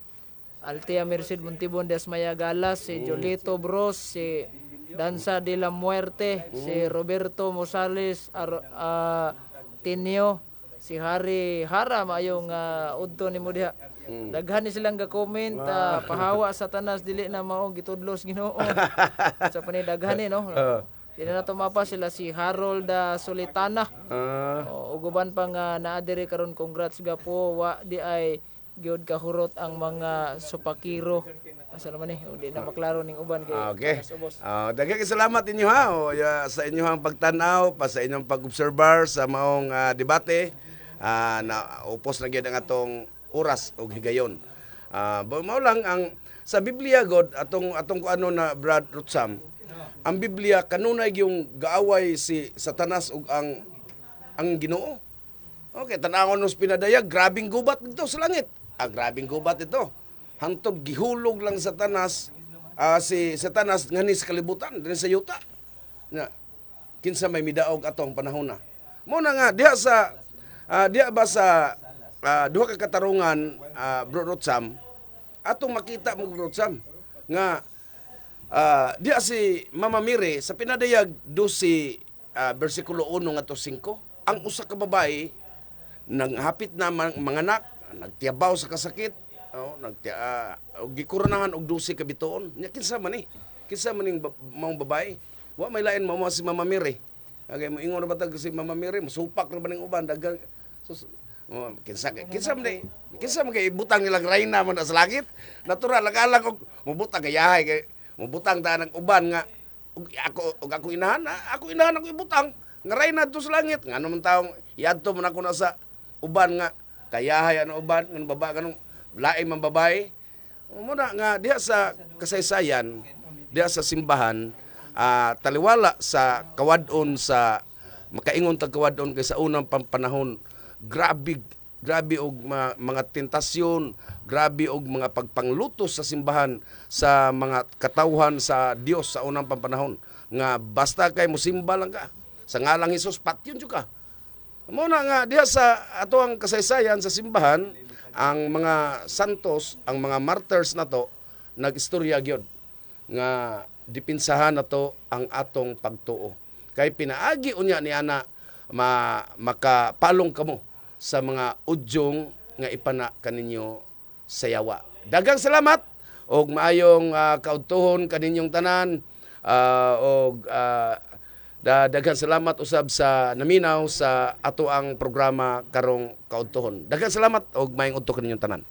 Altea Merced Montibon des Mayagalas, si Jolito Bros, si Danza de la Muerte, si Roberto Mosales Tinio, si Hari Hara mayong udto ni mo diha. Daghan ni silang ga-comment pahawa sa tanas dili na mao gitudlos Ginoo. Sa panay daghan ni no. Dili na tumapa sila si Harold Solitana. Uguban pa nga naa diri karon, congrats gapo wa di ay gyud kahurot ang mga supakiro. Asa naman di na maklaro ning uban kay. Okay. Daghang salamat inyo ha sa inyong pagtanaw, pa sa inyong pag-obserbar sa maong debate. Na upos na gyud ang atong oras og higayon. Mao lang ang sa Biblia god atong kuano na Brad Rotsam. Ang Biblia kanunay yung gaaway si Satanas ug ang Ginoo. Okay, tanawon nos pinadayag, grabing gubat dito sa langit. Grabing gubat ito. Hantod gihulog lang Satanas si Satanas ngani sa kalibutan dinhi sa yuta. Na kinsa may midaog atong panahon na. Mo na nga diha ba sa duha ka katarungan Bro Rotsam atong makita mo Rotsam nga Diya si Mama Miri sa pinadayag 12 bersikulo 1 ngadto 5, ang usa ka babae nanghapit na manganak, nagtiyabaw sa kasakit, gikuronahan og 12 ka bituon. Nya kinsa man ni? Kinsa man ning maong babae? Wa may lain mo si Mama Miri. Agay mo ingon na batag si Mama Miri, musupak ra ba ning uban dagang kinsa man kay butang nilang rayna man sa langit. Natural lang og mubutang gayahay kay mubutang ta ng uban nga ako inahan ako ibutang nga rayna to sa langit ngano man taong iadto man ako na sa uban nga kayahay ano uban ng baba kanong laing man babae mo na nga diha sa kasaysayan diha sa simbahan taliwala sa kawadon sa makaingon tag kawadon kay sa unang panahon grabe og mga tentasyon, grabe og mga pagpanglutos sa simbahan sa mga katawhan sa Dios sa unang panahon nga basta kay mosimba lang ka sa ngalang Hesus patyon jud ka. Mo na nga diha sa ato ang kasaysayan sa simbahan ang mga santos, ang mga martyrs nato nagistorya gyud nga dipinsahan nato ang atong pagtuo. Kay pinaagi unya ni ana makapalong kamo sa mga udyong nga ipana kaninyo sa yawa. Daghang salamat og maayong kaudtohon kaninyong tanan og daghang salamat usab sa naminaw sa ato ang programa karong kaudtohon. Daghang salamat og maayong udto kaninyong tanan.